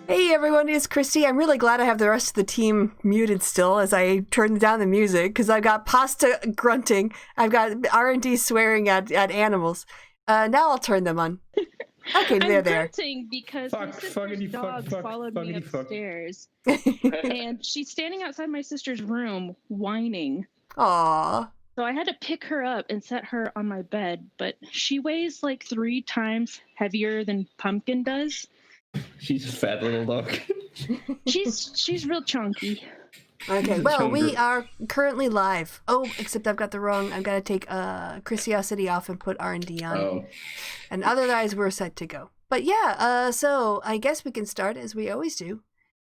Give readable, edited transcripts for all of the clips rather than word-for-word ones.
Hey everyone, it's Christy. I'm really glad I have the rest of the team muted still as I turn down the music, because I've got Pasta grunting, I've got R&D swearing at animals. Now I'll turn them on. Okay, they're there. I'm grunting because my sister's dog followed me upstairs. And she's standing outside my sister's room whining. Aww. So I had to pick her up and set her on my bed, but she weighs like 3 times heavier than Pumpkin does. She's a fat little dog. She's real chunky. Okay, well, we are currently live. Oh, except I've got to take Christiosity off and put R&D on. Oh. And otherwise, we're set to go. But yeah, so I guess we can start, as we always do,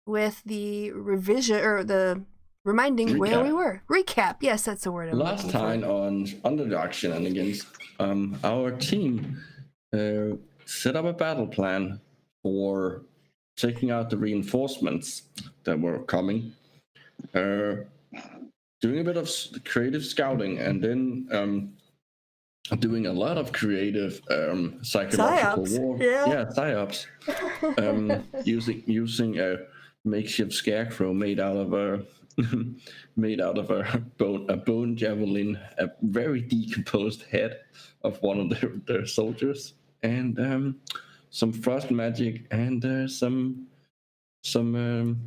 with the revision, or the reminding Recap. Where we were. Recap, yes, that's the word I'm Last looking time for. on Underdark Shenanigans, our team set up a battle plan for taking out the reinforcements that were coming, doing a bit of creative scouting, and then doing a lot of creative psychological Psyops. war. Yeah. Psyops. Using a makeshift scarecrow made out of a bone javelin, a very decomposed head of one of their soldiers, and some frost magic, and some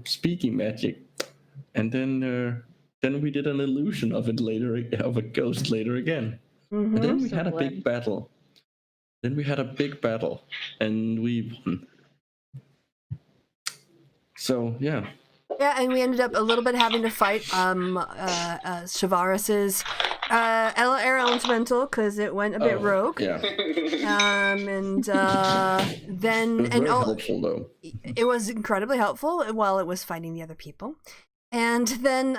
speaking magic, and then we did an illusion of it later, of a ghost later again. Mm-hmm. And then we had a big battle. And we won. So yeah. Yeah, and we ended up a little bit having to fight Shavaris's air elemental, because it went a bit rogue. Yeah. And then It was very helpful, though. It was incredibly helpful while it was fighting the other people. And then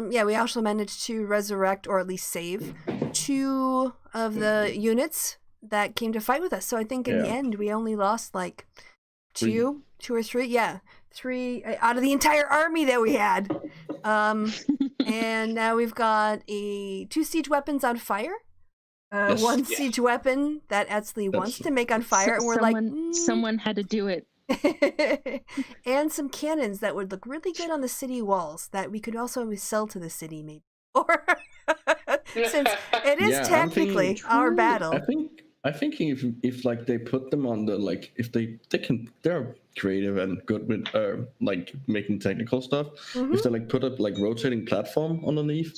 we also managed to resurrect, or at least save, 2 of the units that came to fight with us. So I think in the end we only lost like 2 or 3. Yeah. 3 out of the entire army that we had. And now we've got 2 siege weapons on fire. Yes. 1 siege weapon that Etzli wants to make on fire. And we're someone had to do it. And some cannons that would look really good on the city walls that we could also sell to the city, maybe. Or since it is technically our battle. I'm thinking if like they put them on the, like, if they're creative and good with like making technical stuff. Mm-hmm. If they like put up like rotating platform underneath,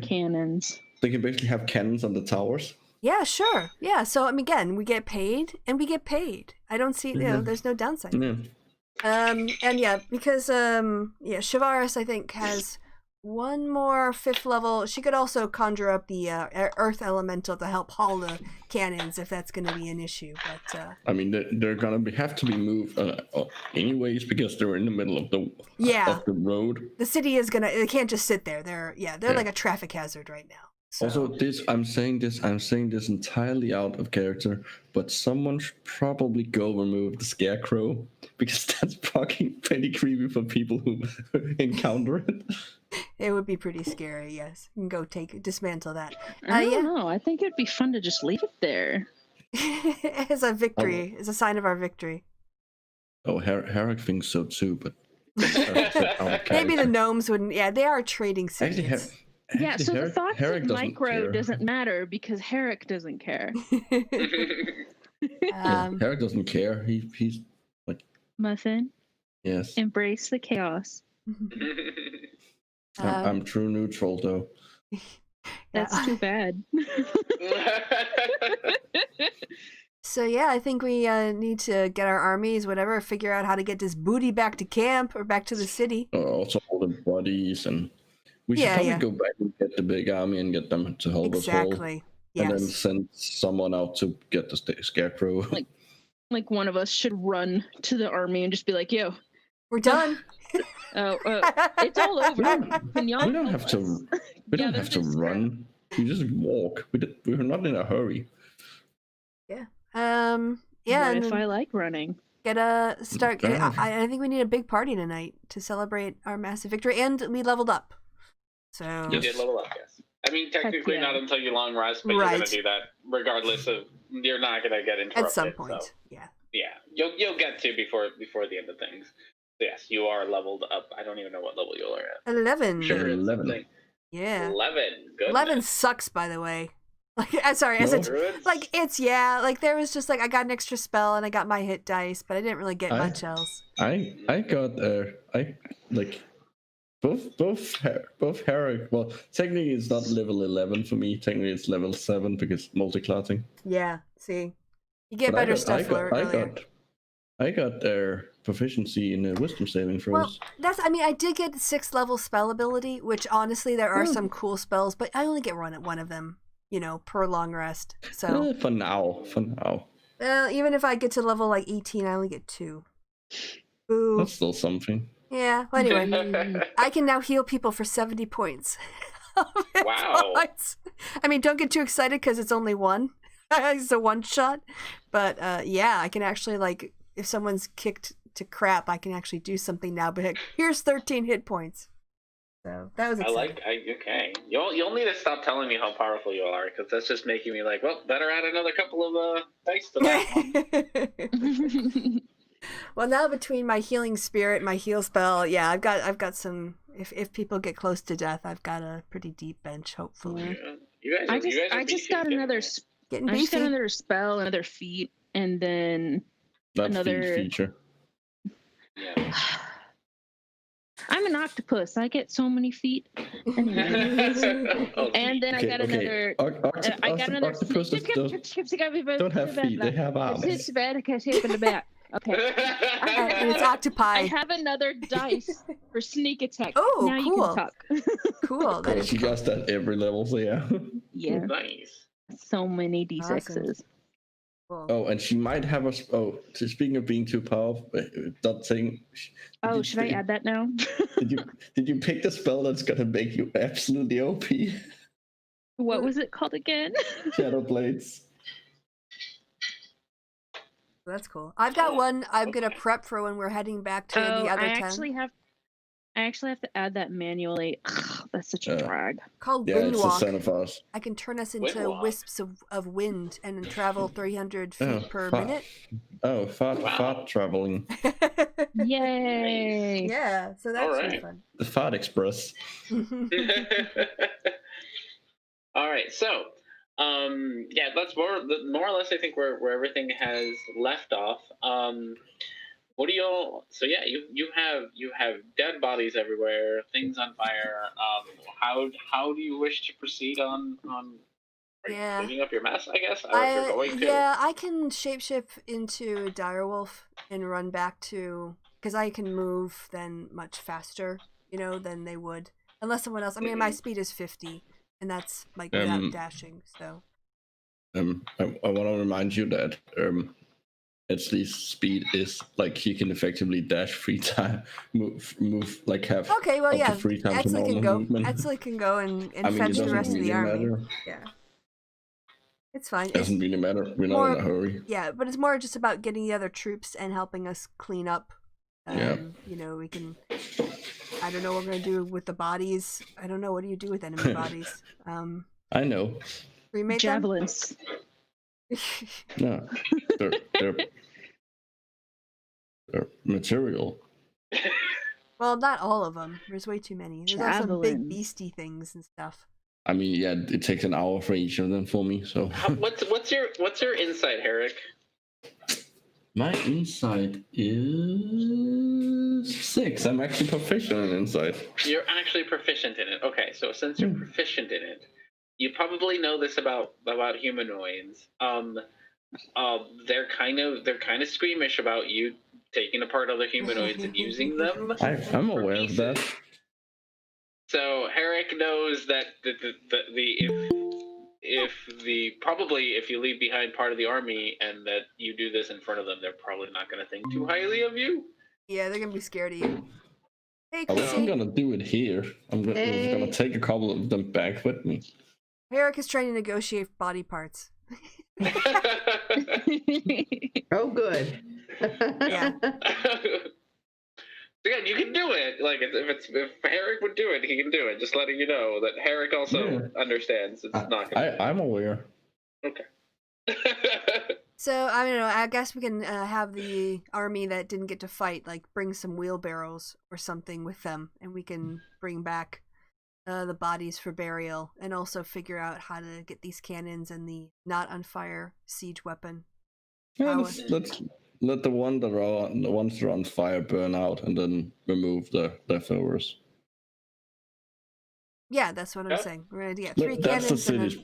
cannons. They can basically have cannons on the towers. Yeah, sure. Yeah, so I mean, again, we get paid, and we get paid. I don't see, there's no downside. Yeah. And yeah, because Shavaris, I think, has 1 more 5th level. She could also conjure up the earth elemental to help haul the cannons if that's going to be an issue. But I mean, they're going to have to be moved anyways, because they're in the middle of the road. The city is they can't just sit there. They're like a traffic hazard right now. So. Also, I'm saying this entirely out of character, but someone should probably go remove the scarecrow, because that's fucking pretty creepy for people who encounter it. It would be pretty scary, yes. You can go dismantle that. I don't know. I think it'd be fun to just leave it there. As a victory, as a sign of our victory. Oh, Herrick thinks so too, but maybe the gnomes wouldn't. Yeah, they are trading cities. Actually, so the thoughts of micro doesn't matter because Herrick doesn't care. Herrick doesn't care. He's like Muffin. Yes. Embrace the chaos. I'm true neutral, though. That's too bad. So yeah, I think we need to get our armies, whatever, figure out how to get this booty back to camp or back to the city. Also all the bodies, and we should probably go back and get the big army and get them to hold us whole. Exactly. Yes. And then send someone out to get the scarecrow. Like one of us should run to the army and just be like, "Yo, we're done." It's all over. We don't have to. We don't have to run. We just walk. We're not in a hurry. Yeah. What if I like running? I think we need a big party tonight to celebrate our massive victory, and we leveled up. So you did level up, yes. I mean, technically not until you long rest, but you're going to do that regardless of. You're not going to get interrupted at some point. So. Yeah. you'll get to before the end of things. Yes, you are leveled up. I don't even know what level you are at. 11. Sure, it's 11. something. Yeah. 11. Goodness. 11 sucks, by the way. Like, I'm sorry, as No. it's like like there was just like I got an extra spell and I got my hit dice, but I didn't really get much else. I got I like both Herrick. Well, technically it's not level 11 for me. Technically it's level 7 because multi-clatting. Yeah, see, you get But better stuff earlier. I got their proficiency in wisdom saving throws. Well, I did get 6th level spell ability, which honestly there are some cool spells, but I only get one of them, per long rest. So For now. even if I get to level like 18, I only get 2. Ooh. That's still something. Yeah. Well, anyway, I can now heal people for 70 points. Wow. I mean, don't get too excited because it's only one. It's a one shot, but yeah, I can actually like. If someone's kicked to crap, I can actually do something now. But here's 13 hit points. So that was exciting. Okay. You'll need to stop telling me how powerful you are, because that's just making me like, well, better add another couple of dice to that one. Well, now between my healing spirit, my heal spell, yeah, I've got some. If people get close to death, I've got a pretty deep bench. Hopefully, yeah. I just got another spell, another feat, and then. That Another feature. Yeah. I'm an octopus. I get so many feet. Anyways. And then I got another. I got another. Don't have feet. They have arms. It's bad because it's in the back. Okay. It's octopi. I have another dice for sneak attack. Oh, now cool. You can talk. Cool. That is cool. At every level, so yeah. Yeah. Nice. So many D6s. Awesome. Oh, and she might have us. Oh, so speaking of being too powerful, that thing. Oh, should I add that now? Did you pick the spell that's gonna make you absolutely OP? What was it called again? Shadow Blades. That's cool. I've got one. I'm gonna prep for when we're heading back to the other 10. I actually have to add that manually. Ugh, that's such a drag. Called Windwalk. It's the son of us. I can turn us into wisps of wind and travel 300 feet per minute. Oh, fart traveling. Yay! Yeah, so that's really fun. The Fart Express. All right, so yeah, that's more or less I think where everything has left off. What do y'all? So yeah, you have dead bodies everywhere, things on fire. How do you wish to proceed on cleaning up your mess? I guess. I can shapeshift into a direwolf and run back to because I can move then much faster, than they would unless someone else. I mean, my speed is 50, and that's like without dashing. So. I want to remind you that Edsley's speed is like he can effectively dash 3 times, move like have. Okay, well, yeah. 3 times Edsley can go. Movement. Edsley can go and fetch the rest of the army. Matter. Yeah, it's fine. It doesn't really matter. We're not in a hurry. Yeah, but it's more just about getting the other troops and helping us clean up. We can. I don't know what we're gonna do with the bodies. I don't know what do you do with enemy bodies. I know. Remake javelins. No, they're material. Well, not all of them. There's way too many. There's also big beastie things and stuff. I mean, yeah, it takes an hour for each of them for me. So what's your insight, Herrick? My insight is 6. I'm actually proficient in insight. You're actually proficient in it. Okay, so since you're proficient in it, you probably know this about humanoids. They're kind of squeamish about you taking apart other humanoids and using them. I'm aware of that. So Herrick knows that if you leave behind part of the army and that you do this in front of them, they're probably not going to think too highly of you. Yeah, they're going to be scared of you. Hey, I wasn't going to do it here. I'm going to take a couple of them back with me. Herrick is trying to negotiate body parts. Oh, good. Yeah. Again, you can do it. Like if Herrick would do it, he can do it. Just letting you know that Herrick also understands. It's not. I'm aware. Okay. So I don't know. I guess we can have the army that didn't get to fight, like, bring some wheelbarrows or something with them, and we can bring back the bodies for burial, and also figure out how to get these cannons and the not on fire siege weapon. Yeah, let's let the ones that are on fire burn out, and then remove the leftovers. Yeah, that's what I'm saying. We're gonna get 3 That's cannons.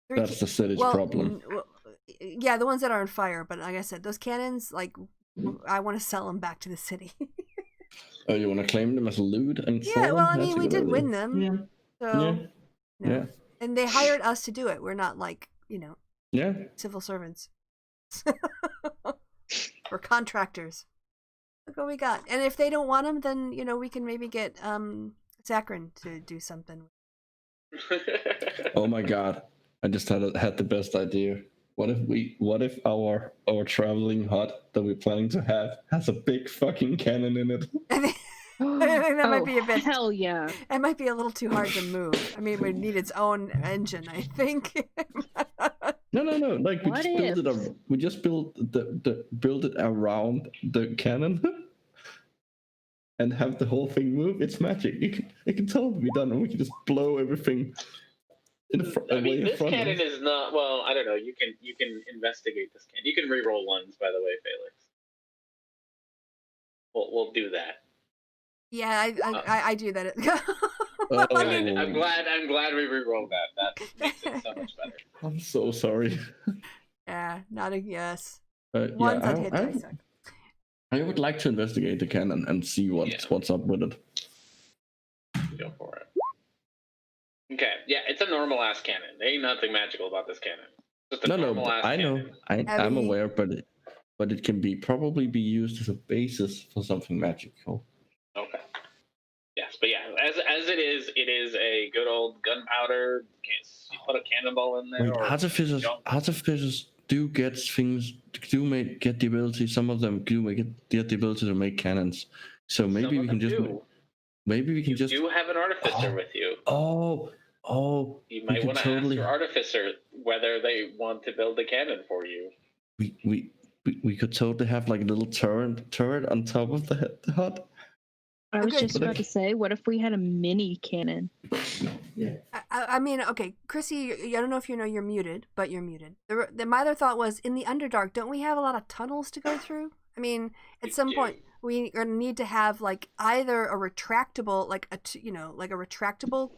That's the city's problem. Yeah, the ones that are on fire. But like I said, those cannons, like, I want to sell them back to the city. Oh, you want to claim them as loot and sell them? Well, I mean, we did win them. Yeah. So, yeah. And they hired us to do it. We're not like, Yeah. civil servants. We're contractors. Look what we got. And if they don't want them, then, we can maybe get Zachrin to do something. Oh my god. I just had the best idea. What if our traveling hut that we're planning to have has a big fucking cannon in it? I think that might be a bit. Hell yeah! It might be a little too hard to move. I mean, it would need its own engine, I think. No. Like we just build it around the cannon, and have the whole thing move. It's magic. It can totally be done, and we can just blow everything. This cannon is not. Well, I don't know. You can investigate this cannon. You can re-roll ones, by the way, Felix. We'll do that. Yeah, I do that. I'm glad we re-rolled that. That makes it so much better. I'm so sorry. Yeah, not a yes. Ones that hit dice. I would like to investigate the cannon and see what's up with it. Go for it. Okay, yeah, it's a normal ass cannon. There ain't nothing magical about this cannon. Just a normal ass cannon. I'm aware, but it can probably be used as a basis for something magical. Okay. Yes, but yeah, as it is a good old gunpowder. You put a cannonball in there. Wait, artificers do get things. Get the ability. Some of them get the ability to make cannons. So maybe we can just. Maybe we can just. You have an artificer with you. Oh. You might want to ask your artificer whether they want to build a cannon for you. We could totally have like a little turret on top of the hut. I was just about to say, what if we had a mini cannon? Yeah. I mean, okay, Chrissy, I don't know if you know you're muted, but you're muted. My other thought was, in the Underdark, don't we have a lot of tunnels to go through? I mean, at some point, we are gonna need to have like either a retractable, like a retractable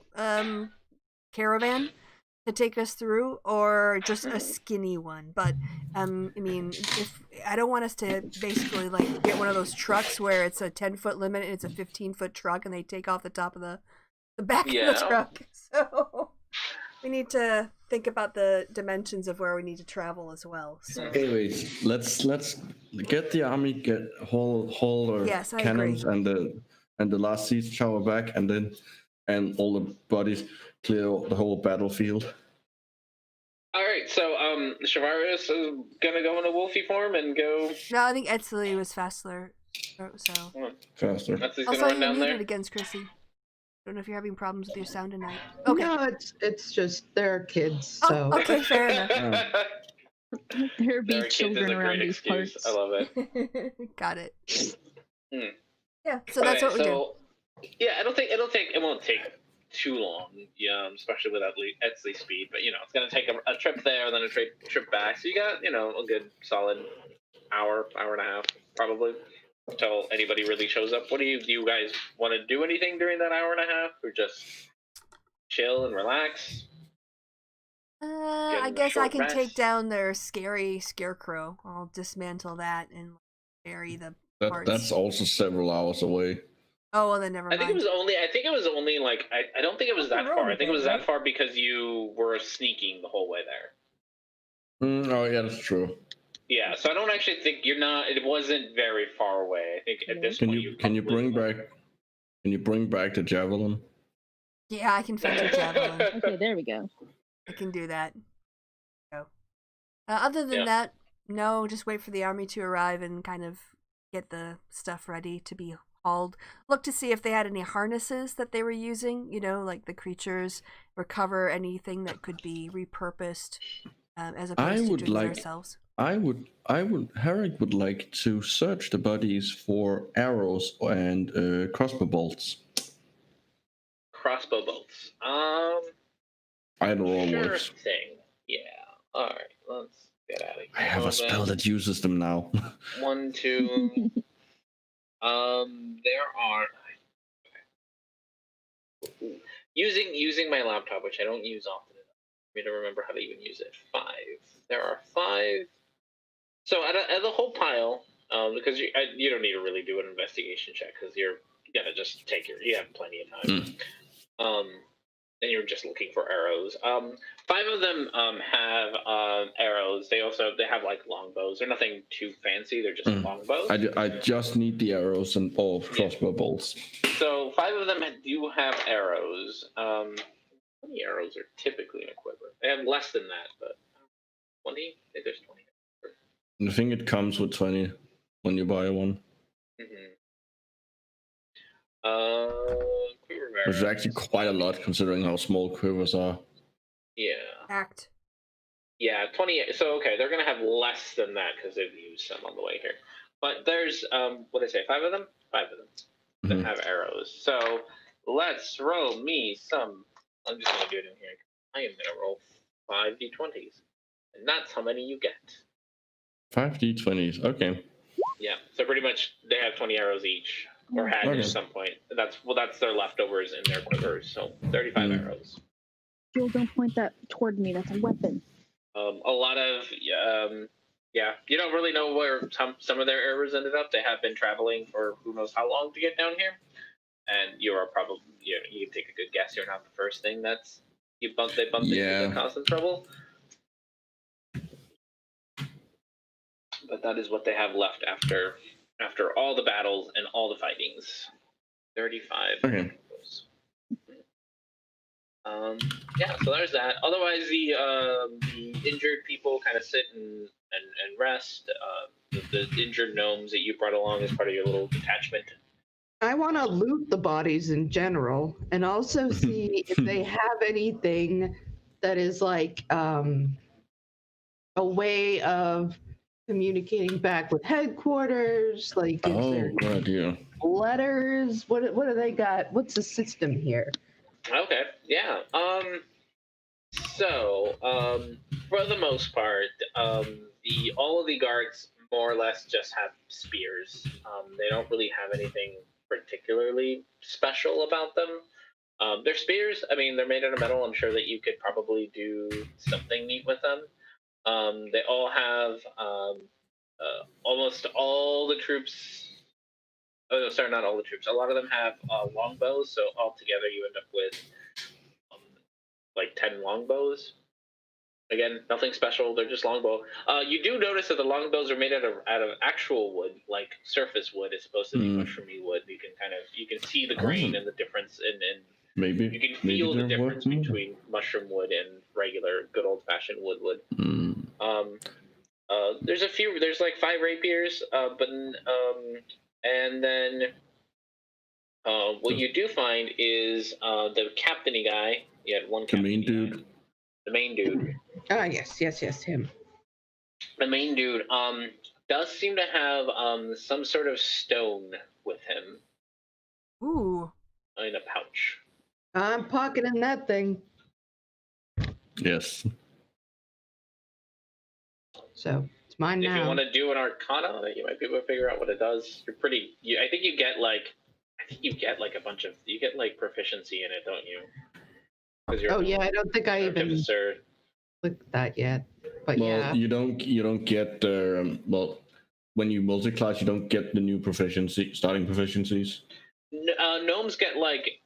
caravan to take us through, or just a skinny one. But I mean, if I don't want us to basically like get one of those trucks where it's a 10-foot limit and it's a 15-foot truck, and they take off the top of the back of the truck. So we need to think about the dimensions of where we need to travel as well. So. Anyways, let's get the army, haul our cannons and the last siege tower back, and all the bodies, clear the whole battlefield. All right, so Shavarius is gonna go in a wolfy form and go. No, I think Etzli was faster. So faster. Also, you're muted against Chrissy. I don't know if you're having problems with your sound tonight. Okay. No, it's just they're kids. So. Oh, okay, fair enough. There be children around these parts. I love it. Got it. Yeah, so that's what we do. Yeah, it won't take too long, especially with Etzli speed. But it's gonna take a trip there, and then a trip back. So you got a good solid hour and a half probably until anybody really shows up. Do you guys want to do anything during that hour and a half, or just chill and relax? I guess I can take down their scary scarecrow. I'll dismantle that and bury the parts. That's also several hours away. Oh, well, then never mind. I think it was only like, I don't think it was that far. I think it was that far because you were sneaking the whole way there. Oh, yeah, that's true. Yeah, so I don't actually think it wasn't very far away. I think at this point Can you bring back the javelin? Yeah, I can fetch a javelin. Okay, there we go. I can do that. So, other than that, no, just wait for the army to arrive and kind of get the stuff ready to be hauled. Look to see if they had any harnesses that they were using, like the creatures, recover anything that could be repurposed as opposed to doing it ourselves. Herrick would like to search the bodies for arrows and crossbow bolts. Crossbow bolts. Either or Sure works. thing. Yeah. All right. Let's get out of here. I have a spell that uses them now. 1, 2. There are. Using my laptop, which I don't use often enough for me to remember how to even use it. 5. There are 5. So out of the whole pile, because you don't need to really do an investigation check because you're gonna just you have plenty of time. And you're just looking for arrows. 5 of them have arrows. They have like longbows. They're nothing too fancy. They're just longbows. I just need the arrows and all crossbow bolts. So 5 of them do have arrows. How many arrows are typically in a quiver? They have less than that, but 20. I think there's 20. I think it comes with 20 when you buy one. Quiver Which is actually quite a lot considering how small quivers are. Yeah. Act. Yeah, 20. So, okay, they're going to have less than that because they've used some on the way here. But there's, what did I say, 5 of them? 5 of them that have arrows. So, let's roll me some. I'm just going to do it in here. I am going to roll 5 d20s. And that's how many you get. 5 d20s, okay. Yeah, so pretty much they have 20 arrows each. Or had at some point. That's their leftovers in their quivers. So 35 arrows. Joel, don't point that toward me. That's a weapon. A lot of you don't really know where some of their arrows ended up. They have been traveling for who knows how long to get down here, and you are probably you can take a good guess. You're not the first thing they bumped into that caused them trouble. But that is what they have left after all the battles and all the fightings. 35. Okay. So there's that. Otherwise, the injured people kind of sit and rest. The injured gnomes that you brought along as part of your little detachment. I want to loot the bodies in general and also see if they have anything that is like a way of communicating back with headquarters, like good idea. Letters. What do they got? What's the system here? Okay, yeah. So for the most part, all of the guards more or less just have spears. They don't really have anything particularly special about them. They're spears. I mean, they're made out of metal. I'm sure that you could probably do something neat with them. They all have almost all the troops. Oh, no, sorry, not all the troops. A lot of them have longbows, so altogether you end up with like 10 longbows. Again, nothing special. They're just longbow. You do notice that the longbows are made out of actual wood, like surface wood, as opposed to the mushroomy wood. You can see the grain and the difference, and maybe you can feel the difference between mushroom wood and regular good old fashioned wood. There's like 5 rapiers, and then what you do find is the captainy guy. You had one captain. The main dude. Ah, yes, him. The main dude does seem to have some sort of stone with him. Ooh. In a pouch. I'm pocketing that thing. Yes. So it's mine now. If you want to do an arcana, you might be able to figure out what it does. I think you get like a bunch of proficiency in it, don't you? Oh yeah, I don't think I even clicked that yet. But well, you don't get when you multi-class, you don't get the new starting proficiencies. Gnomes get like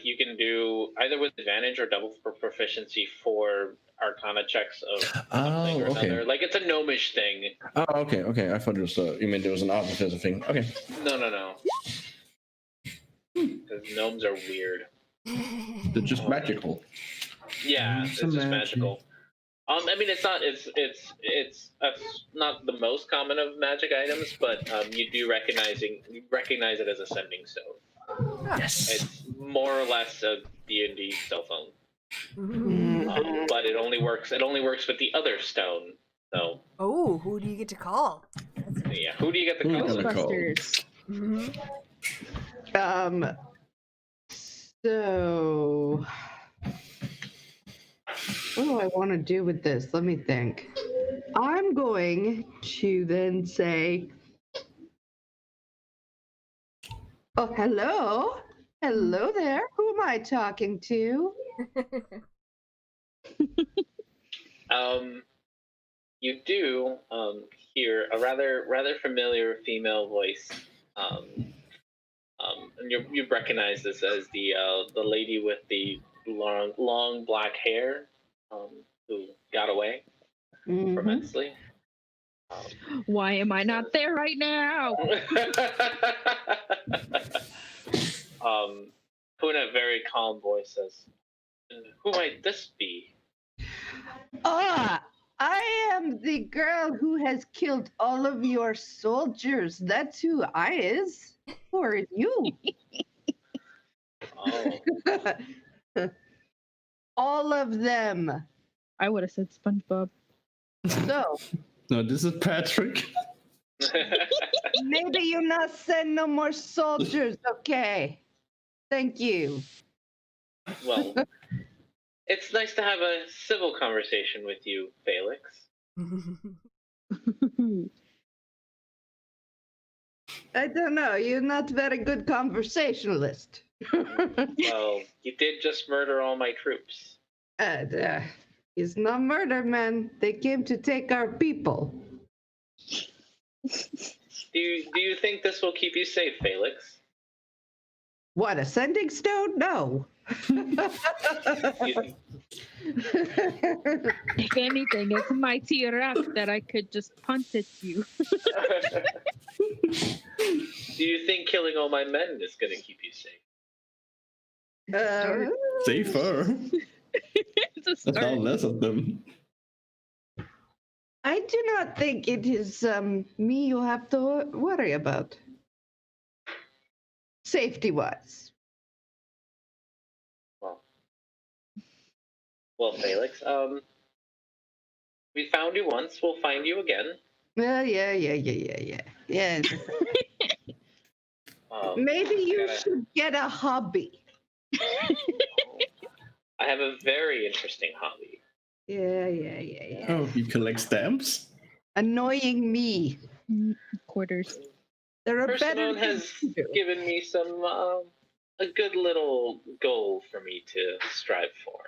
you can do either with advantage or double for proficiency for arcana checks of something or another. Like it's a gnomish thing. Oh, okay. I thought it was you meant there was an artificer thing. Okay. No. Because gnomes are weird. They're just magical. Yeah, it's just magical. I mean, it's not the most common of magic items, but you do recognize it as a sending stone. Yes. It's more or less a D&D cell phone. But it only works with the other stone So. Oh, who do you get to call? Yeah, who do you get to call? Ghostbusters. So, what do I want to do with this? Let me think. I'm going to then say, oh, hello. Hello there. Who am I talking to? You do hear a rather familiar female voice, and you recognize this as the lady with the long black hair, who got away from Ensley. Why am I not there right now? Who in a very calm voice says, "Who might this be?" Ah, I am the girl who has killed all of your soldiers. That's who I is. Who are you? Oh. All of them. I would have said SpongeBob. So, No, this is Patrick. maybe you not send no more soldiers, okay? Thank you. Well, it's nice to have a civil conversation with you, Felix. I don't know. You're not very good conversationalist. Well, you did just murder all my troops. It's not murder, man. They came to take our people. Do you think this will keep you safe, Felix? What, a sending stone? No. If anything, it's a mighty rock that I could just punt at you. Do you think killing all my men is going to keep you safe? Safer. It's a That's start. now less of them. I do not think it is me you have to worry about. Safety-wise. Well, Felix, we found you once, we'll find you again. Yeah. Yes. Maybe you should get a hobby. I have a very interesting hobby. Yeah. Oh, you collect stamps? Annoying me. Quarters. There are better Persimmon has things to do. given me some a good little goal for me to strive for.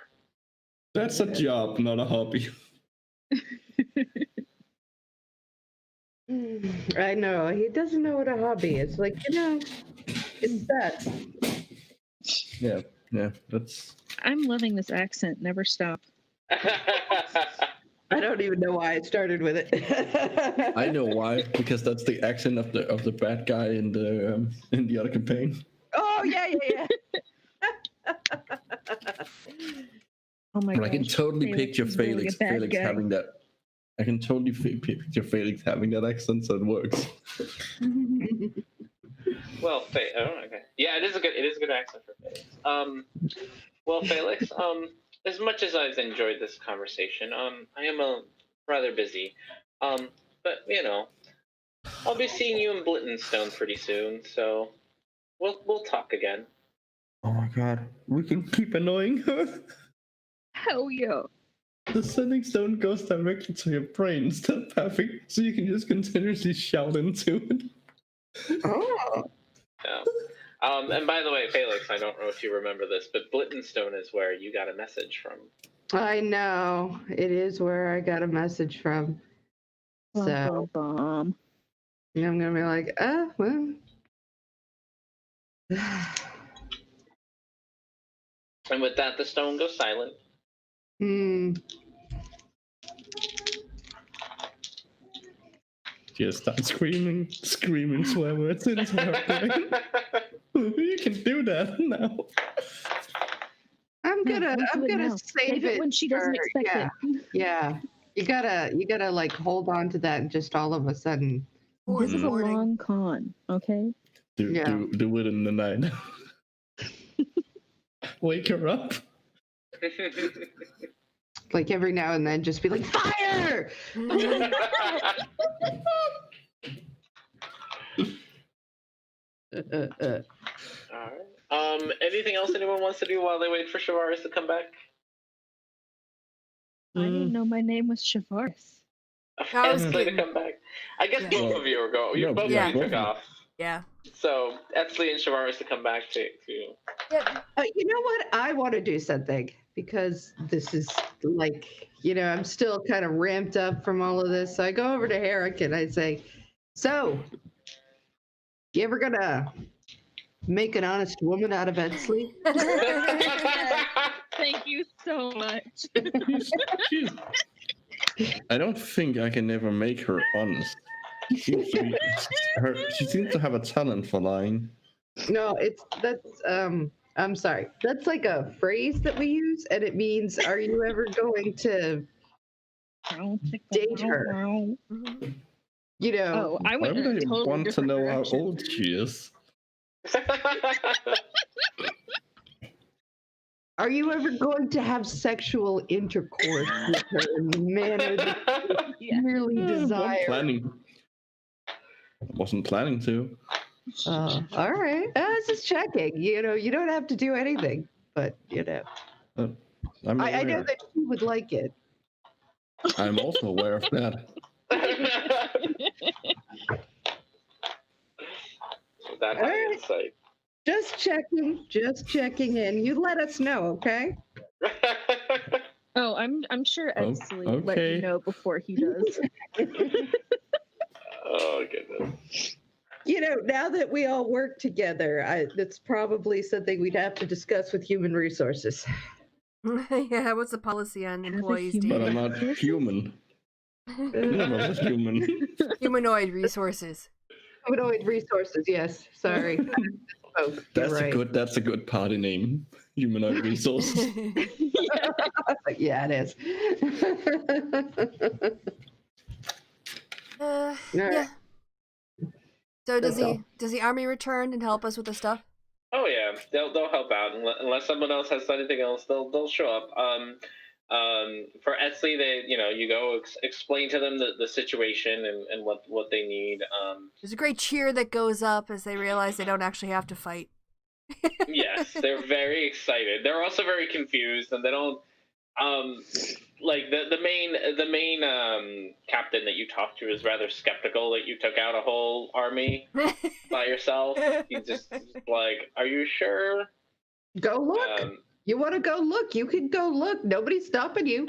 That's a job, not a hobby. I know. He doesn't know what a hobby is. Like, it's that. Yeah, that's... I'm loving this accent. Never stop. I don't even know why I started with it. I know why, because that's the accent of the bad guy in the other campaign. Oh, yeah. Oh my god! I can totally picture Felix guy. having that. I can totally picture Felix having that accent, so it works. Well, okay. Yeah, it is a good accent for Felix. Well, Felix, as much as I've enjoyed this conversation, I am rather busy. But I'll be seeing you in Blittenstone pretty soon, so we'll talk again. Oh my god, we can keep annoying her. Hell yeah! The sending stone goes directly to your brain instead of perfect, so you can just continuously shout into it. Oh. Yeah. And by the way, Felix, I don't know if you remember this, but Blittenstone is where you got a message from. I know. It is where I got a message from. So I'm going to be like, well. And with that, the stone goes silent. Just start screaming swear words into her brain. You can do that now. I'm gonna save it when she doesn't expect it. Yeah. You gotta like hold on to that and just all of a sudden. This is a long con, okay? Do it in the night. Wake her up. Like every now and then, just be like, fire! All right. Anything else anyone wants to do while they wait for Shavaris to come back? I didn't know my name was Shavaris. I was Etsley to kidding. come back. I guess Yeah. both of you are going. You both yeah. of you took off. Yeah. So Etsley and Shavaris to come back to. Yeah. You know what? I want to do something because this is like, I'm still kind of ramped up from all of this. So I go over to Herrick and I say, so, you ever gonna make an honest woman out of Etsley? Thank you so much. I don't think I can ever make her honest. She seems to have a talent for lying. No, I'm sorry. That's like a phrase that we use, and it means, are you ever going to date her? Oh, I Why went would I totally want to different know direction. how old she is? Are you ever going to have sexual intercourse with her in the manner that you really desire? Wasn't planning to. All right. I was just checking. You don't have to do anything, but I'm aware. I know that you would like it. I'm also aware of that. That high insight. Just checking in. You let us know, okay? Oh, I'm sure Etsley let okay. you know before he does. Oh goodness. Now that we all work together, that's probably something we'd have to discuss with human resources. Yeah, what's the policy on employees But I'm dating? not human. None of us human. Humanoid resources. Humanoid resources, yes. Sorry. That's a good party name. Humanoid resources. Yeah, it is. Yeah. So does the army return and help us with the stuff? Oh yeah, they'll help out unless someone else has anything else. They'll show up. For Etsley, you go explain to them the situation and what they need. There's a great cheer that goes up as they realize they don't actually have to fight. Yes, they're very excited. They're also very confused, and they don't. Like the main captain that you talked to is rather skeptical that you took out a whole army by yourself. He's just like, "Are you sure? Go look. You want to go look? You can go look. Nobody's stopping you."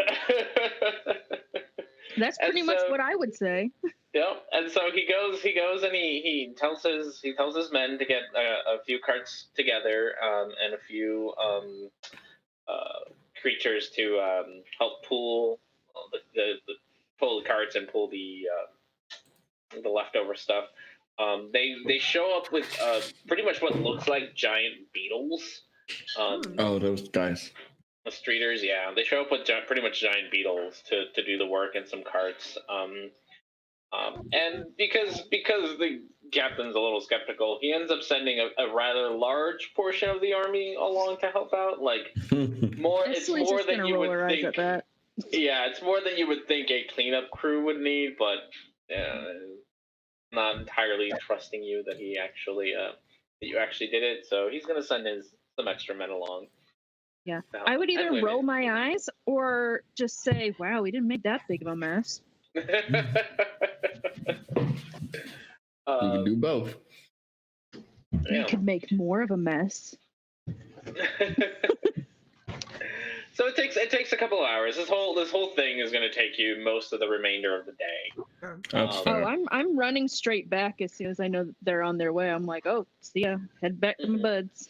That's pretty much what I would say. Yep. And so he goes and he tells his men to get a few carts together and a few creatures to help pull pull the carts and pull the leftover stuff. They show up with pretty much what looks like giant beetles. Those guys. The streeters, yeah, they show up with pretty much giant beetles to do the work and some carts. And because the captain's a little skeptical, he ends up sending a rather large portion of the army along to help out. Like it's more than you would think. Yeah, it's more than you would think a cleanup crew would need, but not entirely trusting you that he actually that you actually did it. So he's gonna send some extra men along. Yeah, I would either roll my eyes or just say, "Wow, we didn't make that big of a mess." You can do both. You could make more of a mess. So it takes a couple of hours. This whole thing is going to take you most of the remainder of the day. I'm running straight back as soon as I know that they're on their way. I'm like, oh, see ya. Head back to my buds.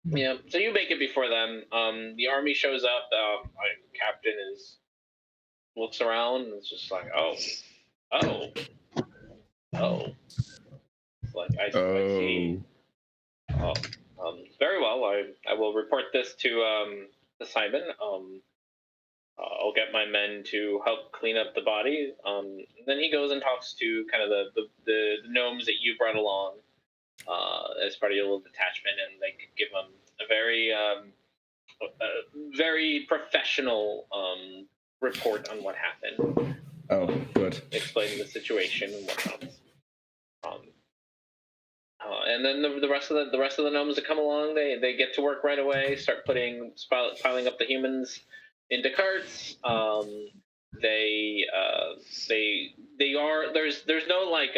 Yeah. So you make it before them. The army shows up. Captain looks around and is just like, oh. It's like I see. Oh. Very well. I will report this to Simon. I'll get my men to help clean up the body. Then he goes and talks to kind of the gnomes that you brought along as part of your little detachment, and they give him a very very professional report on what happened. Oh, good. Explaining the situation and whatnot. And then the rest of the gnomes that come along, they get to work right away. Start piling up the humans into carts. They are there's no like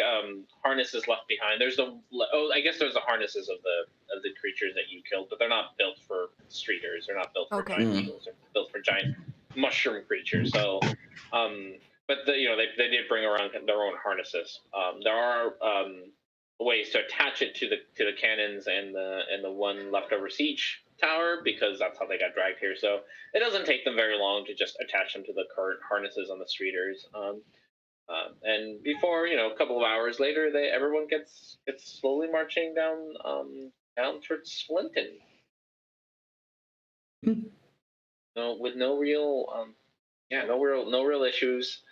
harnesses left behind. I guess there's the harnesses of the creatures that you killed, but they're not built for streeters. They're not built for giant beetles. They're built for giant mushroom creatures. So, but they did bring around their own harnesses. There are ways to attach it to the cannons and the one leftover siege tower, because that's how they got dragged here. So it doesn't take them very long to just attach them to the current harnesses on the streeters. And before, a couple of hours later, everyone gets slowly marching down towards Flinton. No, with no real issues.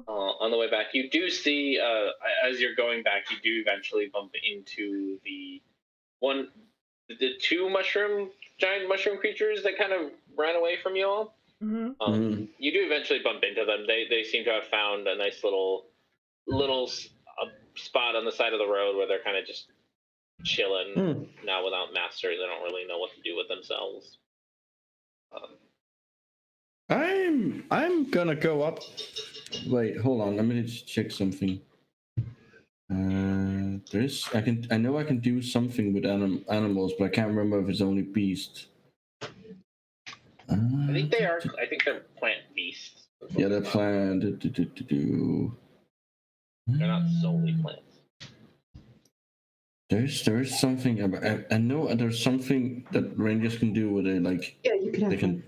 On the way back, you do see, as you're going back, you do eventually bump into the two giant mushroom creatures that kind of ran away from you all. Mm-hmm. You do eventually bump into them. They seem to have found a nice little spot on the side of the road where they're kind of just chilling now without masters. They don't really know what to do with themselves. I'm gonna go up. Wait, hold on. Let me just check something. I know I can do something with animals, but I can't remember if it's only beasts. I think they're plant beasts. Yeah, they're plant. They're not solely plants. There is something about. I know there's something that rangers can do where they like. Yeah, you can.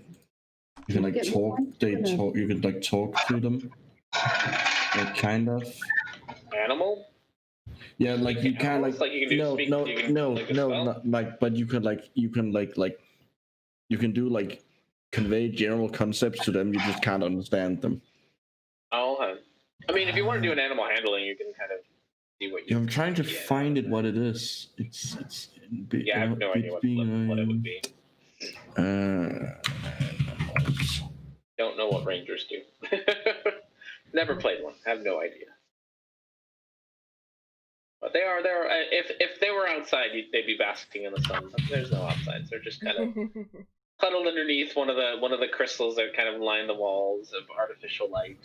You can like talk. You can like talk to them. Like kind of. Animal. Yeah, like you can like. You can no. Like, but you can do like convey general concepts to them. You just can't understand them. Oh, I mean, if you want to do an animal handling, you can kind of see what you. I'm trying to find it. What it is. It's. I have no idea what it would be. Don't know what rangers do. Never played one. Have no idea. But they are there. If they were outside, they'd be basking in the sun. But there's no outside. They're just kind of huddled underneath one of the crystals that kind of line the walls of artificial light.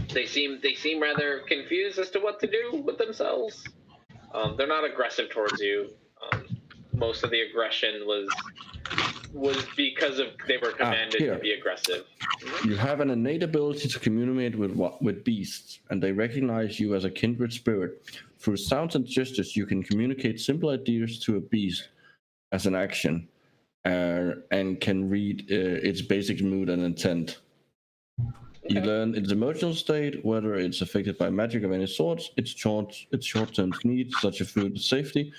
They seem rather confused as to what to do with themselves. They're not aggressive towards you. Most of the aggression was because of they were commanded to be aggressive. You have an innate ability to communicate with beasts, and they recognize you as a kindred spirit. Through sounds and gestures, you can communicate simple ideas to a beast as an action, and can read its basic mood and intent. You learn its emotional state, whether it's affected by magic of any sort, its short-term needs, such as food and safety,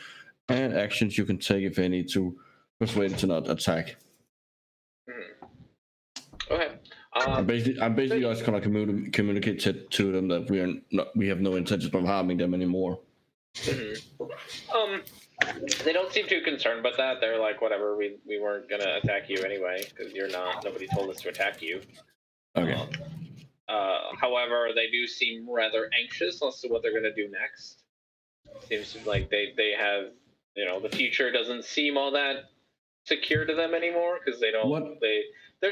and actions you can take, if any, to persuade it to not attack. Okay. I'm basically just gonna communicate to them that we have no intention of harming them anymore. They don't seem too concerned about that. They're like, whatever, we weren't gonna attack you anyway, because nobody told us to attack you. Okay. However, they do seem rather anxious as to what they're gonna do next. Seems like they have, the future doesn't seem all that secure to them anymore, because they're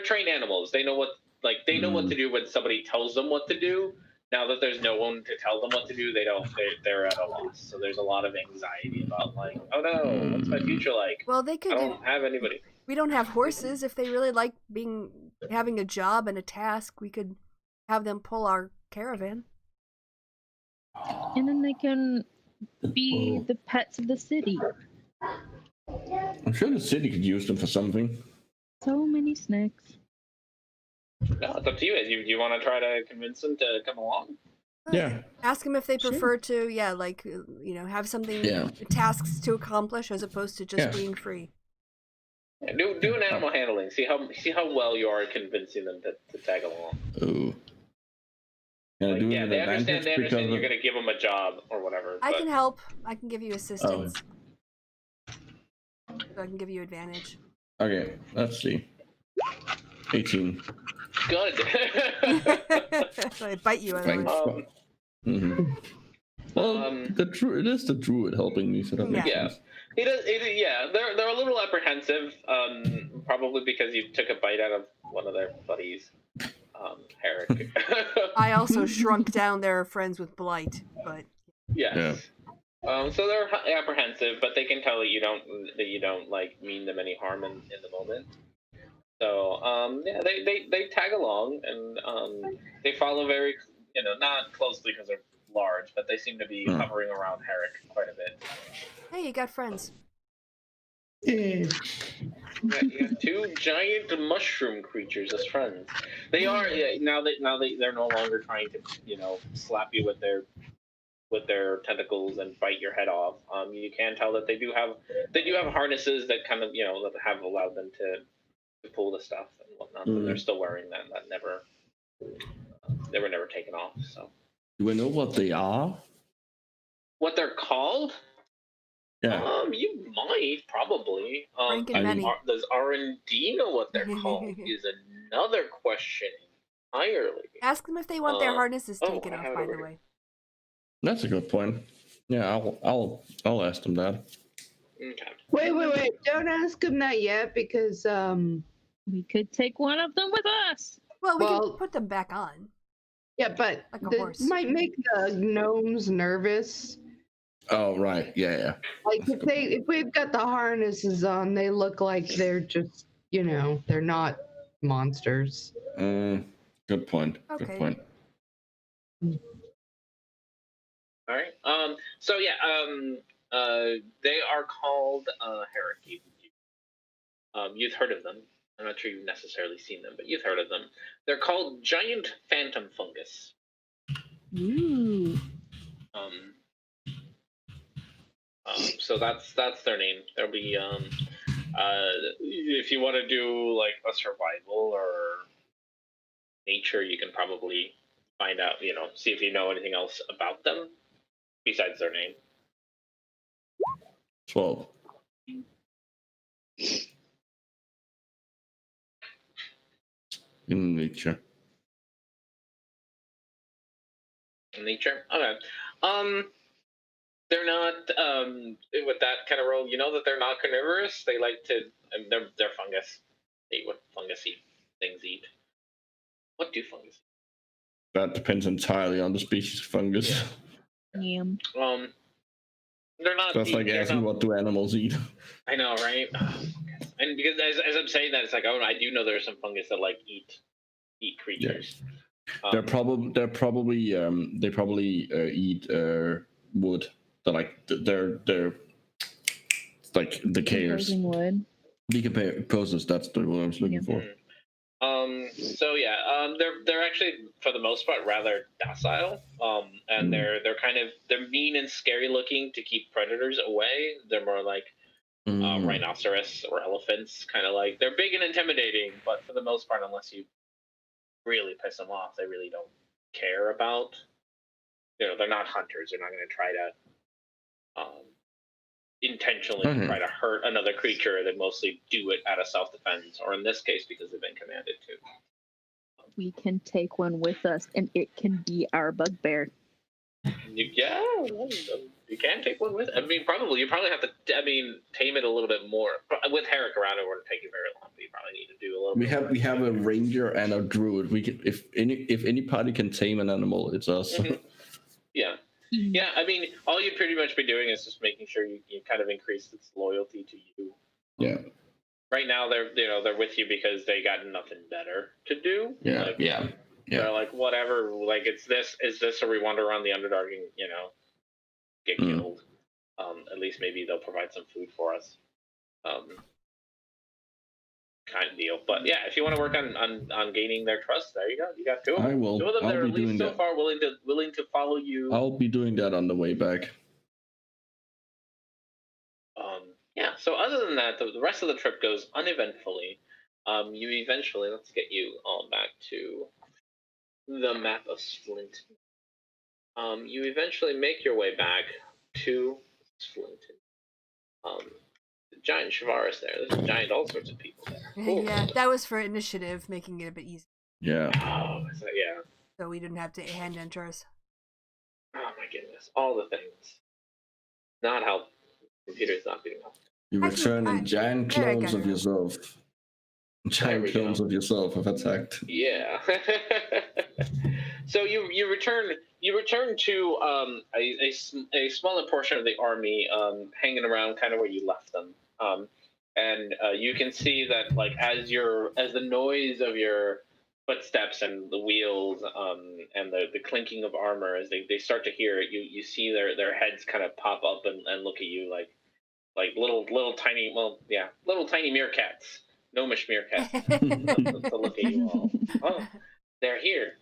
trained animals. They know what to do when somebody tells them what to do. Now that there's no one to tell them what to do, they're at a loss. So there's a lot of anxiety about like, oh no, what's my future like? Well, they could. I don't have anybody. We don't have horses. If they really like having a job and a task, we could have them pull our caravan. And then they can be the pets of the city. I'm sure the city could use them for something. So many snacks. No, it's up to you. You want to try to convince them to come along? Yeah. Ask them if they prefer to, have something, tasks to accomplish as opposed to just being free. Yeah, do an animal handling. See how well you are at convincing them to tag along. Ooh. They understand you're going to give them a job or whatever. I can help. I can give you assistance. so I can give you advantage. Okay, let's see. 18. Good. I bite you. Thanks. Well, it is the druid helping me, so that makes sense. He does. Yeah, they're a little apprehensive, probably because you took a bite out of one of their buddies, Herrick. I also shrunk down their friends with blight, but yes. Yeah. So they're apprehensive, but they can tell that you don't like mean them any harm in the moment. So yeah, they tag along and they follow very not closely because they're large, but they seem to be hovering around Herrick quite a bit. Hey, you got friends. Yeah. You got two giant mushroom creatures as friends. They are now they're no longer trying to slap you with their tentacles and bite your head off. You can tell that they do have harnesses that kind of that have allowed them to pull the stuff and whatnot. But they're still wearing them. That they were never taken off. So do we know what they are? What they're called? Yeah. You might probably. Does R&D know what they're called? Is another question entirely. Ask them if they want their harnesses taken off. By the way. That's a good point. Yeah, I'll ask them that. Okay. Wait! Don't ask them that yet because we could take one of them with us. Well, we can put them back on. Yeah, but like a horse might make the gnomes nervous. Oh right, yeah. Like if we've got the harnesses on, they look like they're just they're not monsters. Good point. Okay. Good point. All right. So yeah. They are called Herrick. You've heard of them. I'm not sure you've necessarily seen them, but you've heard of them. They're called giant phantom fungus. Ooh. So that's their name. There'll be if you want to do like a survival or nature, you can probably find out, see if you know anything else about them besides their name. 12. In nature. Nature? Okay. They're not with that kind of role. You know that they're not carnivorous. They like to. They're fungus. They eat what fungus things eat. What do fungus eat? That depends entirely on the species of fungus. Yeah. They're not. That's like asking what do animals eat. I know, right? And because as I'm saying that, it's like, I do know there's some fungus that like eat creatures. Yeah. They probably eat wood. They're like decayers. Wood. Decomposers. That's the word I was looking for. So yeah, they're actually for the most part rather docile. And they're mean and scary looking to keep predators away. They're more like rhinoceros or elephants, kind of like they're big and intimidating, but for the most part, unless you really piss them off, they really don't care about. They're not hunters. They're not going to try to intentionally try to hurt another creature. They mostly do it out of self-defense, or in this case, because they've been commanded to. We can take one with us, and it can be our bugbear. You can take one with. You probably have to. Tame it a little bit more. With Herrick around, it wouldn't take you very long. But you probably need to do a little. We have a ranger and a druid. We can if any party can tame an animal, it's us. Mm-hmm. Yeah. Yeah, all you'd pretty much be doing is just making sure you kind of increase its loyalty to you. Yeah. Right now, they're with you because they got nothing better to do. Yeah. They're like, whatever. Like, is this, or we wander around the Underdark and get killed. At least maybe they'll provide some food for us. Kind of deal. But yeah, if you want to work on gaining their trust, there you go. You got two of them. I will. Two of them that are at least so far willing to follow you. I'll be doing that on the way back. Yeah. So other than that, the rest of the trip goes uneventfully. You eventually, let's get you all back to the map of Splint. You eventually make your way back to Splint. giant Shavaris there. There's a giant all sorts of people there. Cool. Yeah, that was for initiative, making it a bit easier. Yeah. Oh, so, yeah. So we didn't have to hand enters. Oh my goodness, all the things. Not how computers not being helpful. You return and giant clones of yourself. Giant clones of yourself have attacked. Yeah. So you return to a smaller portion of the army, hanging around kind of where you left them. And you can see that like as the noise of your footsteps and the wheels and the clinking of armor, as they start to hear it, you see their heads kind of pop up and look at you like little tiny meerkats, gnomish meerkats to look at you all. Oh, they're here.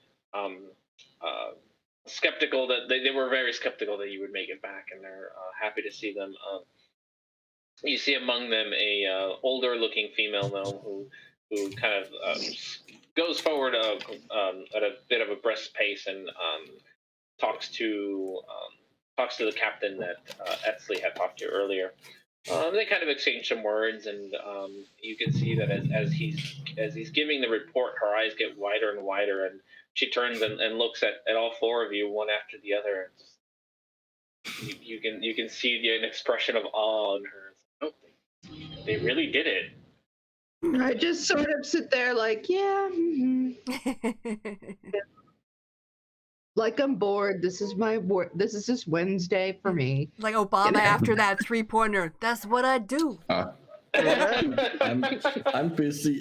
Skeptical that they were very skeptical that you would make it back, and they're happy to see them. You see among them a older looking female gnome who kind of goes forward at a bit of a brisk pace and talks to the captain that Etsley had talked to earlier. They kind of exchange some words, and you can see that as he's giving the report, her eyes get wider and wider, and she turns and looks at all four of you, one after the other. And you can see an expression of awe in her. Oh, they really did it. I just sort of sit there like, yeah. Like I'm bored. This is my work. This is just Wednesday for me. Like Obama after that 3-pointer. That's what I do. I'm busy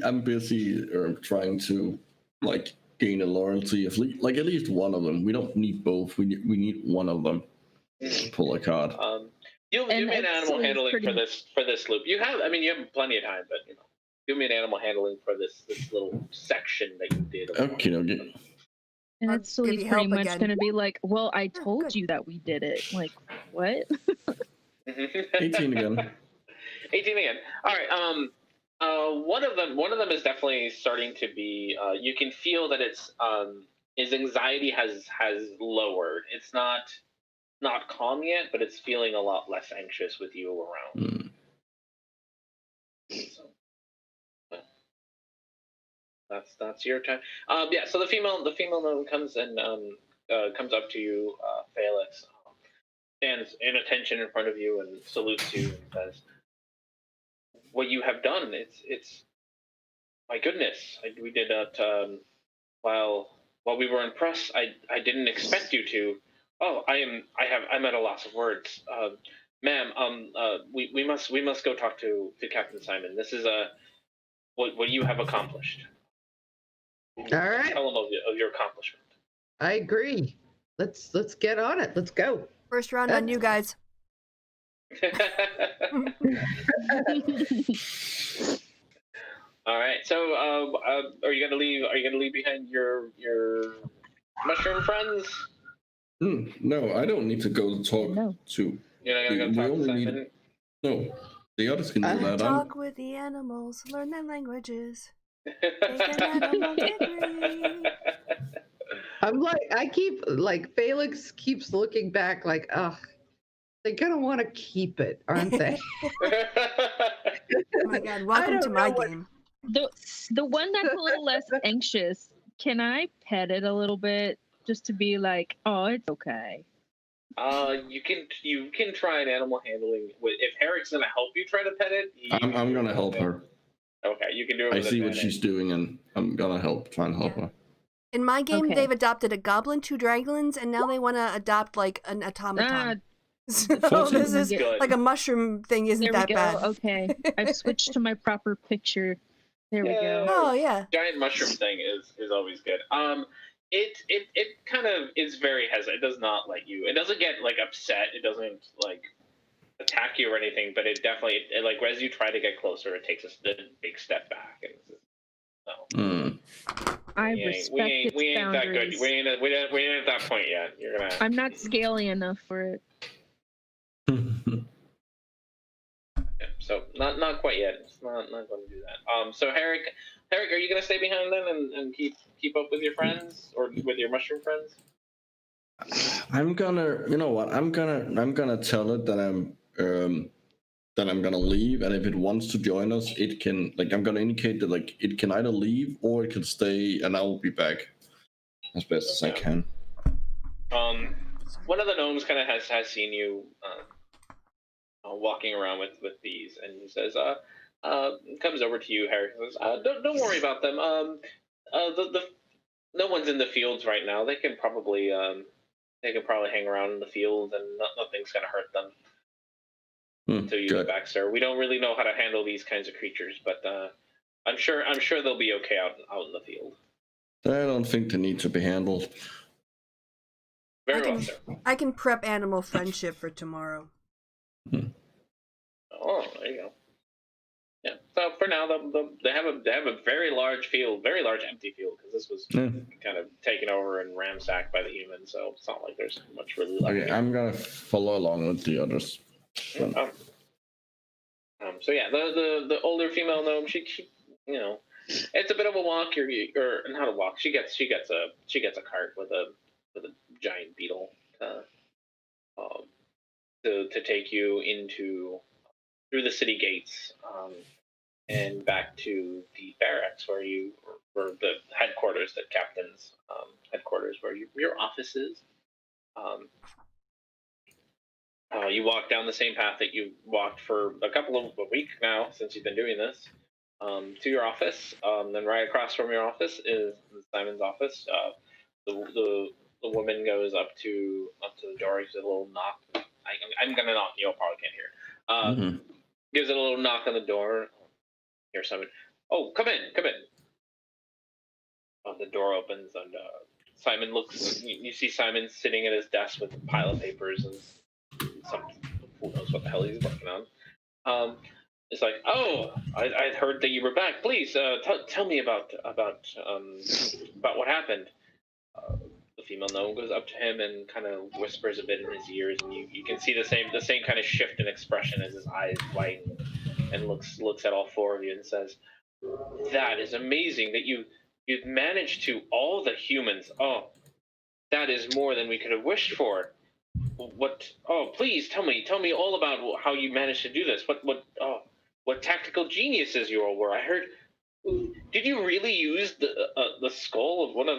trying to like gain a loyalty of at least one of them. We don't need both. We need one of them. Pull a card. Give me an animal handling for this loop. You have plenty of time, but give me an animal handling for this little section that you did. Okay. And it's pretty much going to be like, well, I told you that we did it. Like, what? 18 again. 18 again. All right. One of them is definitely starting to be. You can feel that it's his anxiety has lowered. It's not calm yet, but it's feeling a lot less anxious with you around. So, that's your time. So the female gnome comes and comes up to you, Felix, stands in attention in front of you and salutes you and says, "What you have done, it's my goodness. We did that while we were in press. I didn't expect you to. Oh, I'm at a loss of words, ma'am. We must go talk to Captain Simon. This is what you have accomplished." All right. Tell him of your accomplishment. I agree. Let's get on it. Let's go. First round on you guys. All right. So, are you gonna leave behind your mushroom friends? No, I don't need to go talk to. You're not gonna go talk to Simon? No, the others can do that. Talk with the animals, learn their languages. Take an animal degree. I'm like, Felix keeps looking back like, ugh, they're gonna want to keep it, aren't they? Oh my god, welcome to my game. The one that's a little less anxious, can I pet it a little bit just to be like, oh, it's okay? You can try an animal handling. If Eric's gonna help you try to pet it, I'm gonna help her. Okay, you can do it. I see what she's doing, and I'm gonna try and help her. In my game, they've adopted a goblin, 2 dragons, and now they want to adopt like an automaton. So this is like a mushroom thing. Isn't that bad? Okay, I've switched to my proper picture. There we go. Oh yeah. Giant mushroom thing is always good. It kind of is very hesitant. It does not like you. It doesn't get like upset. It doesn't like attack you or anything. But it definitely like as you try to get closer, it takes a big step back. And I respect its we ain't that boundaries. good. We ain't at that point yet. I'm not scaly enough for it. So not quite yet. It's not going to do that. So Herrick, are you gonna stay behind them and keep up with your friends or with your mushroom friends? I'm gonna, you know what? I'm gonna tell it that then I'm gonna leave, and if it wants to join us, it can, like, I'm gonna indicate that, like, it can either leave or it can stay, and I will be back as best as I can. One of the gnomes kind of has seen you walking around with these, and he says, comes over to you, Harry, and says, don't worry about them. No one's in the fields right now. They can probably hang around in the fields, and nothing's gonna hurt them. Until you get back, sir. We don't really know how to handle these kinds of creatures, but I'm sure they'll be okay out in the field. I don't think they need to be handled. Very well, sir. I can prep animal friendship for tomorrow. Oh, there you go. Yeah. So for now, they have a very large field, very large empty field, because this was kind of taken over and ransacked by the humans. So it's not like there's much really left. Okay, I'm gonna follow along with the others. So yeah, the older female gnome, she it's a bit of a walk. Or not a walk. She gets a cart with a giant beetle to take you through the city gates and back to the barracks where the headquarters, the captain's headquarters, where your office is. You walk down the same path that you walked for a week now since you've been doing this, to your office. Then right across from your office is Simon's office. The woman goes up to the door, gives it a little knock. I'm gonna knock. You probably can't hear. Gives it a little knock on the door. Here's Simon. Oh, come in. The door opens and Simon looks. You see Simon sitting at his desk with a pile of papers and who knows what the hell he's working on. It's like, oh, I heard that you were back. Please tell me about what happened. The female gnome goes up to him and kind of whispers a bit in his ears, and you can see the same kind of shift in expression as his eyes widen, and looks at all four of you and says, "That is amazing that you've managed to all the humans. Oh, that is more than we could have wished for. What? Oh, please tell me all about how you managed to do this. What tactical geniuses you all were. I heard. Did you really use the skull of one of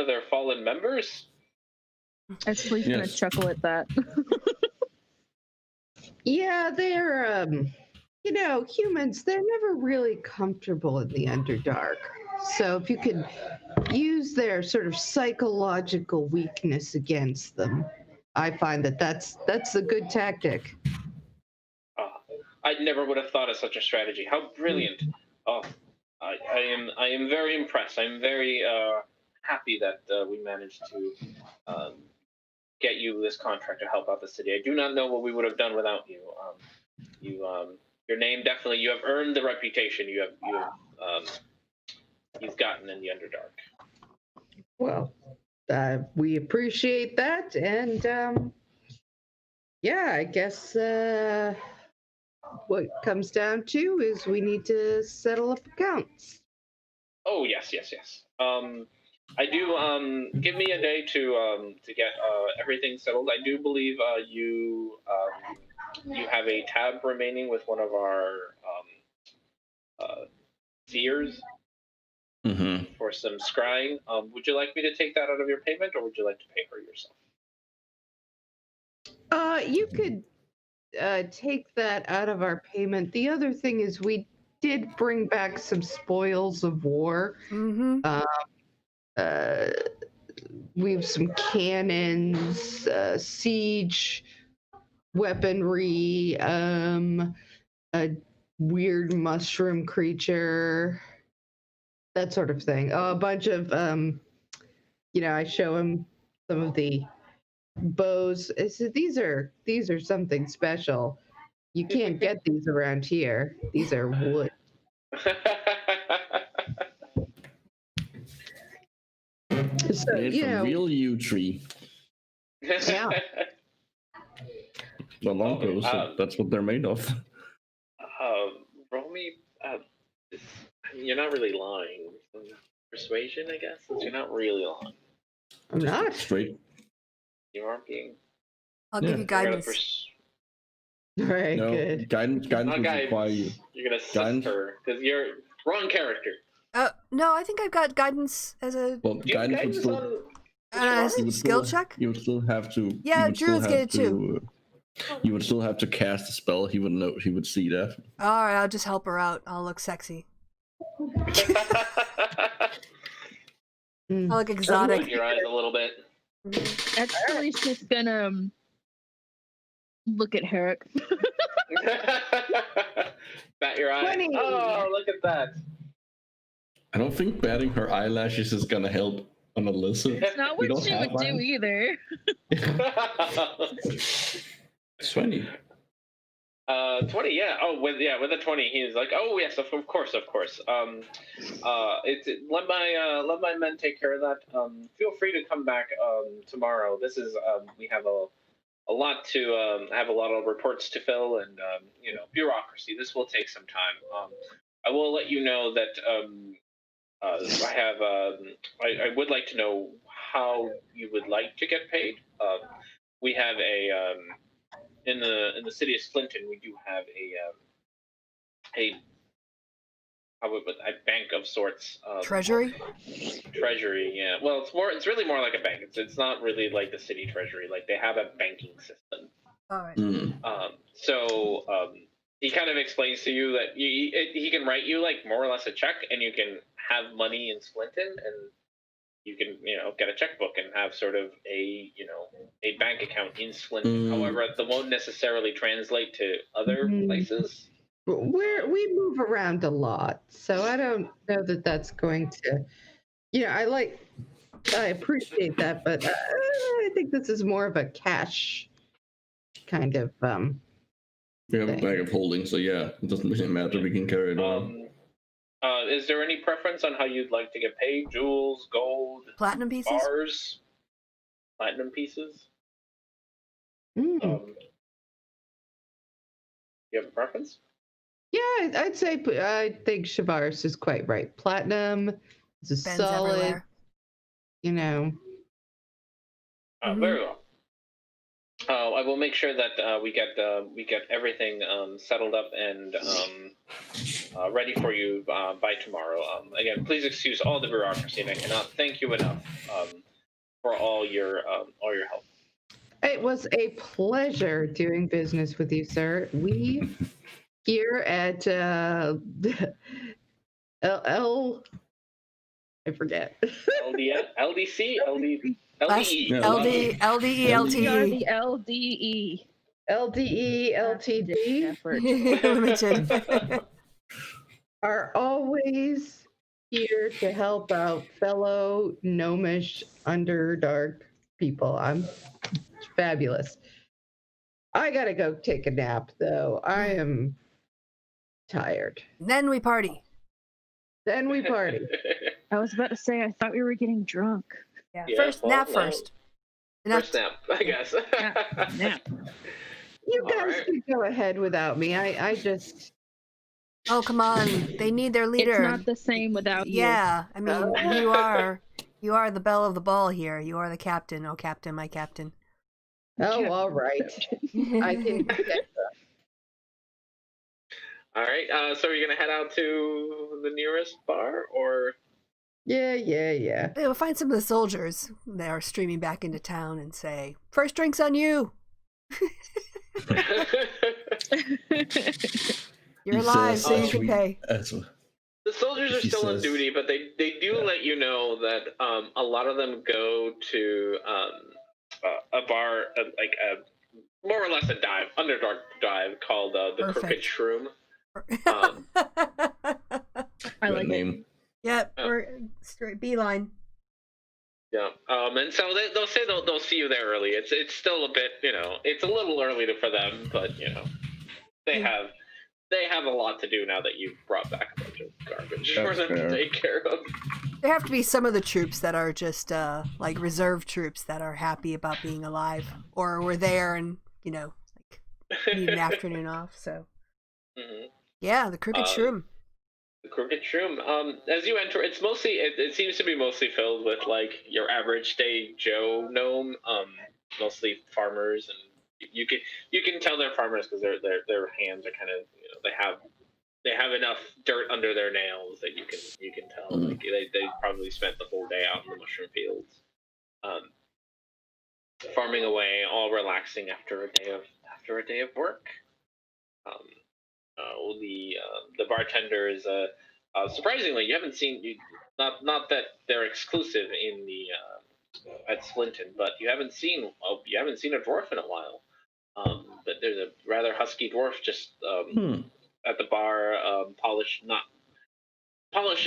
their fallen members?" Esley's gonna chuckle at that. Yeah, they're humans. They're never really comfortable in the Underdark. So if you could use their sort of psychological weakness against them, I find that's a good tactic. I never would have thought of such a strategy. How brilliant! Oh, I am very impressed. I'm very happy that we managed to get you this contract to help out the city. I do not know what we would have done without you. Your name definitely. You have earned the reputation you've gotten in the Underdark. Well, we appreciate that, and I guess what it comes down to is we need to settle up accounts. Oh yes. I do. Give me a day to get everything settled. I do believe you have a tab remaining with one of our seers for some scrying. Would you like me to take that out of your payment, or would you like to pay for it yourself? You could take that out of our payment. The other thing is we did bring back some spoils of war. We have some cannons, siege weaponry, a weird mushroom creature, that sort of thing. A bunch of, I show him some of the bows. I said, these are something special. You can't get these around here. These are wood. So, made from real yew tree. Yeah. The longbows, that's what they're made of. Roll me. You're not really lying. Persuasion, I guess. You're not really lying. I'm not. Straight. You aren't being. I'll give you guidance. Right, No, good. guidance Not would guidance. require you. You're gonna assist Guidance? her because you're wrong character. No, I think I've got guidance as a Well, Do you have guidance would guidance still. on You would skill still, check. you would still have to. Yeah, you would Druids still get have it too. You would still have to cast a spell. He would know. He would see that. All right, I'll just help her out. I'll look sexy. Mm. I'll look Open exotic. your eyes a little bit. Actually, just gonna look at Herrick. Bat your eye. 20. Oh, look at that. I don't think batting her eyelashes is gonna help on Alyssa. It's not We what don't she have would do one. either. 20. 20, yeah. Oh, with a 20, he's like, oh yes, of course. Let my men take care of that. Feel free to come back tomorrow. This is we have a lot to have a lot of reports to fill and bureaucracy. This will take some time. I will let you know that I have I would like to know how you would like to get paid. We have a in the city of Clinton, we do have a bank of sorts. Treasury. Treasury, yeah. Well, it's really more like a bank. It's not really like the city treasury. Like they have a banking system. All right. So he kind of explains to you that he can write you like more or less a check, and you can have money in Splinton, and you can get a checkbook and have sort of a bank account in Splinton. However, that won't necessarily translate to other places. We move around a lot, so I don't know that that's going to. I appreciate that, but I think this is more of a cash kind of. We have a thing. bag of holding, so yeah, it doesn't really matter. We can carry it on. Is there any preference on how you'd like to get paid? Jewels, gold, Platinum pieces. bars, platinum pieces? Mm. You have a preference? Yeah, I'd say I think Shavaris is quite right. Platinum is a Bends solid, everywhere. Very well. I will make sure that we get everything settled up and ready for you by tomorrow. Again, please excuse all the bureaucracy, and I cannot thank you enough for all your help. It was a pleasure doing business with you, sir. We here at I forget. LDC, LDE. LDE, We are LTE. the LDE. LDE, LTD Effort. Limited. are always here to help out fellow gnomish Underdark people. I'm fabulous. I gotta go take a nap, though. I am tired. Then we party. Then we party. I was about to say, I thought we were getting drunk. Yeah. Yeah, First, well, nap no. first. First nap, I guess. Nap. You All guys right. can go ahead without me. I just. Oh, come on. They need their leader. It's not the same without you. Yeah. I mean, you are the belle of the ball here. You are the captain. Oh, captain, my captain. Oh, all right. I can get that. All right. So are you gonna head out to the nearest bar, or? Yeah. Hey, we'll find some of the soldiers that are streaming back into town and say, "First drink's on you. You're alive, so you can pay." The soldiers are still on duty, but they do let you know that a lot of them go to a bar, like a more or less a Underdark dive called the Crooked Shroom. I like name. Yep, we're straight beeline. Yeah, and so they'll say they'll see you there early. It's still a bit, it's a little early for them, but they have a lot to do now that you've brought back a bunch of garbage for them to take care of. There have to be some of the troops that are just like reserve troops that are happy about being alive, or were there and like need an afternoon off. So yeah, the Crooked Shroom. The Crooked Shroom. As you enter, it's mostly it seems to be mostly filled with like your average day Joe gnome. Mostly farmers and you can tell they're farmers because their hands are kind of they have enough dirt under their nails that you can tell like they probably spent the whole day out in the mushroom fields, farming away, all relaxing after a day of work. The bartender is surprisingly you haven't seen not that they're exclusive in the at Slinton, but you haven't seen a dwarf in a while. But there's a rather husky dwarf just at the bar, polishing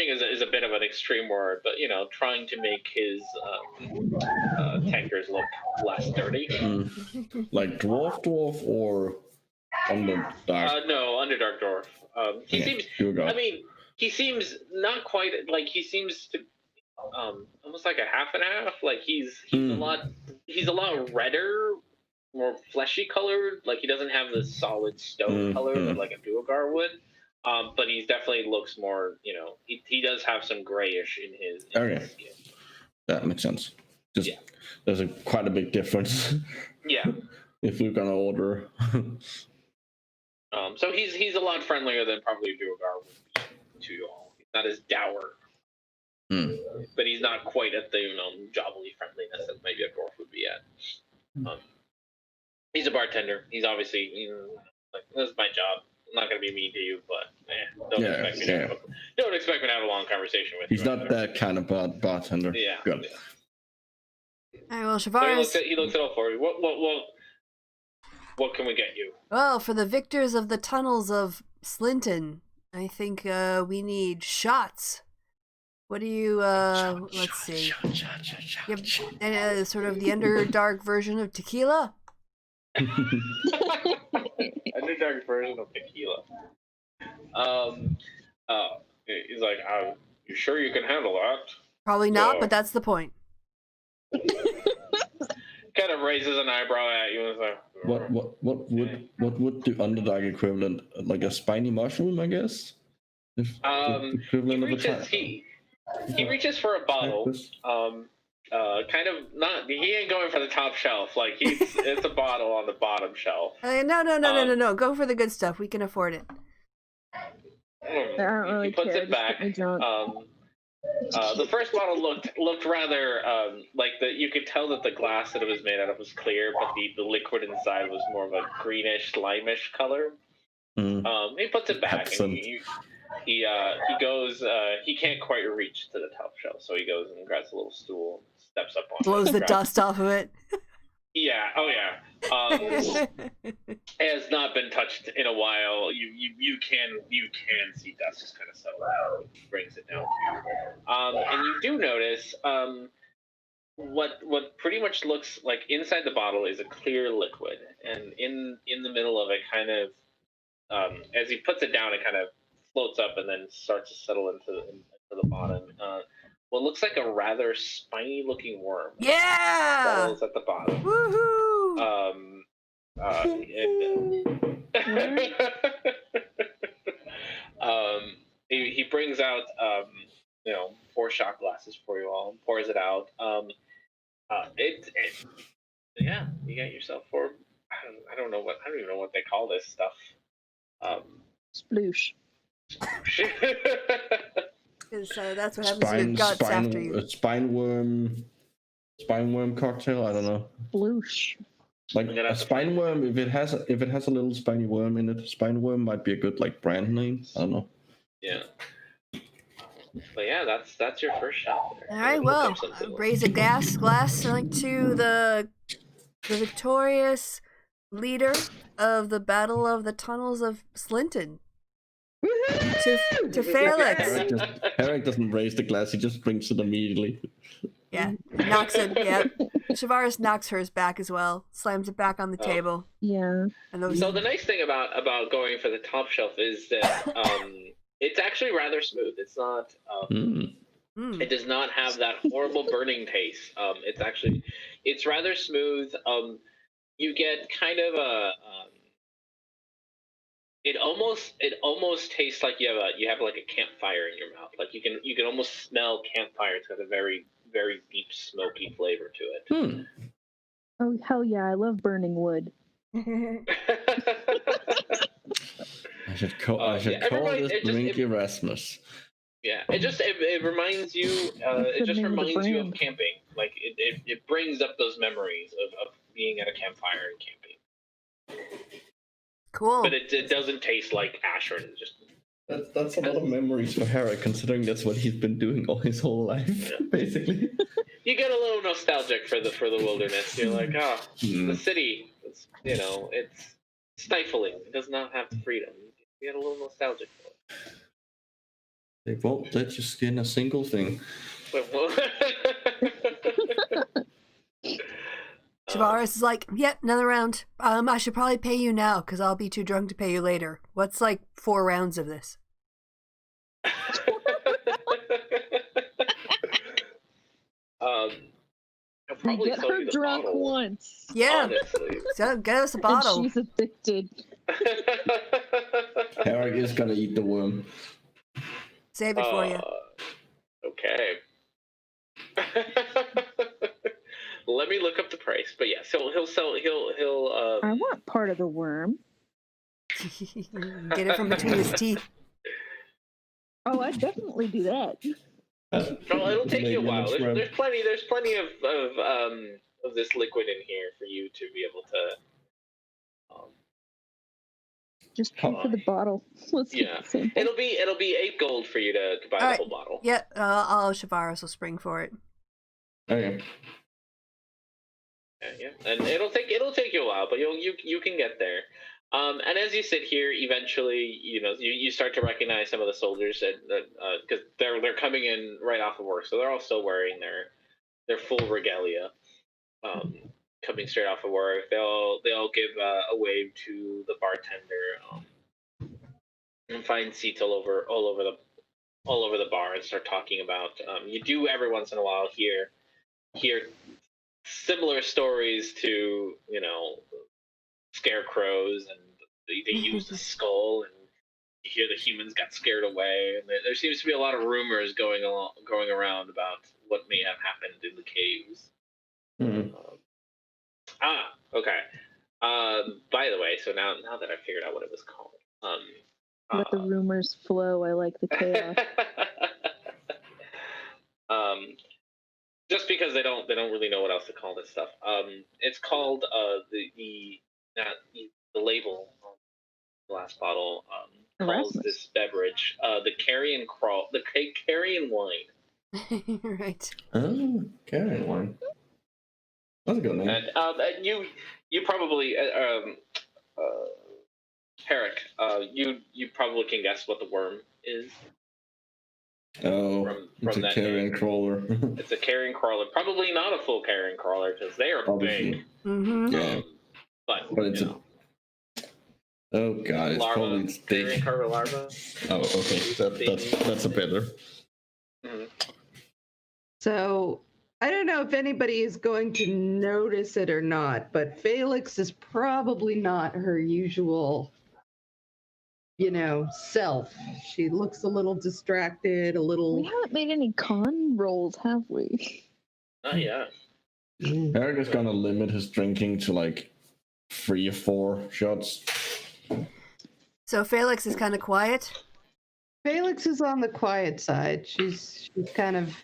is a bit of an extreme word, but trying to make his tankers look less dirty. Like dwarf or Underdark? No, Underdark dwarf. He seems. I mean, he seems not quite like he seems to. Almost like a half and half. Like he's a lot redder, more fleshy colored. Like he doesn't have the solid stone color that like a Duergar would. But he definitely looks more. He does have some grayish in his skin. That makes sense. There's quite a big difference. Yeah. If we're gonna order. So he's a lot friendlier than probably a Duergar would be to you all. He's not as dour. But he's not quite at the jobbly friendliness that maybe a dwarf would be at. He's a bartender. He's obviously like, this is my job. I'm not going to be mean to you, but don't expect me to have a long conversation with you. He's not that kind of bartender. Yeah. Good. All right, well, Shavaris... So he looks at all for you. What can we get you? Well, for the victors of the tunnels of Slinton, I think we need shots. What do you, let's see. Sort of the Underdark version of tequila? Underdark version of tequila. He's like, you sure you can handle that? Probably not, but that's the point. Kind of raises an eyebrow at you and is like, what would the Underdark equivalent, like a spiny mushroom, I guess? He reaches for a bottle. Kind of not. He ain't going for the top shelf. Like it's a bottle on the bottom shelf. No. Go for the good stuff. We can afford it. He puts it back. The first bottle looked rather like you could tell that the glass that it was made out of was clear, but the liquid inside was more of a greenish, limeish color. He puts it back. And he goes. He can't quite reach to the top shelf, so he goes and grabs a little stool, and steps up on it, blows the dust off of it. Yeah. Oh yeah. It has not been touched in a while. You can see dust just kind of settle down. He brings it down to you, and you do notice what pretty much looks like inside the bottle is a clear liquid, and in the middle of it, kind of as he puts it down, it kind of floats up and then starts to settle into the bottom. What looks like a rather spiny-looking worm. Yeah! Settles at the bottom. Woohoo! He brings out 4 shot glasses for you all, pours it out. Yeah, you got yourself 4. I don't even know what they call this stuff. Sploosh. So that's what happens to your guts after you. A spine worm cocktail. I don't know. Sploosh. Like a spine worm, if it has a little spiny worm in it, spine worm might be a good like brand name. I don't know. Yeah. But yeah, that's your first shot there. All right, well, raise a glass like to the victorious leader of the Battle of the Tunnels of Slinton. To Felix. Eric doesn't raise the glass; he just drinks it immediately. Yeah, knocks it. Yeah, Shavaris knocks hers back as well, slams it back on the table. Yeah. So the nice thing about going for the top shelf is that it's actually rather smooth. It's not. It does not have that horrible burning taste. It's rather smooth. You get kind of a. It almost tastes like you have like a campfire in your mouth. Like you can almost smell campfire. It's got a very, very deep smoky flavor to it. Oh hell yeah! I love burning wood. I should call this drink Erasmus. Yeah, it reminds you. It just reminds you of camping. Like it brings up those memories of being at a campfire and camping. Cool. But it doesn't taste like Ashern. That's a lot of memories for Harry, considering that's what he's been doing all his whole life, basically. You get a little nostalgic for the wilderness. You're like, the city. It's stifling. It does not have the freedom. You get a little nostalgic for it. They won't let you skin a single thing. Tavares is like, yep, another round. I should probably pay you now because I'll be too drunk to pay you later. What's like 4 rounds of this? I'll probably get her drunk once. Yeah, honestly. So get us a bottle. And she's addicted. Harry is gonna eat the worm. Save it for you. Okay. Let me look up the price. But yeah, so he'll I want part of the worm. Get it from between his teeth. Oh, I'd definitely do that. Well, it'll take you a while. There's plenty of this liquid in here for you to be able to just pay for the bottle. Let's keep it simple. It'll be 8 gold for you to buy the whole bottle. Yeah, Shavaris will spring for it. Okay. Yeah, and it'll take you a while, but you can get there. And as you sit here, eventually, you start to recognize some of the soldiers because they're coming in right off of work, so they're all still wearing their full regalia. Coming straight off of work, they all give a wave to the bartender, and find seats all over the bar and start talking about. You do every once in a while hear similar stories to scarecrows, and they use the skull, and you hear the humans got scared away, and there seems to be a lot of rumors going around about what may have happened in the caves. Mm-hmm. Okay. By the way, so now that I figured out what it was called, let the rumors flow. I like the chaos. Just because they don't really know what else to call this stuff. It's called the label on the last bottle calls this beverage the carrion wine. Right. Oh, carrion wine. That's a good name. And you probably Herrick, you probably can guess what the worm is. Oh, it's a carrion crawler. It's a carrion crawler. Probably not a full carrion crawler because they are big. Mm-hmm. Yeah, but it's oh god, it's probably carrion crawler larva. Oh, okay, that's a better. Mm-hmm. So I don't know if anybody is going to notice it or not, but Felix is probably not her usual, self. She looks a little distracted, a little... We haven't made any con rolls, have we? Not yet. Eric is gonna limit his drinking to like 3 or 4 shots. So Felix is kind of quiet? Felix is on the quiet side. She's kind of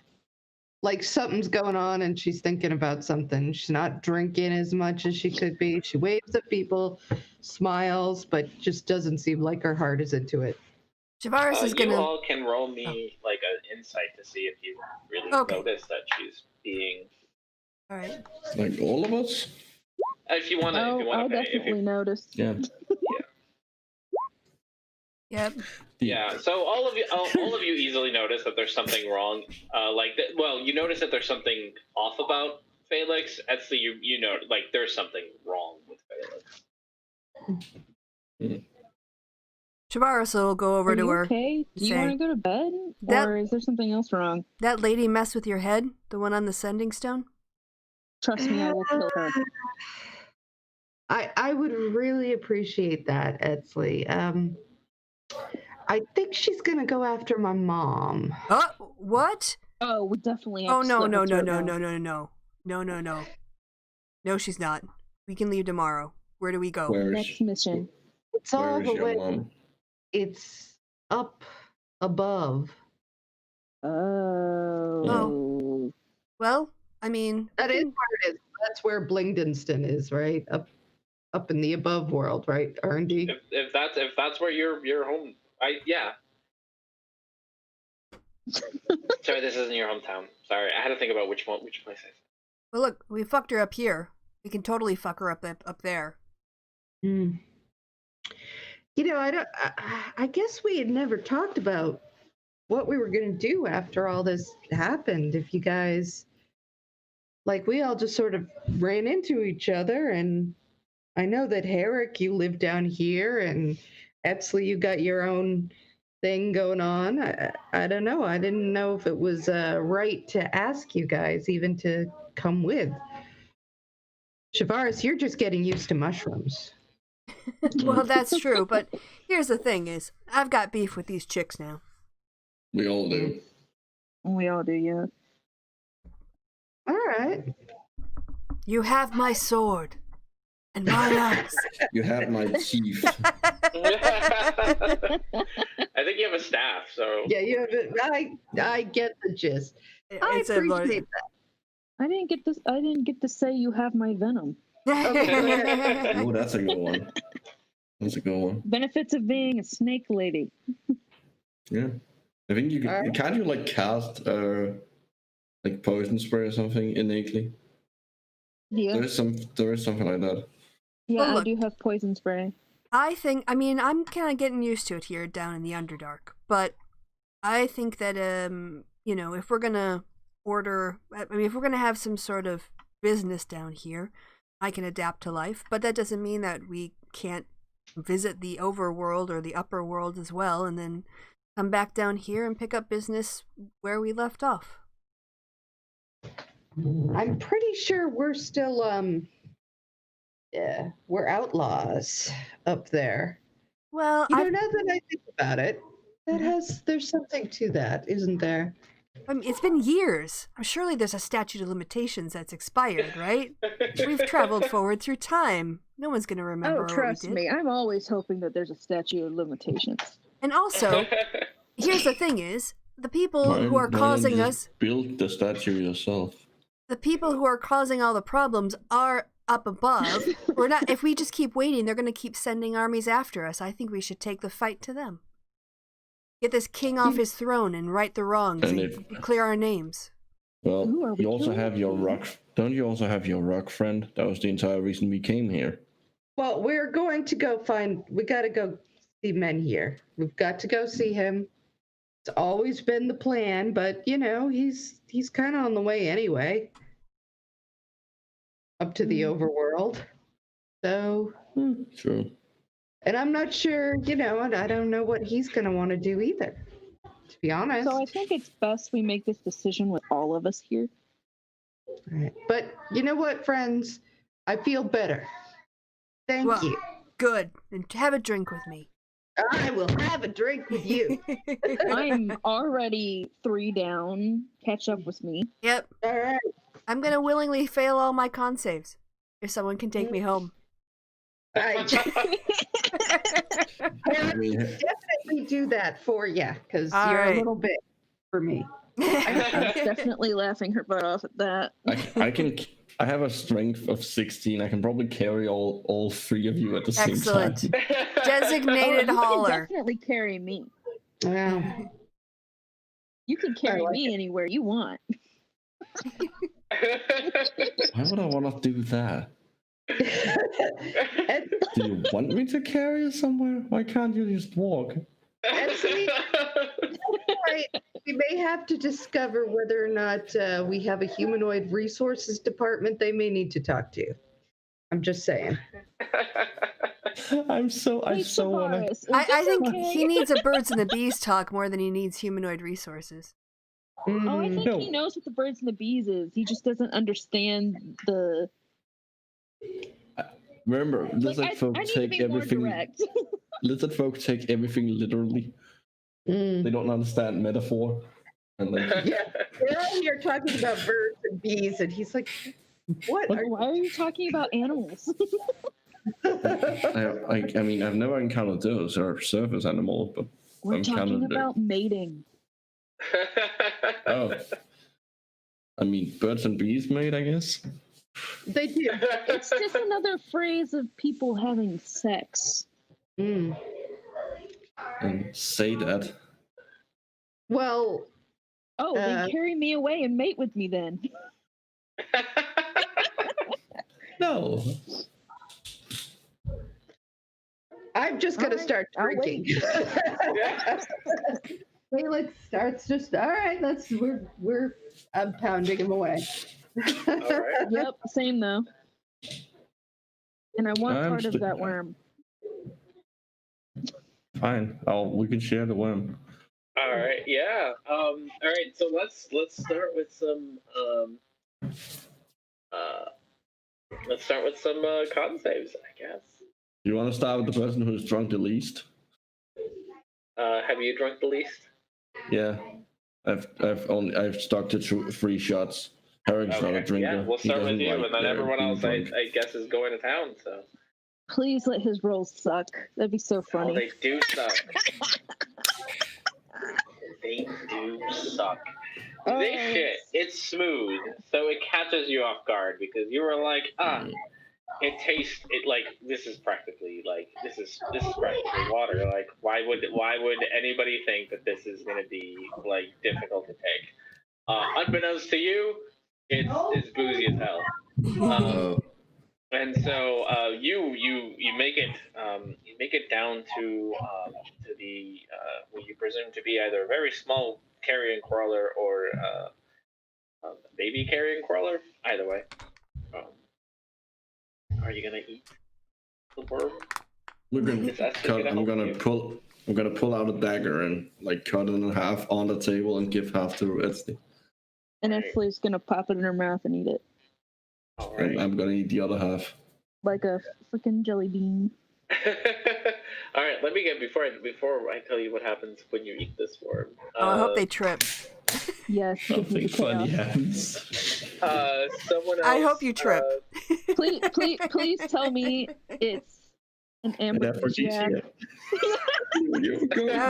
like something's going on and she's thinking about something. She's not drinking as much as she could be. She waves at people, smiles, but just doesn't seem like her heart is into it. Javaris is gonna... You all can roll me like an insight to see if you really notice that she's being... All right. Like all of us? If you want to I'll definitely notice. Yeah. Yep. Yeah. So all of you easily notice that there's something wrong. You notice that there's something off about Felix. Actually, you know, like there's something wrong with Felix. Javaris will go over to her. Okay. Do you want to go to bed, or is there something else wrong? That lady mess with your head, the one on the sending stone. Trust me, I will kill her. I would really appreciate that, Edsley. I think she's gonna go after my mom. What? Oh, we definitely have Oh, to no, slip no, it no, to her no, now. no, no, no. No, no, no. No, she's not. We can leave tomorrow. Where do we go? Next mission. It's all Where is the your way. mom? It's up above. Oh. Well, I mean, That is where it is. That's where Blingdenston is, right? Up in the above world, right, R&D? If that's where your home, yeah. Sorry, this isn't your hometown. Sorry, I had to think about which place I said. well, look, we fucked her up here. We can totally fuck her up there. Hmm. You know, I guess we had never talked about what we were going to do after all this happened. If you guys, like, we all just sort of ran into each other, and I know that Herrick, you live down here, and Etzley, you got your own thing going on. I don't know. I didn't know if it was right to ask you guys even to come with. Shavaris, you're just getting used to mushrooms. Well, that's true, but here's the thing is, I've got beef with these chicks now. We all do. We all do, yeah. All right. You have my sword and my axe. You have my teeth. I think you have a staff, so Yeah, you have it. I get the gist. I It's a lot- appreciate that. I didn't get to say you have my venom. Oh, that's a good one. That's a good one. Benefits of being a snake lady. Yeah. I think you Alright. can't you like cast like poison spray or something innately? Yeah. There is something like that. Yeah, Well, I look. do have poison spray. I mean, I'm kind of getting used to it here down in the Underdark, but I think that, you know, if we're gonna if we're gonna have some sort of business down here, I can adapt to life, but that doesn't mean that we can't visit the overworld or the upper world as well, and then come back down here and pick up business where we left off. I'm pretty sure we're still yeah, we're outlaws up there. Well, You know, now that I think about it, there's something to that, isn't there? I mean, it's been years. Surely there's a statute of limitations that's expired, right? We've traveled forward through time. No one's gonna remember Oh, what trust we did. me, I'm always hoping that there's a statute of limitations. And also, here's the thing: is the people who are Why don't causing you us, just build the statue yourself? the people who are causing all the problems are up above. We're not. If we just keep waiting, they're gonna keep sending armies after us. I think we should take the fight to them. Get this king off his throne and right the wrongs And and clear our names. Well, Who are we you also killing? have your rock. Don't you also have your rock friend? That was the entire reason we came here. Well, we're going to go we got to go see Men here. We've got to go see him. It's always been the plan, but you know, he's kind of on the way anyway. Up to the overworld. So, True. and I'm not sure, you know, and I don't know what he's going to want to do either, to be honest. So I think it's best we make this decision with all of us here. Right. But you know what, friends? I feel better. Thank Well, you. Good. And have a drink with me. I will have a drink with you. I'm already 3 down. Catch up with me. Yep. All right. I'm gonna willingly fail all my con saves if someone can take me home. I I mean, definitely do that for you because All you're right. a little bit for me. I'm definitely laughing her butt off at that. I have a strength of 16. I can probably carry all 3 of you at the same Excellent. time. Designated you hauler. can definitely carry me. Well, You can carry like me anywhere you want. Why would I want to do that? and, Do you want me to carry you somewhere? Why can't you just walk? right, we may have to discover whether or not we have a humanoid resources department they may need to talk to. I'm just saying. I so want to. Tavares, is I this think okay? he needs a birds and the bees talk more than he needs humanoid resources. Oh, I Mm, think No. he knows what the birds and the bees is. He just doesn't understand the. Remember, lizard folk I need to take be more everything. direct. Lizard folk take everything literally. mm. They don't understand metaphor. And like, Yeah, we're all here talking about birds and bees, and he's like, "What? What? Are, Why are you talking about animals? I mean, I've never encountered those or surface animal, but We're talking about mating. Oh. I mean, birds and bees mate, I guess. They do. It's just another phrase of people having sex. Mm. And say that. Well. Oh, then carry me away and mate with me then. No. I'm just going to start drinking. Felix starts just, all right, I'm pounding him away. All right. Yep, same though. And I want part of that worm. Fine. We can share the worm. All right. Yeah. All right. So let's start with some con saves, I guess. You want to start with the person who's drunk the least? Have you drunk the least? Yeah. I've stuck to 3 shots. Eric's not a drinker. Yeah, we'll start with you, and then everyone else, I guess, is going to town. So please let his rolls suck. That'd be so funny. Oh, they do suck. They do suck. This shit, it's smooth, so it catches you off guard because you were like, it tastes like this is practically water. Like, why would anybody think that this is gonna be like difficult to take? Unbeknownst to you, it's boozy as hell. And so you make it down to the what you presume to be either a very small carrion crawler or a baby carrion crawler. Either way, are you gonna eat the worm? I'm gonna pull out a dagger and like cut it in half on the table and give half to Etsy. And Etsly's gonna pop it in her mouth and eat it. All right. And I'm gonna eat the other half. Like a freaking jelly bean. All right, let me get before I tell you what happens when you eat this worm. I hope they trip. Yes. Something funny happens. Someone else. I hope you trip. Please tell me it's an aphrodisiac. Yeah,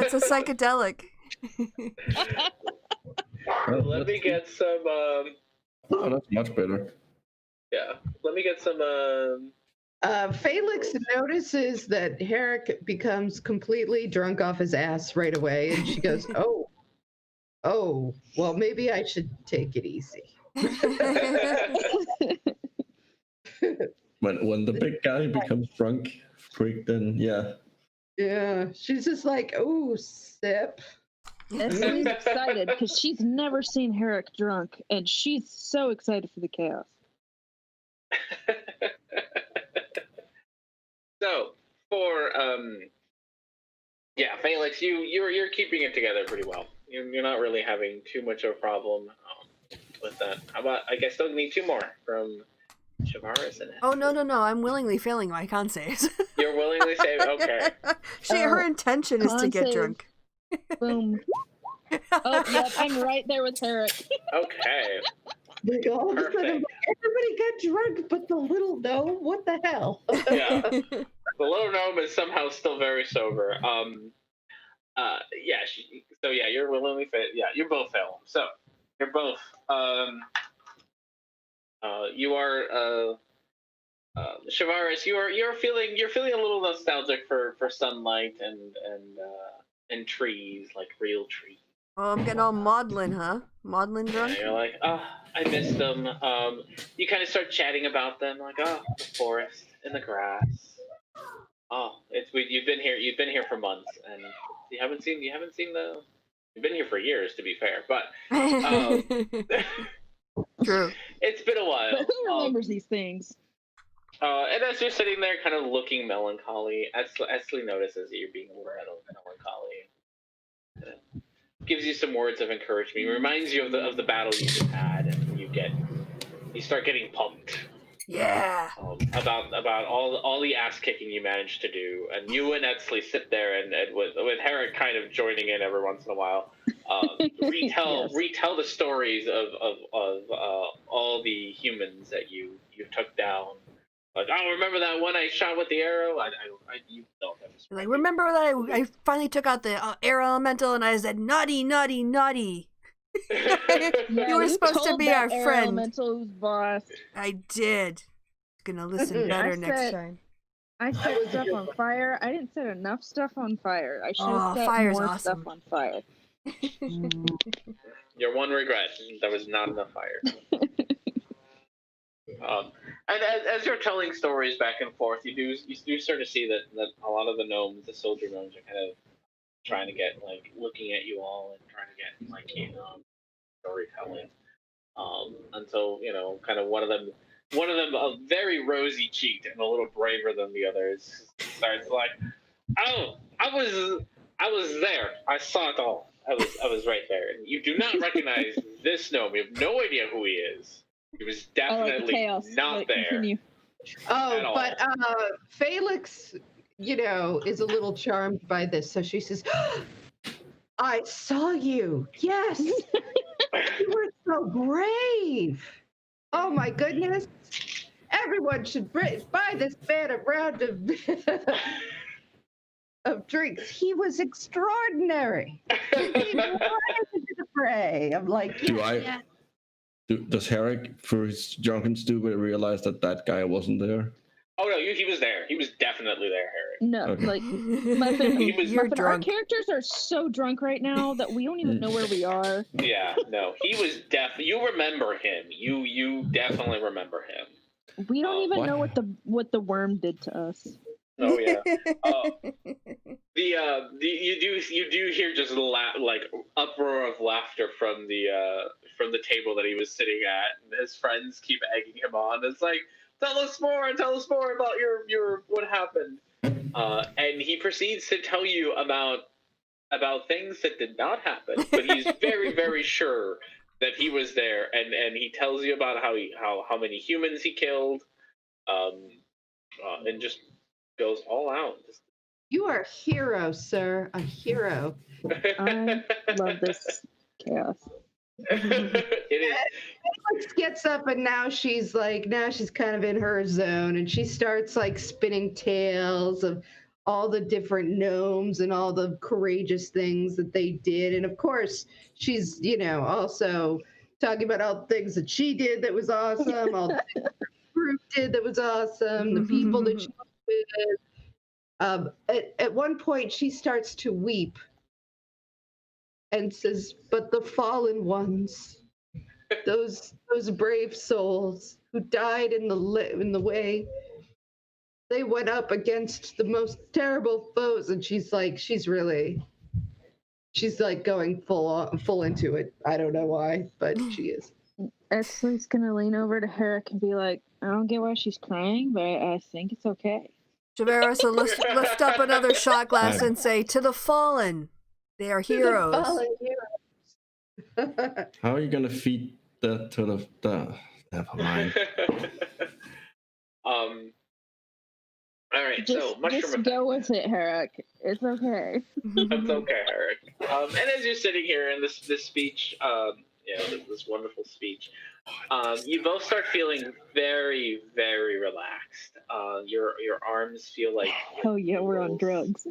it's a psychedelic. Let me get some. Oh, that's much better. Yeah, let me get some. Felix notices that Herrick becomes completely drunk off his ass right away, and she goes, "Oh, well, maybe I should take it easy." When the big guy becomes drunk, freak, then yeah. Yeah, she's just like, "Oh, sip." Etsly's excited because she's never seen Herrick drunk, and she's so excited for the chaos. So for Felix, you're keeping it together pretty well. You're not really having too much of a problem with that. How about I guess they'll need 2 more from Shavaris and Oh no! I'm willingly failing my con saves. You're willingly saving. Okay. Her intention is to get save. drunk. Boom. Oh yep, I'm right there with Herrick. Okay. Like all of a sudden, everybody got drunk, but the little gnome. What the hell? Yeah. The little gnome is somehow still very sober. You're willingly fit. Yeah, you both fail. So you're both. You are. Shavaris, you're feeling a little nostalgic for sunlight and trees, like real trees. Oh, I'm getting all maudlin, huh? Maudlin drunk? Yeah, you're like, I miss them. You kind of start chatting about them, like, the forest and the grass. You've been here for months, and you haven't seen the. You've been here for years, to be fair, but True. It's been a while. But who remembers these things? And as you're sitting there, kind of looking melancholy, Etsly notices that you're being a little melancholy. Gives you some words of encouragement. Reminds you of the battle you just had, and you start getting pumped. Yeah. About all the ass kicking you managed to do, and you and Etsly sit there and with Herrick kind of joining in every once in a while, retell the stories of all the humans that you took down, Like, oh, remember that one I shot with the arrow? You don't have to Like, remember that I finally took out the air elemental and I said, naughty, naughty, naughty. You were supposed to be our friend. Elemental's boss. I did. Gonna listen better next time. I set stuff on fire. I didn't set enough stuff on fire. I should have set more awesome. stuff on fire. Your one regret, there was not enough fire. And as you're telling stories back and forth, you do start to see that a lot of the gnomes, the soldier gnomes, are kind of trying to get, like, looking at you all and trying to get, like, storytelling. Until, kind of one of them, very rosy cheeked and a little braver than the others, starts like, oh, I was there. I saw it all. I was right there. And you do not recognize this gnome. You have no idea who he is. He was definitely not there. Continue. Oh, but Felix, is a little charmed by this. So she says, I saw you. Yes. You were so brave. Oh, my goodness. Everyone should buy this man a round of drinks. He was extraordinary. He wanted to the fray. I'm like, yeah. Does Herrick, for his drunken stupid, realize that guy wasn't there? Oh no, he was there. He was definitely there, Herrick. No, okay. like our characters are so drunk right now that we don't even know where we are. Yeah, no, he was you remember him. You definitely remember him. We don't even know what the worm did to us. Oh yeah. You do hear just like uproar of laughter from the table that he was sitting at, and his friends keep egging him on. It's like, tell us more about your what happened. And he proceeds to tell you about things that did not happen, but he's very, very sure that he was there, and he tells you about how many humans he killed, and just goes all out. You are a hero, sir. A hero. I love this chaos. It is. Felix gets up and now she's kind of in her zone, and she starts like spinning tales of all the different gnomes and all the courageous things that they did. And of course, she's, also talking about all the things that she did that was awesome, all the things the group did that was awesome, the people that she was with. At one point, she starts to weep and says, but the fallen ones, those brave souls who died in the way, they went up against the most terrible foes. And she's like going full into it. I don't know why, but she is. Esley's gonna lean over to Herrick and be like, I don't get why she's crying, but I think it's okay. Javeris will lift up another shot glass and say, to the fallen, they are heroes. The fallen heroes. How are you gonna feed that to the never mind. All right, so mushroom. Just go with it, Herrick. It's okay. It's okay, Herrick. And as you're sitting here in this speech, this wonderful speech, you both start feeling very, very relaxed. Your arms feel like oh yeah, we're on drugs.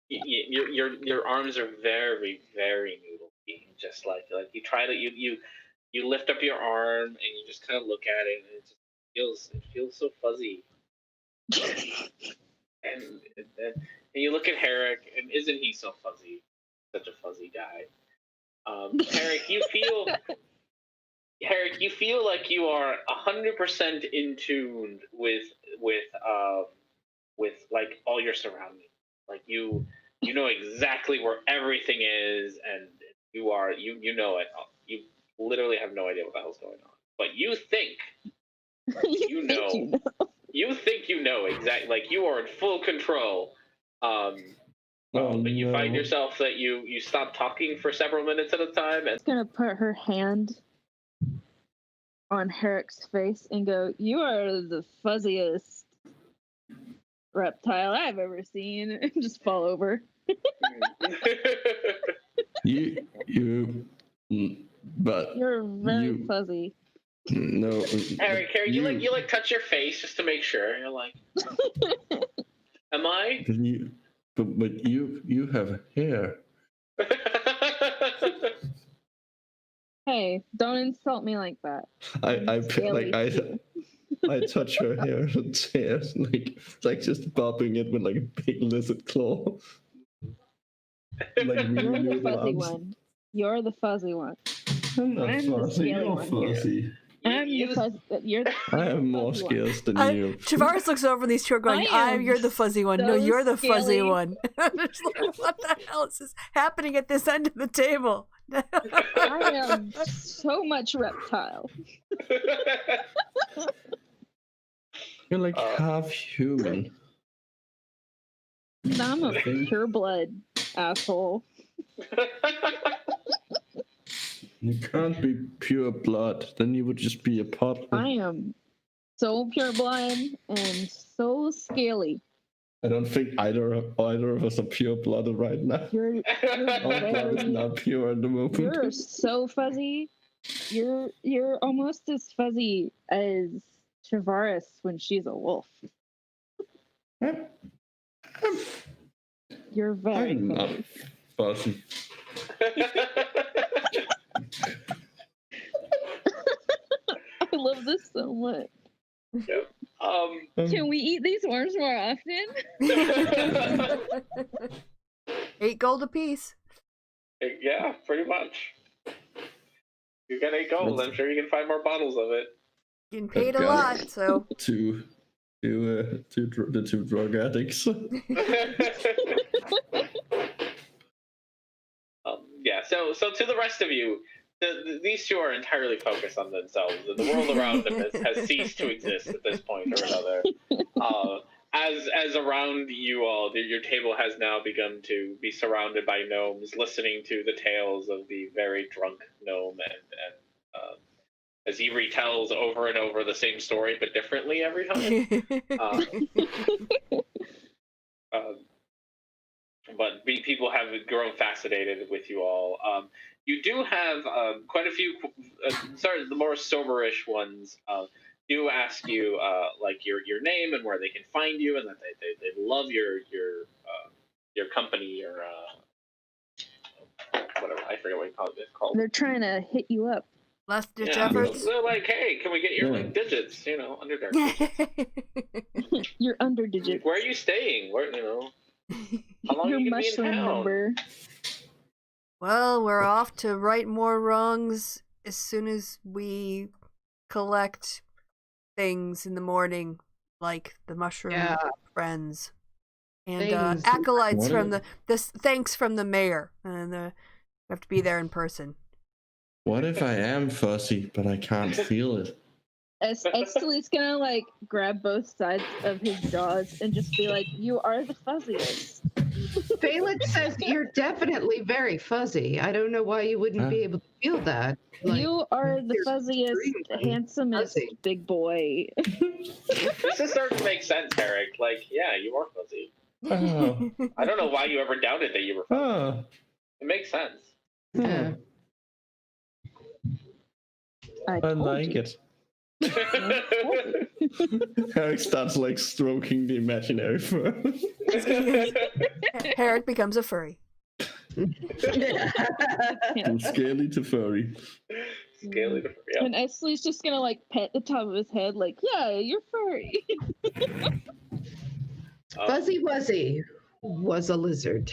Your arms are very, very noodly. Just like you try to you lift up your arm and you just kind of look at it and it feels so fuzzy. and you look at Herrick, and isn't he so fuzzy? Such a fuzzy guy. Herrick, you feel like you are 100% in tune with like all your surroundings. Like you know exactly where everything is, and you know it. You literally have no idea what the hell's going on, but you think you know. You think you know exactly, like you are in full control. But you find yourself that you stop talking for several minutes at a time. And she's gonna put her hand on Herrick's face and go, "You are the fuzziest reptile I've ever seen," and just fall over. But you're very fuzzy. No. Harry, you like touch your face just to make sure. You're like, am I? But you have hair. Hey, don't insult me like that. I touch her hair and tears like just bobbing it with like a big lizard claw. Like You're really the fuzzy arms. one. You're the fuzzy one. I'm not I'm the fuzzy. scaly You're one here. fuzzy. I'm the fuzzy. You're the I am more fuzzy one. scarce than you. Tavares looks over and these two are going, you're the fuzzy one. No, so you're the fuzzy scaly. one. I'm just like, what the hell is this happening at this end of the table? I am so much reptile. You're like half human. I'm a pure blood asshole. You can't be pure blood. Then you would just be a pot. I am so pure blood and so scaly. I don't think either of us are pure blooded right now. You're Our blood is not pure at the moment. You're so fuzzy. You're almost as fuzzy as Tavares when she's a wolf. You're very I'm not fuzzy. I love this so much. Yeah. Can we eat these worms more often? 8 gold apiece. Yeah, pretty much. You got 8 gold. I'm sure you can find more bottles of it. Getting paid a lot, so. The two drug addicts. Yeah. So to the rest of you, these two are entirely focused on themselves, and the world around them has ceased to exist at this point or another. As around you all, your table has now begun to be surrounded by gnomes, listening to the tales of the very drunk gnome, and as he retells over and over the same story but differently every time. But people have grown fascinated with you all. You do have quite a few, the more soberish ones do ask you like your name and where they can find you, and that they love your company, your whatever, I forget what you call it. It's called. They're trying to hit you up. Last ditch efforts. They're like, hey, can we get your like digits? Underdark. Your under digits. Where are you staying? Where How long your are you gonna be in mushroom town? number. Well, we're off to right more wrongs as soon as we collect things in the morning, like the mushroom friends and acolytes from the thanks from the mayor, and we have to be there in person. What if I am fuzzy, but I can't feel it? Estely's gonna like grab both sides of his jaws and just be like, "You are the fuzziest." Felix says you're definitely very fuzzy. I don't know why you wouldn't be able to feel that. Like, you are the fuzziest, handsomest big boy. This is starting to make sense, Eric. Like, yeah, you are fuzzy. Oh. I don't know why you ever doubted that you were fuzzy. Oh. It makes sense. Yeah. I like it. Eric starts like stroking the imaginary fur. Eric becomes a furry. From scaly to furry. Scaly to furry. Yeah. And Estely's just gonna like pet the top of his head, like, "Yeah, you're furry." Fuzzy Wuzzy was a lizard.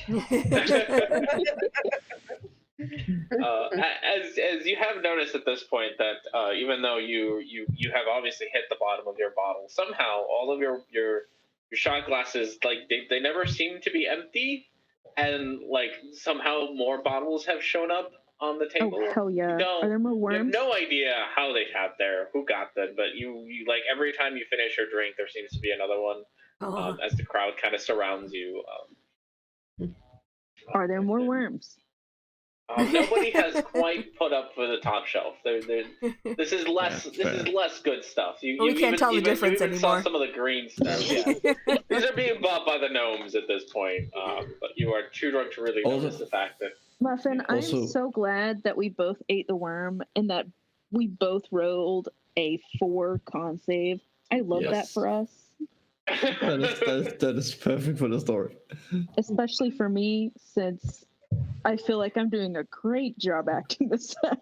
As you have noticed at this point that even though you have obviously hit the bottom of your bottle, somehow all of your shot glasses, like they never seem to be empty, and like somehow more bottles have shown up on the table. Oh hell yeah! Are there more worms? You have no idea how they got there, who got them, but you like every time you finish your drink, there seems to be another one. As the crowd kind of surrounds you. Are there more worms? Nobody has quite put up for the top shelf. This is less. This is less good stuff. We can't tell the difference anymore. Saw some of the green stuff. Yeah. These are being bought by the gnomes at this point. But you are too drunk to really notice the fact that. Muffin, I'm so glad that we both ate the worm and that we both rolled a 4 con save. I love that for us. That is perfect for the story. Especially for me, since I feel like I'm doing a great job acting this out.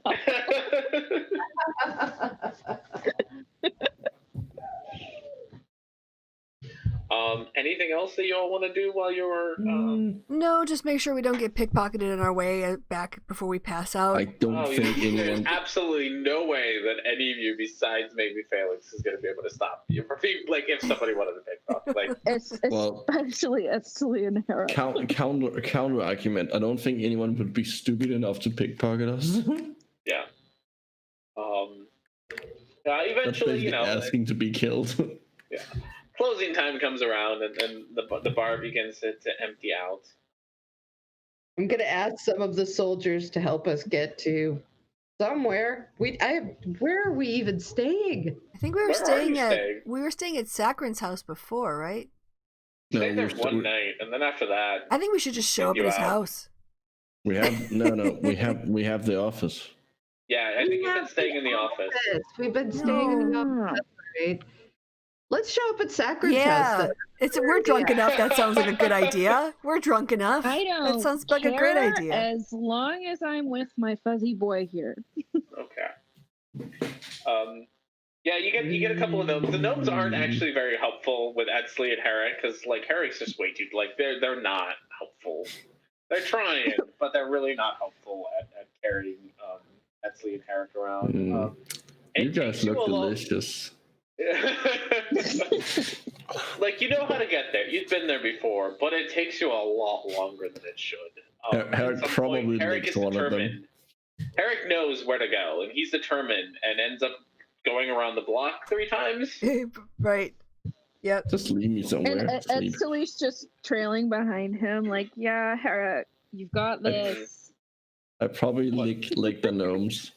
Anything else that you all want to do while you're? No, just make sure we don't get pickpocketed on our way back before we pass out. I don't think anyone. There's absolutely no way that any of you, besides maybe Felix, is going to be able to stop you. Like, if somebody wanted to pickpocket, like, especially Esli and Hera. Counter argument. I don't think anyone would be stupid enough to pickpocket us. Yeah. Eventually, you know, asking to be killed. Yeah. Closing time comes around, and the bar begins to empty out. I'm gonna ask some of the soldiers to help us get to somewhere. Where are we even staying? I think we were staying at Sakharin's house before, right? No, stayed there one night, and then after that, I think we should just show up at his house. We have we have the office. Yeah, I think you've been staying in the office. We've been staying in the office, right? Let's show up at Sakharin's house. We're drunk enough. That sounds like a good idea. We're drunk enough. I don't. That sounds like a great idea. As long as I'm with my fuzzy boy here. Okay. Yeah, you get a couple of gnomes. The gnomes aren't actually very helpful with Edsley and Herrick, because like Herrick's just way too they're not helpful. They're trying, but they're really not helpful at carrying Edsley and Herrick around. You guys look delicious. Like, you know how to get there. You've been there before, but it takes you a lot longer than it should. Herrick probably licks one of them. Herrick knows where to go, and he's determined, and ends up going around the block 3 times. Right. Yep. Just leave me somewhere. And Edsley's just trailing behind him, like, yeah, Herrick, you've got this. I probably lick the gnomes.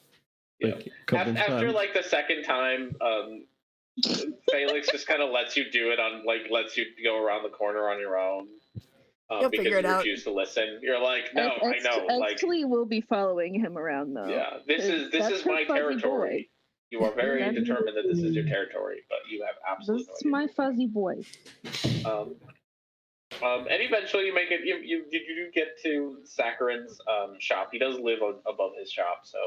Like, after like the second time, Felix just kind of lets you do it lets you go around the corner on your own. Because you refuse to listen. You're like, no, I know. Edsley will be following him around though. Yeah, this is my territory. You are very determined that this is your territory, but you have absolutely This is my fuzzy boy. And eventually you make it. You get to Sakharin's shop. He does live above his shop, so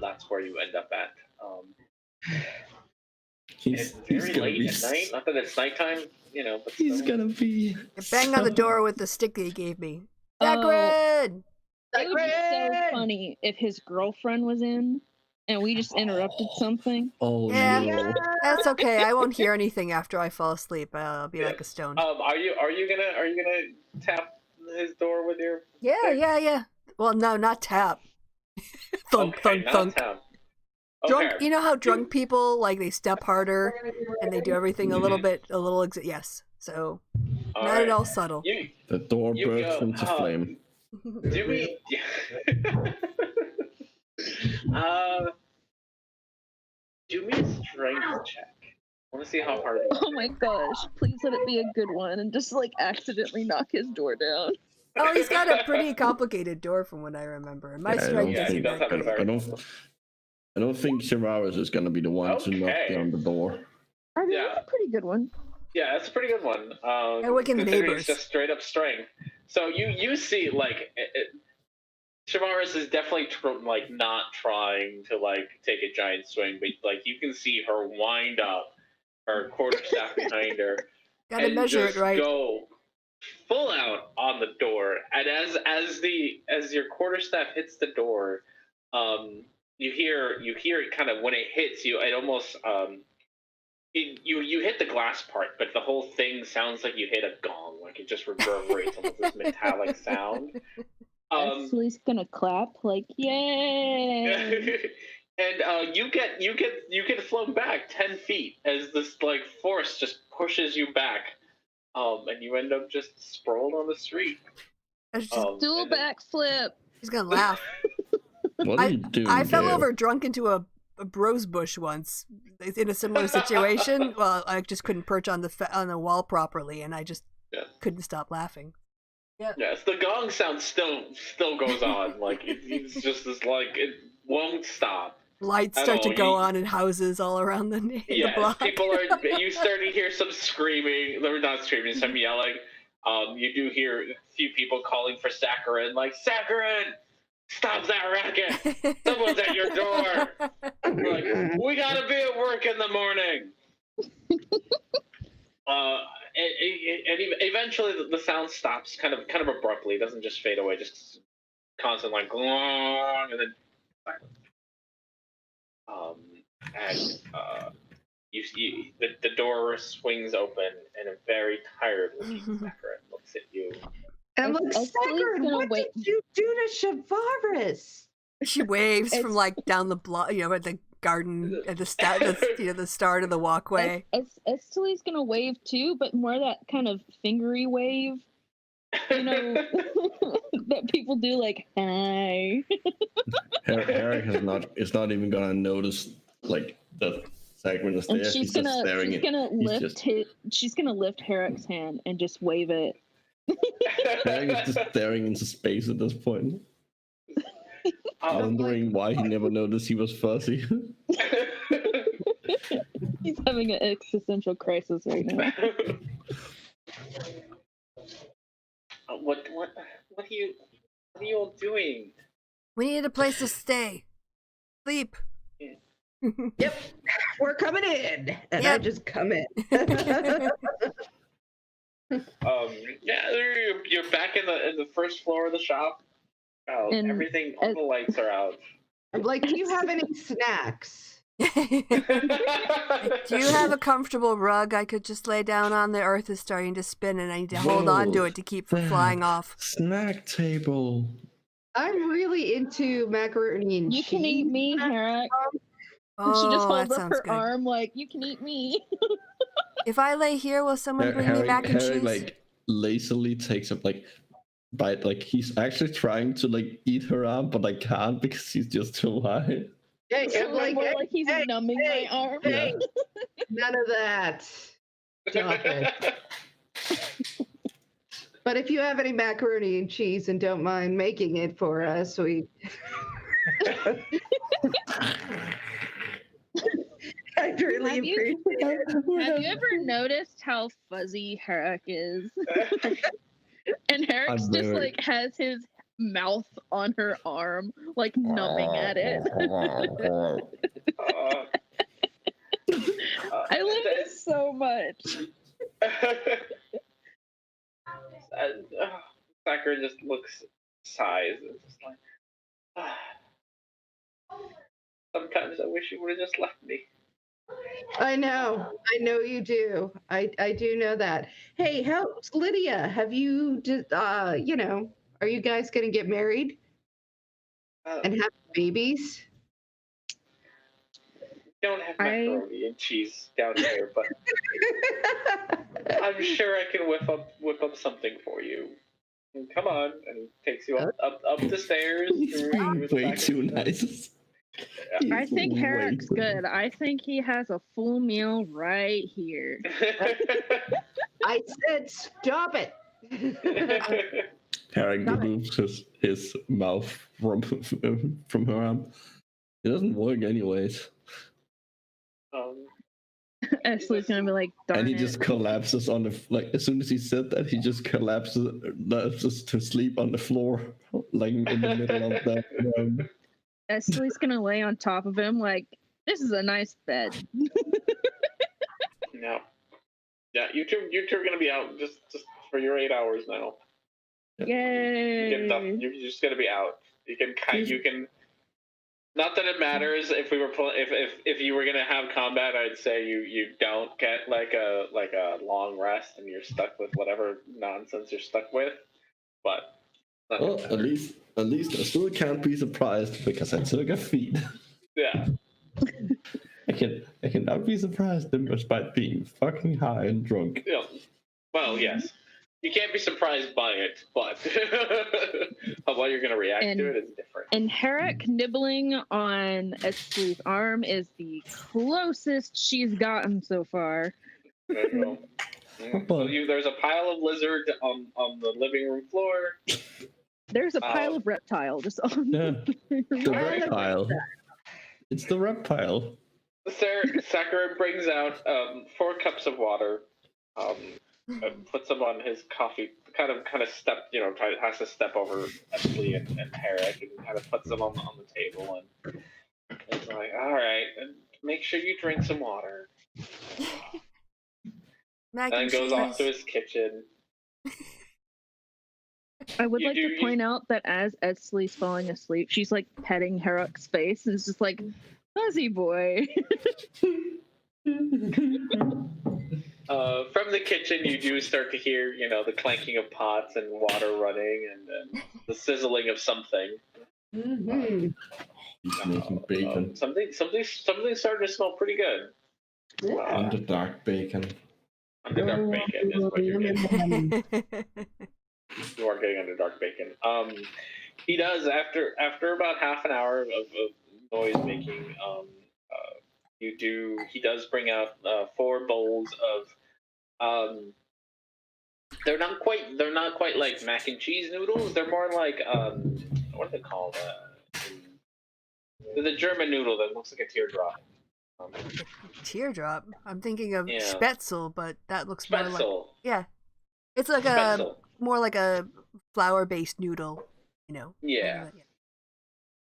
that's where you end up at. It's very late at night. Not that it's nighttime, you know. But he's gonna be. Bang on the door with the stick that he gave me. Sakharin! It would be so funny if his girlfriend was in and we just interrupted something. Oh yeah, no. That's okay. I won't hear anything after I fall asleep. I'll be like a stone. Are you gonna tap his door with your? Yeah. Well, no, not tap. Thunk. Tap. Drunk. You know how drunk people they step harder and they do everything a little. Yes. So not at all subtle. The door bursts into flame. Do we? Do me a strength check. I want to see how hard it is. Oh my gosh! Please let it be a good one, and just accidentally knock his door down. Oh, he's got a pretty complicated door from what I remember. My strength isn't that great. I don't think Shivaris is going to be the one to knock down the door. I mean, that's a pretty good one. Yeah, that's a pretty good one. And we can neighbors. It's just straight up strength. So you see, Shivaris is definitely not trying to take a giant swing, but you can see her wind up, her quarterstaff behind her. Gotta measure it right. Go full out on the door, and as your quarterstaff hits the door, you hear it kind of when it hits you. It almost you hit the glass part, but the whole thing sounds like you hit a gong. It just reverberates almost this metallic sound. Leslie's gonna clap yay! And you get flown back 10 feet as this force just pushes you back, and you end up just sprawled on the street. Do a backflip. He's gonna laugh. What are you doing? I fell over drunk into a rose bush once in a similar situation. Well, I just couldn't perch on the wall properly, and I just couldn't stop laughing. Yeah. Yes, the gong sound still goes on. It's just this it won't stop. Lights start to go on in houses all around the block. People are. You start to hear some screaming. They're not screaming, some yelling. You do hear a few people calling for Saccharin, like, Saccharin, stop that racket! Someone's at your door! Like, we gotta be at work in the morning! And eventually the sound stops kind of abruptly. It doesn't just fade away, just constant, like, glong, and then silence. You see the door swings open, and a very tired-looking Saccharin looks at you. And I'm like, Saccharin, what did you do to Shavaris? She waves from like down the block, at the garden at the start, the start of the walkway. Estily's gonna wave too, but more that kind of fingery wave, that people do, like, hi. Eric is not even gonna notice like the Saccharin is there. She's gonna lift Herrick's hand and just wave it. Eric is just staring into space at this point. Wondering why he never noticed he was fuzzy. He's having an existential crisis right now. What are you all doing? We need a place to stay. Sleep. Yep, we're coming in, and I just come in. You're back in the first floor of the shop. And everything, all the lights are out. I'm like, do you have any snacks? Do you have a comfortable rug I could just lay down on? The earth is starting to spin, and I need to hold on to it to keep from flying off. Snack table. I'm really into macaroni and cheese. You can eat me, Herrick. Oh, she just holds up her good. arm like, you can eat me. If I lay here, will someone bring me mac and cheese? Like lazily takes up like bite, like he's actually trying to like eat her arm, but I can't because she's just too high. Hey, like he's numbing my arm. Hey. None of that. Stop it. But if you have any macaroni and cheese and don't mind making it for us, we. I'd really appreciate it. Have you ever noticed how fuzzy Herrick is? And Herrick just like has his mouth on her arm, like numbing at it. I love this so much. Saccharin just sighs, and just like, sometimes I wish you would have just left me. I know you do. I do know that. Hey, how's Lydia? Have you are you guys gonna get married and have babies? Don't have macaroni and cheese down here, but I'm sure I can whip up something for you. Come on, and he takes you up the stairs. Way too nice. Yeah. I think Herrick's good. I think he has a full meal right here. I said stop it. Herrick removes his mouth from her arm. It doesn't work anyways. Ashley's gonna be like, darn and he it. just collapses on the as soon as he said that, he just collapses to sleep on the floor, like in the middle of that room. Ashley's gonna lay on top of him like, this is a nice bed. No. Yeah, you two are gonna be out just for your 8 hours now. Yay! You're just gonna be out. You can. Not that it matters if we were if you were gonna have combat, I'd say you don't get like a long rest and you're stuck with whatever nonsense you're stuck with. But well, at least I still can't be surprised because I took a feed. Yeah. I cannot be surprised despite being fucking high and drunk. Yeah. Well, yes. You can't be surprised by it, but how you're going to react to it is different. And Herrick nibbling on Ashley's arm is the closest she's gotten so far. There you go. So there's a pile of lizard on the living room floor. There's a pile of reptile just on the reptile It's the reptile. Sakura brings out 4 cups of water, and puts them on his coffee. Kind of step, has to step over Ashley and Herrick, and kind of puts them on the table, and it's like, all right, and make sure you drink some water. Mac And and goes off to cheese. his kitchen. I would You like do- to point out that as Esley's falling asleep, she's like petting Herrick's face and it's just like, fuzzy boy. From the kitchen, you do start to hear, the clanking of pots and water running, and the sizzling of something. Mm-hmm. He's making bacon. Something's starting to smell pretty good. Underdark bacon. Underdark bacon is what you're getting. You are getting Underdark bacon. He does after about half an hour of noise making. He does bring out 4 bowls of. They're not quite like mac and cheese noodles. They're more like what are they called? The German noodle that looks like a teardrop. Teardrop. I'm thinking of Yeah. Spätzle, but that looks more like Spätzle. It's like Spätzle. more like a flour-based noodle, Yeah.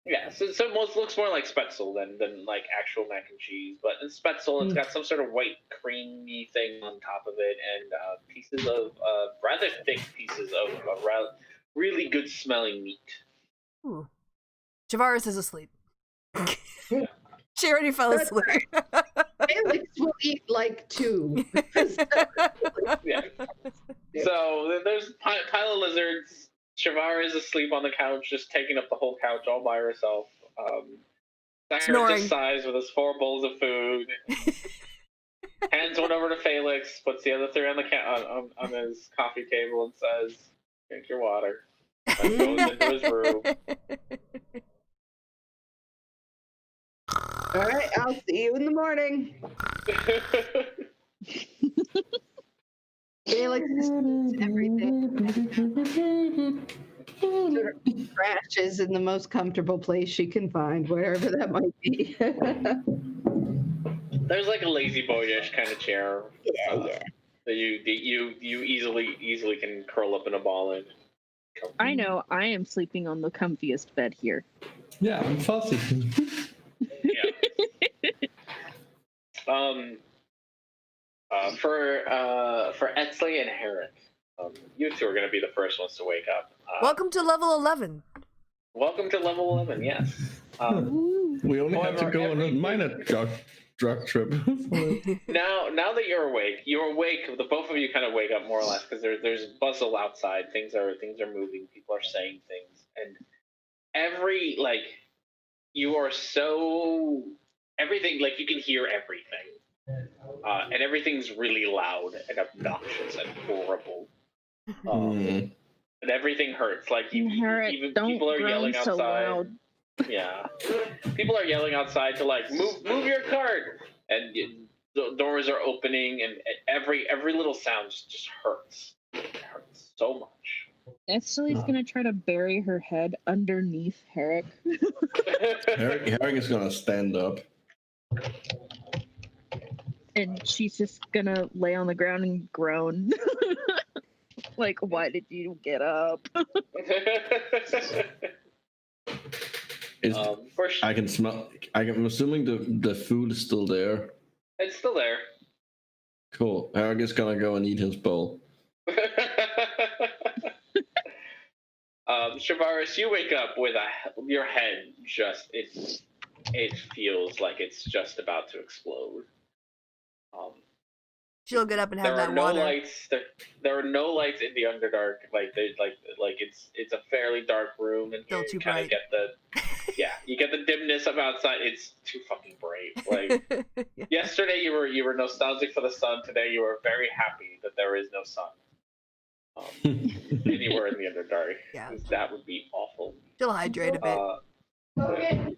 Yeah, so it looks more like Spätzle than like actual mac and cheese. But in Spätzle, it's got some sort of white creamy thing on top of it, and pieces of rather thick pieces of really good smelling meat. Ooh. Javaris is asleep. She already fell asleep. Felix will eat like 2. Yeah. So there's a pile of lizards. Shavar is asleep on the couch, just taking up the whole couch all by herself. Sakura just sighs with his 4 bowls of food. Hands one over to Felix, puts the other 3 on his coffee table, and says, "Drink your water." And goes into his room. All right, I'll see you in the morning. Felix is everything. Sort of crashes in the most comfortable place she can find, wherever that might be. There's like a lazy boyish kind of chair. Yeah. That you easily can curl up in a ball in. I know, I am sleeping on the comfiest bed here. Yeah, I'm fussy. Yeah. For Etzley and Herrick, you 2 are going to be the first ones to wake up. Welcome to level 11. Welcome to level 11. Yes. We only have to however, go on a minor drug trip. Now that you're awake. The both of you kind of wake up more or less because there's bustle outside. Things are moving. People are saying things, and you are so everything you can hear everything. And everything's really loud and obnoxious and horrible. And everything hurts. Even people are yelling outside. So loud. Yeah, people are yelling outside to move your cart, and the doors are opening, and every little sound just hurts. It hurts so much. Esley's gonna try to bury her head underneath Herrick. Herrick is gonna stand up. And she's just gonna lay on the ground and groan. Like, why did you get up? I can smell. I'm assuming the food is still there. It's still there. Cool. Herrick is gonna go and eat his bowl. Shavaris, you wake up with your head it feels like it's just about to explode. She'll get up and have that no water. Lights. There are no lights in the Underdark. It's a fairly dark room, and Still you too kind of bright. you get the dimness of outside. It's too fucking bright. Yeah. Yesterday you were nostalgic for the sun. Today you are very happy that there is no sun anywhere in the Underdark. Yeah. That would be awful. She'll hydrate a bit. Okay.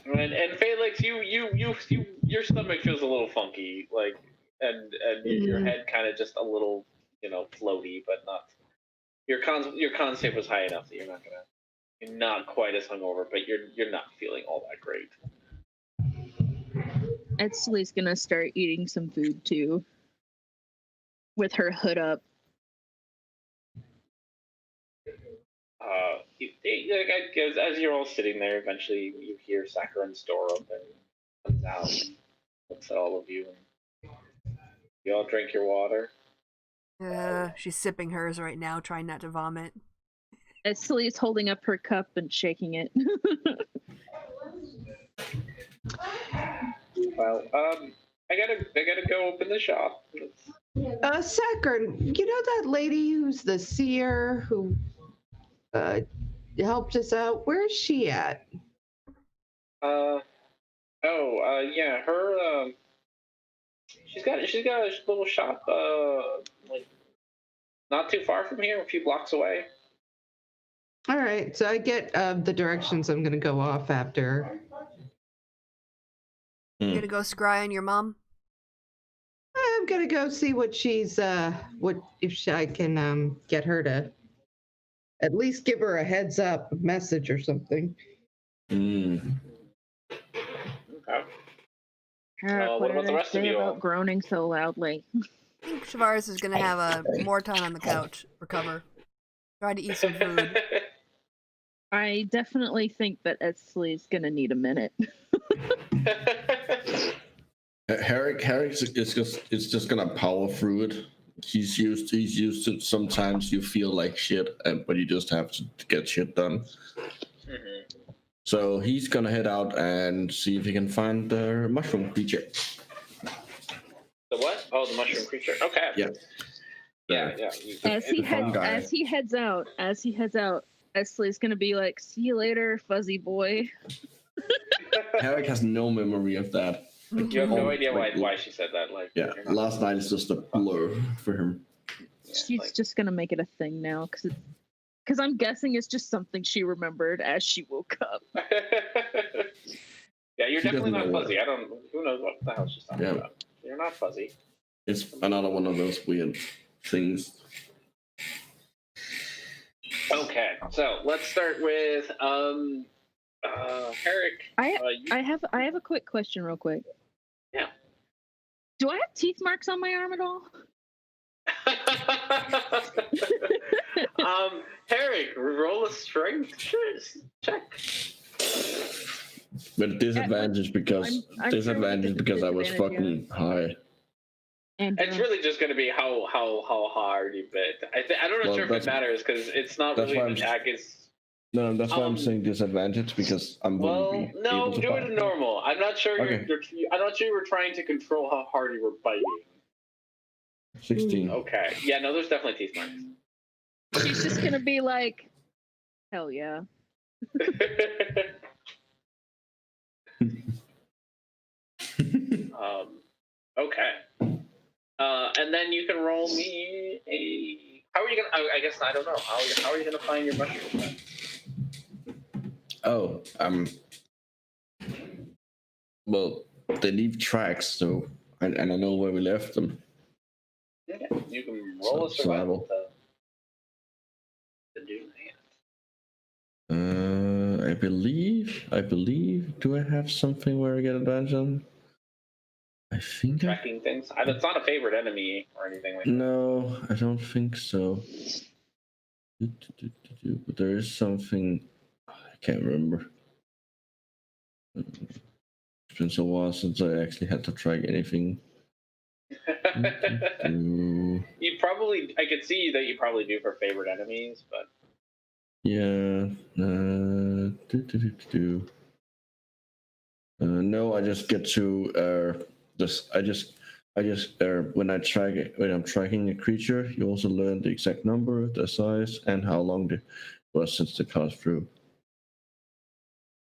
And Felix, your stomach feels a little funky, and your head kind of just a little, floaty, but not. Your con save was high enough that you're not quite as hungover, but you're not feeling all that great. Edsley's gonna start eating some food too, with her hood up. As you're all sitting there, eventually you hear Sakaran's door open, comes out, and looks at all of you, and you all drink your water. She's sipping hers right now, trying not to vomit. Edsley's holding up her cup and shaking it. Well, I gotta go open the shop. Sakaran, you know that lady who's the seer who helped us out? Where is she at? Yeah, her, she's got a little shop, like, not too far from here, a few blocks away. All right, so I get the directions I'm going to go off after. You gonna go scry on your mom? I'm going to go see what she's, I can get her to at least give her a heads up message or something. Mm. Okay. What about the rest of you all? about groaning so loudly? I think Shavaris is gonna have more time on the couch, recover, try to eat some food. I definitely think that Edsley's gonna need a minute. Herrick is just gonna power through it. He's used to sometimes you feel like shit, but you just have to get shit done. Mm-hmm. So he's gonna head out and see if he can find the mushroom creature. The what? Oh, the mushroom creature. Okay. Yeah. Yeah. As he heads out, Edsley's gonna be like, "See you later, fuzzy boy." Herrick has no memory of that. You have no idea why she said that. Like, yeah, last night is just a blur for him. She's just gonna make it a thing now, because I'm guessing it's just something she remembered as she woke up. Yeah, you're definitely not fuzzy. Who knows what the hell she's talking about? You're not fuzzy. It's another one of those weird things. Okay, so let's start with Herrick. I have a quick question, real quick. Yeah. Do I have teeth marks on my arm at all? Herrick, roll a strength check. But disadvantage because I was fucking high. And it's really just going to be how hard you bit. I don't know if it matters because it's not really an attack. No, that's why I'm saying disadvantage because I'm. Well, no, do it in normal. I'm not sure. Okay. I'm not sure you were trying to control how hard you were biting. 16. Okay. Yeah. No, there's definitely teeth marks. She's just gonna be like, hell yeah. Okay. And then you can roll me a. How are you gonna? I guess I don't know. How are you gonna find your mushroom then? Oh, well, they leave tracks, so and I know where we left them. Okay, you can roll a survival to do that. I believe. Do I have something where I get advantage on? I think tracking things. It's not a favorite enemy or anything like that. No, I don't think so. But there is something. I can't remember. It's been so while since I actually had to track anything. I could see that you probably do for favorite enemies, but yeah. No, I just get to when I'm tracking a creature, you also learn the exact number, the size, and how long it was since they passed through.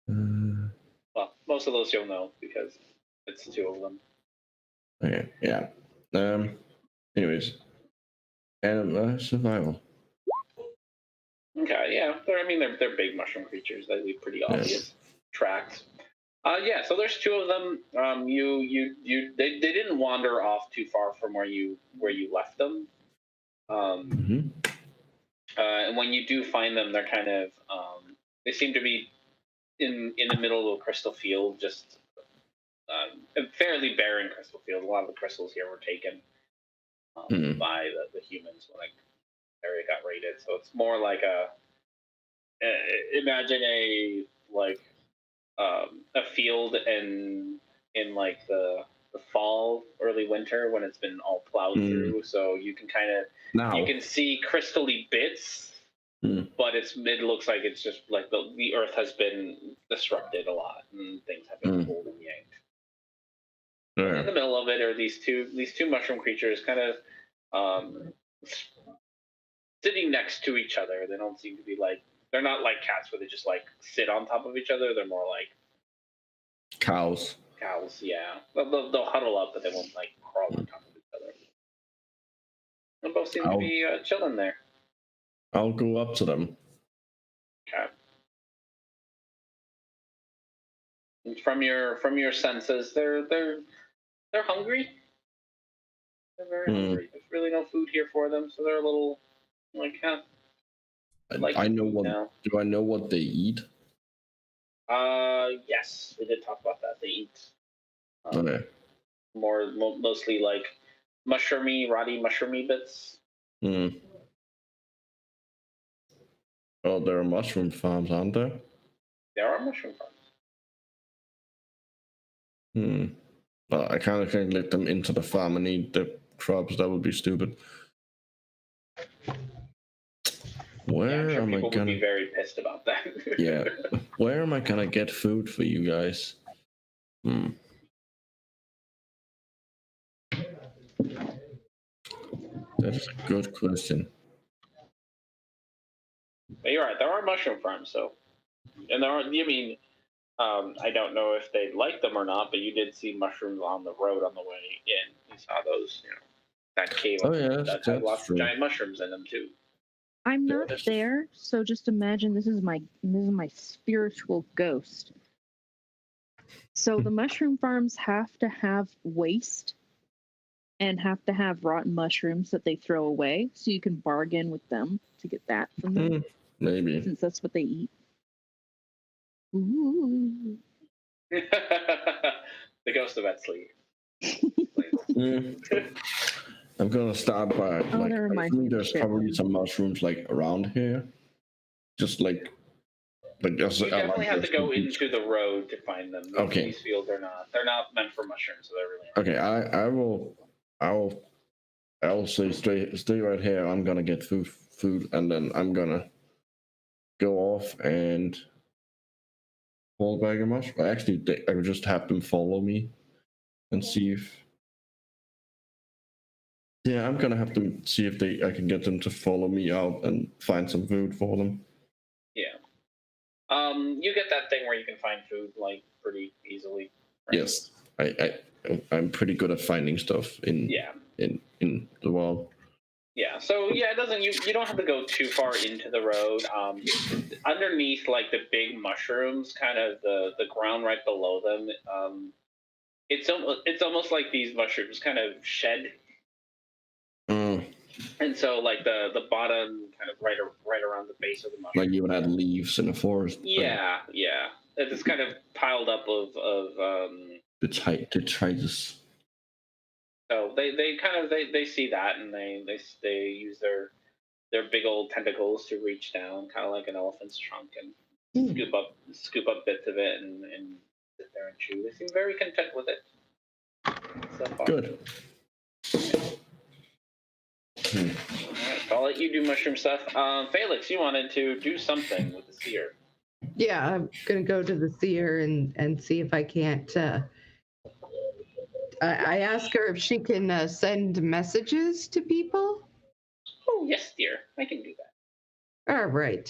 Well, most of those you'll know because it's 2 of them. Okay, yeah. Anyways, and survival. Okay, yeah. They're big mushroom creatures. They leave pretty obvious tracks. Yeah. So there's 2 of them. They didn't wander off too far from where you left them. And when you do find them, they're kind of they seem to be in the middle of a crystal field, just a fairly barren crystal field. A lot of the crystals here were taken by the humans when the area got raided. So it's more like imagine a field in like the fall, early winter when it's been all plowed through. So you can you can see crystally bits, but it looks like it's just like the earth has been disrupted a lot and things have been pulled and yanked. In the middle of it are these two mushroom creatures kind of sitting next to each other. They don't seem to be they're not like cats where they just like sit on top of each other. They're more like cows. Cows, yeah. They'll huddle up, but they won't like crawl on top of each other. They both seem to be chilling there. I'll go up to them. Okay. And from your senses, they're hungry. They're very hungry. There's really no food here for them, so they're a little like, huh. I know what. Now. Do I know what they eat? Yes, we did talk about that. They eat. Okay. Mostly like rotty mushroomy bits. Oh, there are mushroom farms, aren't there? There are mushroom farms. But I kind of can't let them into the farm and eat the crops. That would be stupid. Where am I gonna? People would be very pissed about that. Yeah. Where am I gonna get food for you guys? That is a good question. But you're right. There are mushroom farms, and there are. I don't know if they like them or not, but you did see mushrooms on the road on the way in. You saw those, that cave. Oh yeah, that had lots of giant mushrooms in them too. I'm not there, so just imagine this is my spiritual ghost. So the mushroom farms have to have waste and have to have rotten mushrooms that they throw away, so you can bargain with them to get that from them. Maybe. Since that's what they eat. Ooh. The ghost of Etsley. I'm gonna start by I think there's probably some mushrooms around here. Just you definitely have to go into the road to find them. Okay. These fields are not. They're not meant for mushrooms, so they're really. Okay, I will say stay right here. I'm gonna get food, and then I'm gonna go off and fall back a mushroom. Actually, I would just have them follow me and see if. Yeah, I'm gonna have to see if I can get them to follow me out and find some food for them. Yeah. You get that thing where you can find food pretty easily. Right? Yes, I'm pretty good at finding stuff in the world. Yeah, so it doesn't. You don't have to go too far into the road. Underneath, the big mushrooms, kind of the ground right below them. It's almost like these mushrooms kind of shed. And so, the bottom, kind of right around the base of the mushroom. Like you would have leaves in a forest. Yeah, yeah. It's kind of piled up of detritus. So they see that, and they use their big old tentacles to reach down, kind of like an elephant's trunk, and scoop up bits of it and sit there and chew. They seem very content with it so far. Good. All right, so I'll let you do mushroom stuff. Felix, you wanted to do something with the seer. Yeah, I'm gonna go to the seer and see if I can't. I ask her if she can send messages to people. Oh yes, dear, I can do that. All right.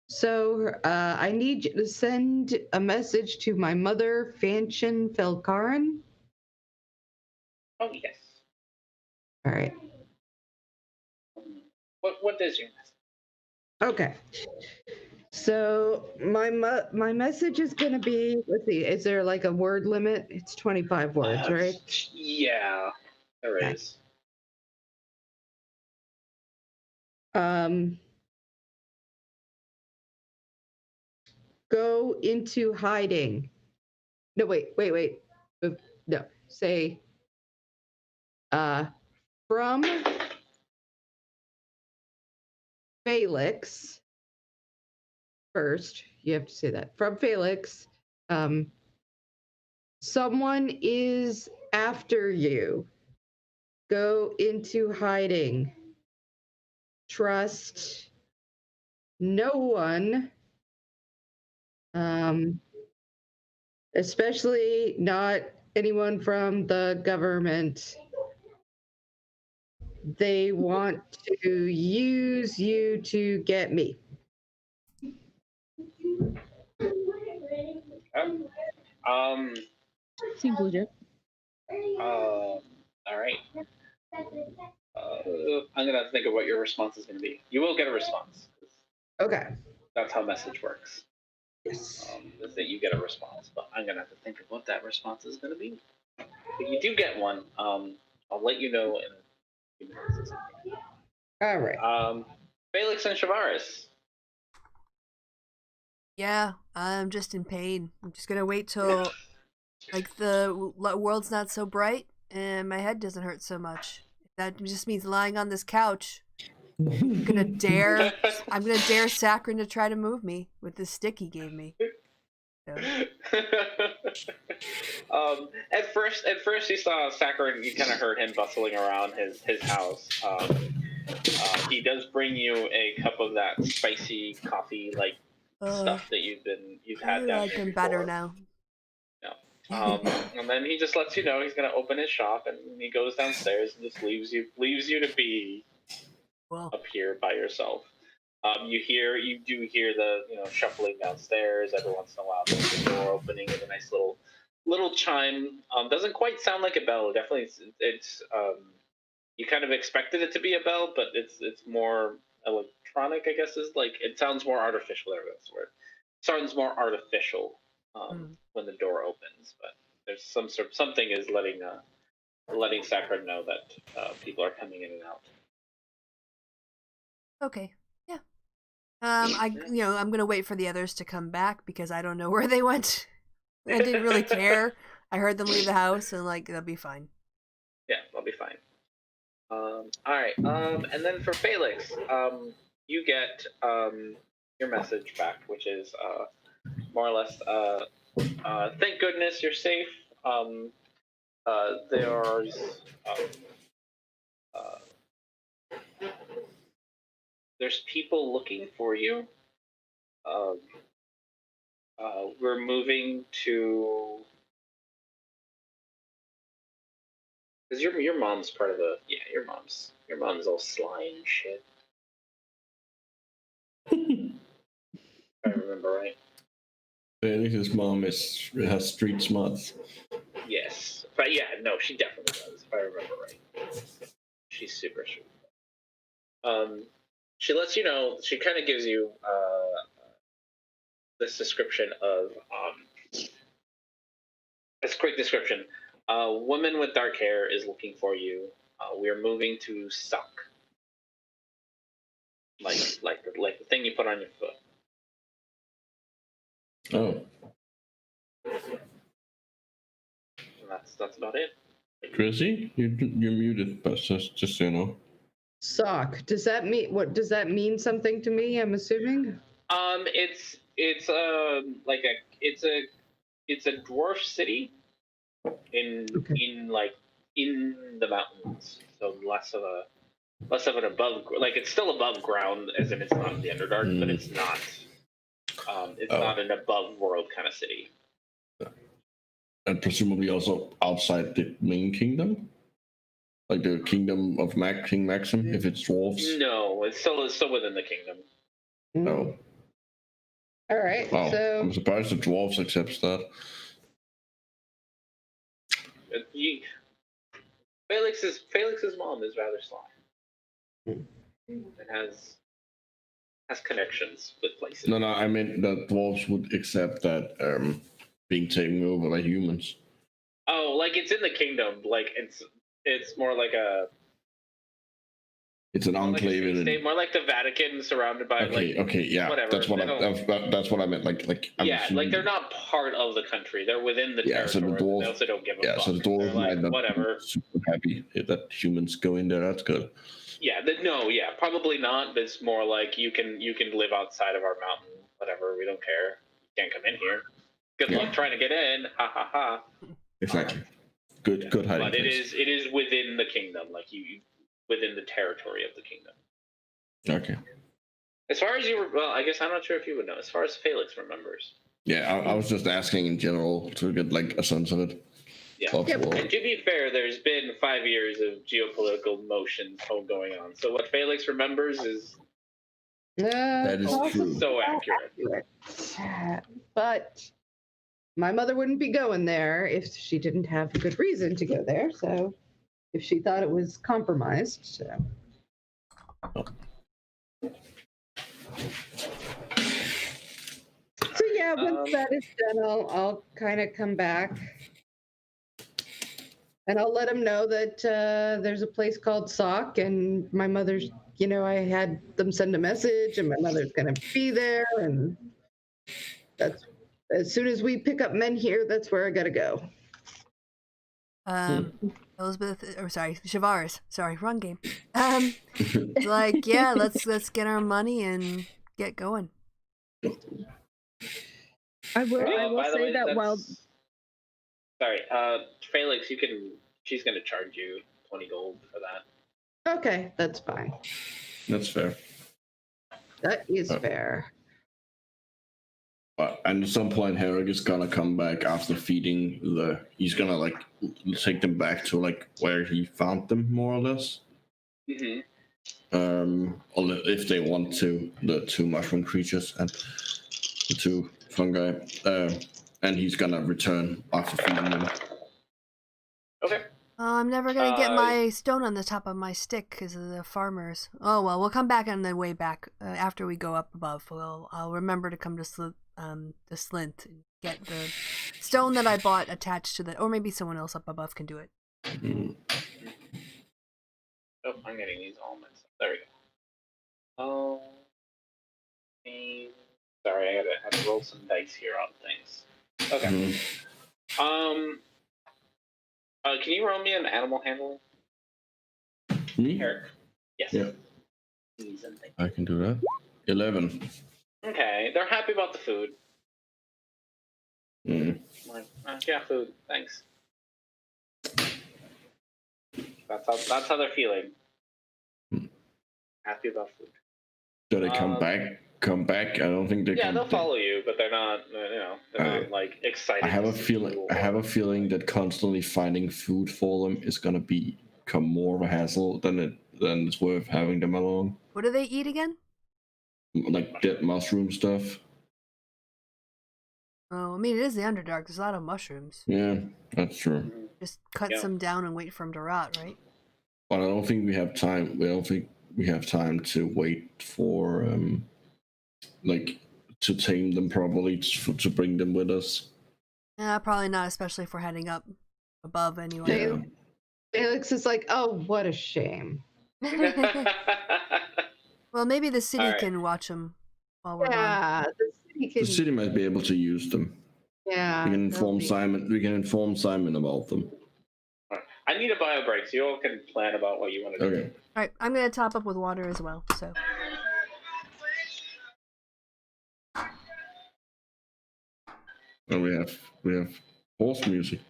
So I need you to send a message to my mother, Fanchen Felkaran. Oh yes. All right. What is your message? Okay. So my message is going to be, let's see, is there a word limit? It's 25 words, right? Yeah, there is. Go into hiding. No, wait. No, say from Felix first. You have to say that. From Felix, someone is after you. Go into hiding. Trust no one. Especially not anyone from the government. They want to use you to get me. Um. Seems legit. All right. I'm gonna have to think of what your response is gonna be. You will get a response. Okay. That's how message works. Yes. Is that you get a response, but I'm gonna have to think of what that response is gonna be. If you do get one, I'll let you know in a few minutes. All right. Felix and Shavaris. Yeah, I'm just in pain. I'm just gonna wait till like the world's not so bright and my head doesn't hurt so much. That just means lying on this couch. I'm gonna dare Saccharin to try to move me with this stick he gave me. So. At first you saw Saccharin. You kind of heard him bustling around his house. He does bring you a cup of that spicy coffee like stuff that you've had I down like here him before. better now. Yeah. And then he just lets you know he's gonna open his shop, and he goes downstairs and just leaves you to be up here by yourself. You do hear the shuffling downstairs every once in a while. There's the door opening with a nice little chime. Doesn't quite sound like a bell. Definitely, it's you kind of expected it to be a bell, but it's more electronic. I guess is like it sounds more artificial. There, that's the word. Sounds more artificial when the door opens, but there's something is letting Sacred know that people are coming in and out. Okay. Yeah. I'm gonna wait for the others to come back because I don't know where they went. I didn't really care. I heard them leave the house and like they'll be fine. Yeah, they'll be fine. All right. And then for Felix, you get your message back, which is more or less, thank goodness you're safe. There's there's people looking for you. We're moving to because your mom's part of the your mom's all sly and shit. If I remember right. Felix's mom has street smarts. Yes, but yeah, no, she definitely does. If I remember right, she's super sweet. She lets you know. She kind of gives you this description of it's a quick description. A woman with dark hair is looking for you. We're moving to Suck, like the thing you put on your foot. Oh, And that's about it. Chrissy, you're muted, but just so you know. Sock. Does that mean something to me? I'm assuming. It's a dwarf city in the mountains, so less of an above, like it's still above ground, as in it's not in the Underdark, but it's not not an above world kind of city. And presumably also outside the main kingdom, like the kingdom of King Maxim, if it's dwarves. No, it's still within the kingdom. No. All right. Wow. So I'm surprised the dwarves accepts that. Felix's mom is rather sly. And has connections with places. No, I meant that dwarves would accept that being taken over by humans. Oh, like it's in the kingdom. Like it's more like a It's an More like a enclave. city in state, more like the Vatican, surrounded by okay, yeah. whatever. That's what They that's what I meant. Like I'm yeah, like they're assuming- not part of the country. They're within the Yeah, so territory. the dwarves- They also don't give a Yeah, fuck. so the dwarves They're like, might not whatever. be super happy that humans go in there. That's good. Yeah, no, yeah, probably not. But it's more like you can live outside of our mountain. Whatever, we don't care. You can't come in here. Good Yeah. luck trying to get in. Ha ha ha. Exactly. Good hiding But place. it is within the kingdom, like you within the territory of the kingdom. Okay. As far as I guess I'm not sure if you would know. As far as Felix remembers. Yeah, I was just asking in general to get like a sense of it. Yeah. Well, And to be fair, there's been 5 years of geopolitical motions going on. So what Felix remembers is that is true. so accurate. But my mother wouldn't be going there if she didn't have a good reason to go there. So if she thought it was compromised, so. So yeah, once that is done, I'll kind of come back, and I'll let him know that there's a place called Sock, and my mother's. I had them send a message, and my mother's gonna be there, and that's as soon as we pick up men here, that's where I gotta go. Elizabeth, or sorry, Shavars. Sorry, wrong game. Like, yeah, let's get our money and get going. I will By the say way, that while sorry, Felix, she's gonna charge you 20 gold for that. Okay, that's fine. That's fair. That is fair. And at some point, Herrick is gonna come back after feeding he's gonna like take them back to like where he found them, more or less. Mm-hmm. If they want to, the 2 mushroom creatures and the 2 fungi. And he's gonna return after feeding them. Okay. I'm never gonna get my stone on the top of my stick because of the farmers. Oh well, we'll come back on the way back after we go up above. I'll remember to come to Slint and get the stone that I bought attached to or maybe someone else up above can do it. Mm. Oh, I'm getting these almonds. There we go. Oh, sorry, I had to roll some dice here on things. Okay. Mhm. Can you roll me an animal handling? Me? Eric? Yes. Yeah. I can do that. 11. Okay, they're happy about the food. Mm. Like, yeah, food, thanks. That's how they're feeling. Happy about food. Do they come back? Come back? I don't think they. Yeah, they'll follow you, but they're not. They're not like excited. I have a feeling that constantly finding food for them is gonna become more of a hassle than it's worth having them along. What do they eat again? Like dead mushroom stuff. Oh, I mean, it is the Underdark. There's a lot of mushrooms. Yeah, that's true. Just cut some down and wait for them to rot, right? But I don't think we have time. We don't think we have time to wait for to tame them properly to bring them with us. Yeah, probably not, especially if we're heading up above anyway. Yeah. Felix is like, oh, what a shame. Well, maybe the city All right. can watch them while we're gone. Yeah, The city might be able to use them. Yeah. We can inform they'll be- Simon. We can inform Simon about them. I need a bio break, so you all can plan about what you want to do. Okay. All right, I'm gonna top up with water as well. So. And we have horse music.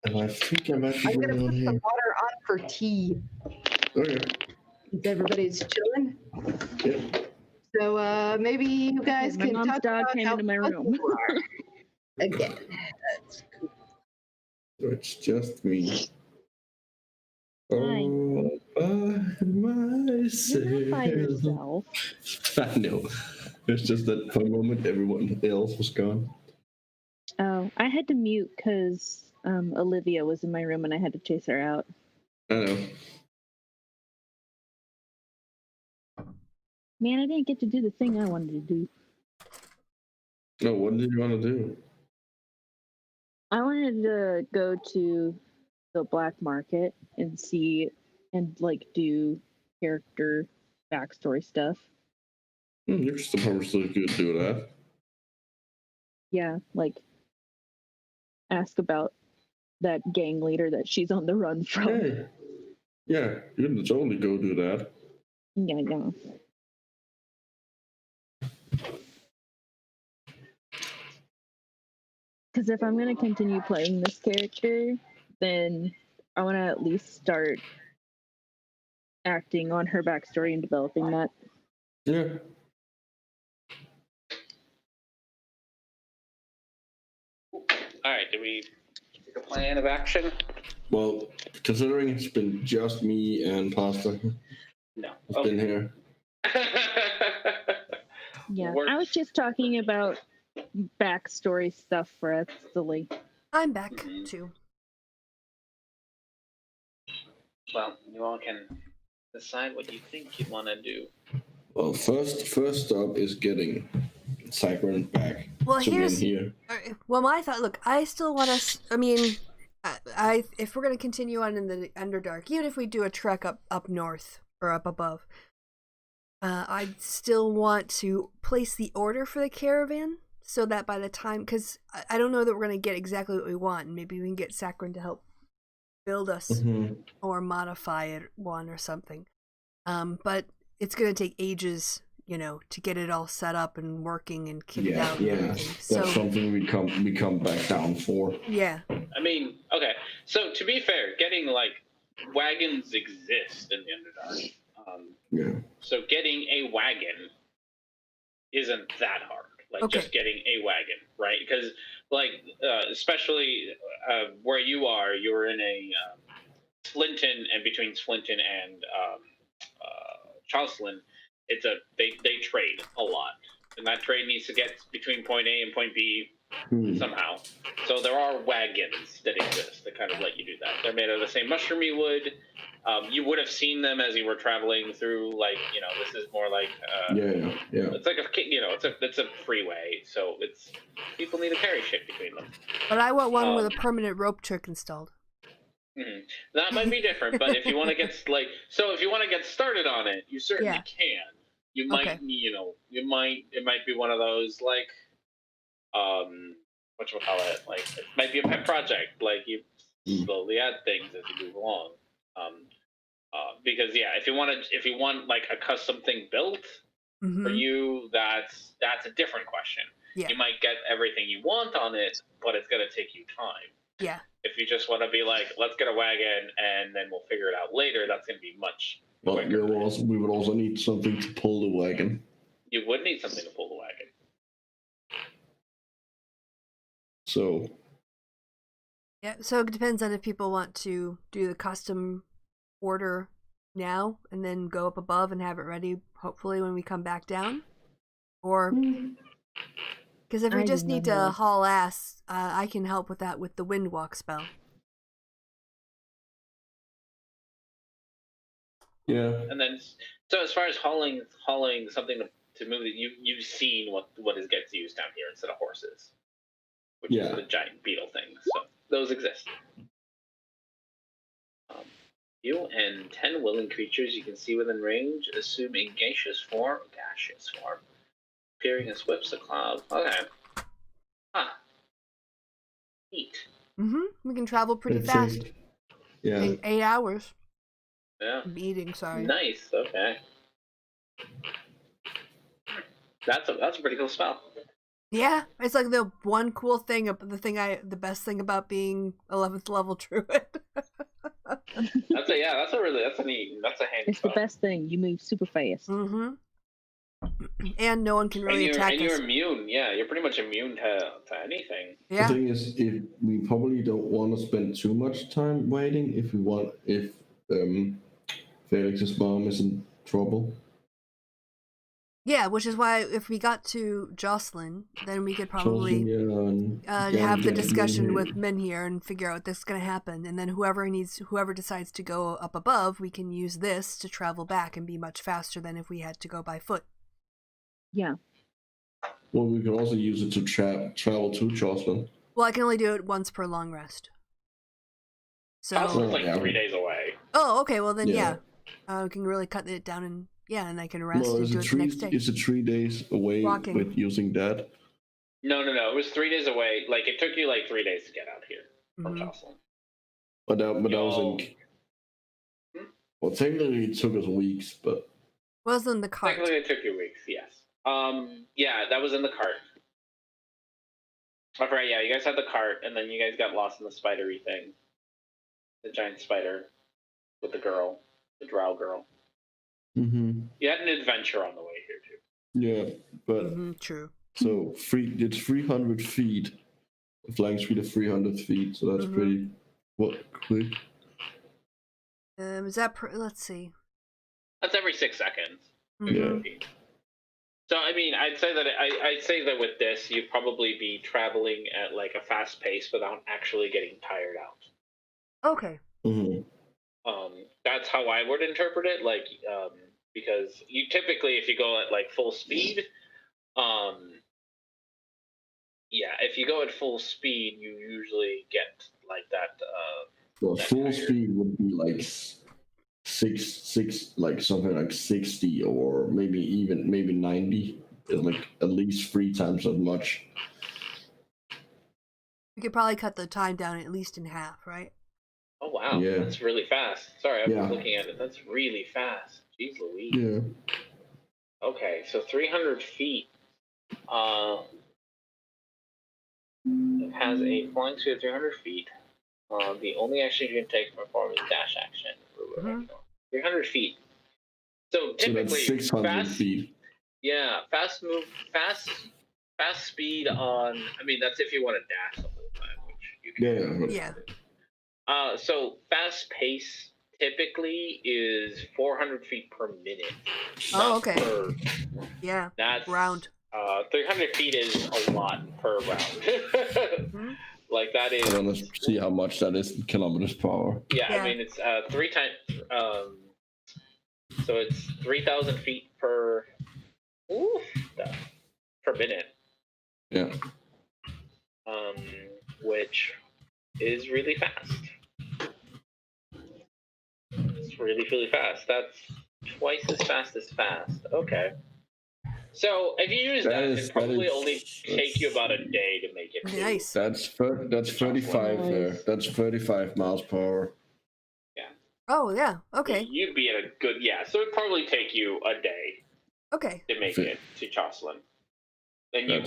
And I think I might be I'm gonna going put on some here. water on for tea. Okay. Everybody's chilling. Yeah. So maybe you guys my can mom's talk dog about came how into my fun room. you are. Again. That's cool. So it's just me. Hi. All by myself. You're not by yourself. I know. It's just that for a moment everyone else was gone. Oh, I had to mute because Olivia was in my room and I had to chase her out. I know. Man, I didn't get to do the thing I wanted to do. No, what did you want to do? I wanted to go to the black market and see and like do character backstory stuff. You're supposed to do that. Yeah, like ask about that gang leader that she's on the run from. Hey. Yeah, you can totally go do that. Yeah. Because if I'm going to continue playing this character, then I want to at least start acting on her backstory and developing that. Yeah. All right, do we take a plan of action? Well, considering it's been just me and Pasta, No. it's been here. Yeah, Works. I was just talking about backstory stuff for Ethely. I'm back too. Well, you all can decide what you think you want to do. Well, first up is getting Cyclone back. Well, to here's here. well, my thought. Look, I still want us. I mean, I if we're gonna continue on in the Underdark, even if we do a trek up north or up above, I still want to place the order for the caravan so that by the time, because I don't know that we're gonna get exactly what we want, and maybe we can get Sakrin to help build us or modify it one or something. But it's gonna take ages, to get it all set up and working and kitted out. Yeah, and that's something we come back down for. Yeah. I mean, okay. So to be fair, getting like wagons exist in the Underdark. Yeah. So getting a wagon isn't that hard. Like just getting a wagon, right? Because like especially where you are, you're in a Flinton, and between Flinton and Jocelyn, they trade a lot, and that trade needs to get between point A and point B somehow. So there are wagons that exist that kind of let you do that. They're made of the same mushroomy wood. You would have seen them as you were traveling through, like, this is more like yeah. It's like it's a freeway, so it's people need to carry shit between them. But I want one with a permanent rope trick installed. That might be different, but if you want to get if you want to get started on it, you certainly can. You might, it might be one of those like, whatchamacallit, like it might be a pet project. Like you slowly add things as you move along. Because if you want like a custom thing built for you, that's a different question. Yeah. You might get everything you want on it, but it's gonna take you time. Yeah. If you just want to be like, let's get a wagon and then we'll figure it out later, that's going to be much quicker. We would also need something to pull the wagon. You would need something to pull the wagon. So. Yeah, so it depends on if people want to do the custom order now and then go up above and have it ready, hopefully, when we come back down. Or... Because if we just need to haul ass, I can help with that with the Windwalk spell. Yeah. And then, so as far as hauling something to move it, you've seen what gets used down here instead of horses, which is the giant beetle thing. So those exist. You and 10 willing creatures you can see within range assume a gaseous form, appearing as whips of cloud. Okay. Huh. Neat. We can travel pretty fast. Yeah. In 8 hours. Yeah. Eating, sorry. Nice. Okay. That's a pretty cool spell. Yeah, it's like the one cool thing, the best thing about being 11th level druid. That's a handy It's spell. The best thing. You move super fast. And no one can really attack us. And you're immune. Yeah, you're pretty much immune to anything. Yeah. The thing is, if we probably don't want to spend too much time waiting if Felix's mom is in trouble. Yeah, which is why if we got to Jocelyn, then we could probably have the discussion with Minhir and figure out what's going to happen. And then whoever decides to go up above, we can use this to travel back and be much faster than if we had to go by foot. Yeah. Well, we could also use it to travel to Jocelyn. Well, I can only do it once per long rest. So. Jocelyn's like Yeah. 3 days away. Oh, okay. Well then, Yeah. we can really cut it down, and and I can rest Well, and is do it it the next day. 3 days away Walking. with using that? No. It was 3 days away. Like it took you like 3 days to get out here from Mhm. Jocelyn. But that was Y'all- in. Well, technically it took us weeks, but Was in the cart. Technically, it took you weeks. Yes. Yeah, that was in the cart. I forgot. Yeah, you guys had the cart, and then you guys got lost in the spidery thing, the giant spider with the girl, the drow girl. You had an adventure on the way here too. yeah, but True. so it's 300 feet, a flying speed of 300 feet, so that's pretty quick. Is that let's see. That's every 6 seconds. Mhm. Yeah. So I mean, I'd say that with this, you'd probably be traveling at like a fast pace without actually getting tired out. Okay. That's how I would interpret it. Like, because you typically, if you go at like full speed, if you go at full speed, you usually get like that. Well, that full tired. speed would be like six, like something like 60, or maybe 90. It's like at least 3 times as much. We could probably cut the time down at least in half, right? Oh wow, Yeah. that's really fast. Sorry, I was Yeah. looking at it. That's really fast. Jeez Louise. Yeah. Okay, so 300 feet. It has a flying speed of 300 feet. The only action you can take from a form is dash action. 300 feet. So So typically, that's 600 fast, feet. Yeah, fast speed on. I mean, that's if you want to dash the whole time, which you can. Yeah. So fast pace typically is 400 feet per minute. Oh, okay. Yeah. That's round. 300 feet is a lot per round. Like that is. I want to see how much that is in kilometers per hour. Yeah, I mean it's 3 times. So it's 3,000 feet per minute. Yeah. Which is really fast. It's really fast. That's twice as fast as fast. Okay. So if you use that, it'd probably only take you about a day to make it. Nice. That's 35 there. That's 35 miles per hour. Yeah. Oh yeah. Okay. So you'd be at a good so it'd probably take you a day. Okay. To make it to Jocelyn. And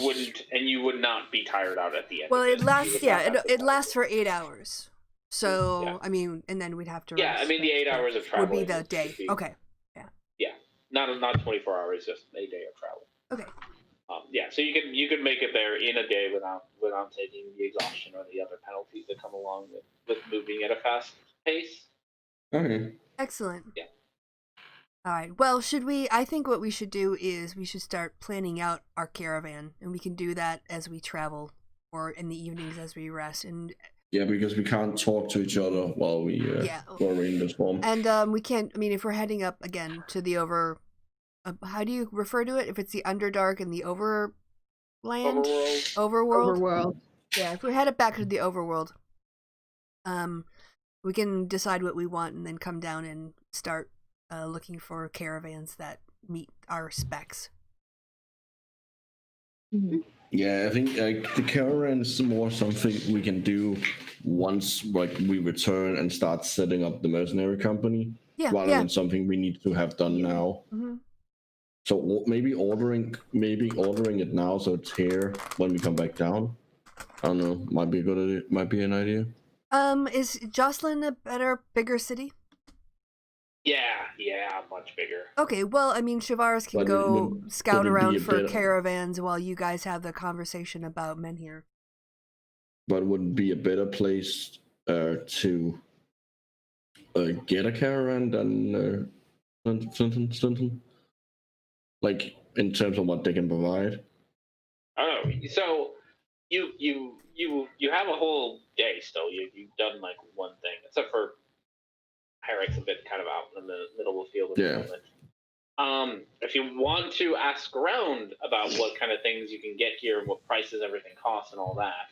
you would not be tired out at the end. Well, it lasts. It lasts for 8 hours. So I mean, and then we'd have to. Yeah, rest. I mean the 8 hours of travel would be the day. Okay. Yeah. Yeah, not 24 hours, just a day of travel. Okay. So you could make it there in a day without taking the exhaustion or the other penalties that come along with moving at a fast pace. Okay. Excellent. Yeah. All right. Well, I think what we should do is we should start planning out our caravan, and we can do that as we travel or in the evenings as we rest. And yeah, because we can't talk to each other while we're in this form. And we can't. I mean, if we're heading up again to the how do you refer to it? If it's the Underdark and the Overland? Overworld. Yeah, if we're headed back to the Overworld, we can decide what we want and then come down and start looking for caravans that meet our specs. Yeah, I think the caravan is more something we can do once we return and start setting up the mercenary company, rather than something we need to have done now. So maybe ordering it now so it's here when we come back down. I don't know. Might be a good idea. Might be an idea. Is Jocelyn a bigger city? Yeah, much bigger. Okay, well, I mean, Shavaris can go scout around for caravans while you guys have the conversation about Menhir. But would it be a better place to get a caravan than Stinton? Like in terms of what they can provide. Oh, so you have a whole day still. You've done like one thing, except for Hyrex a bit kind of out in the middle of the field at the moment. If you want to ask around about what kind of things you can get here and what prices everything costs and all that.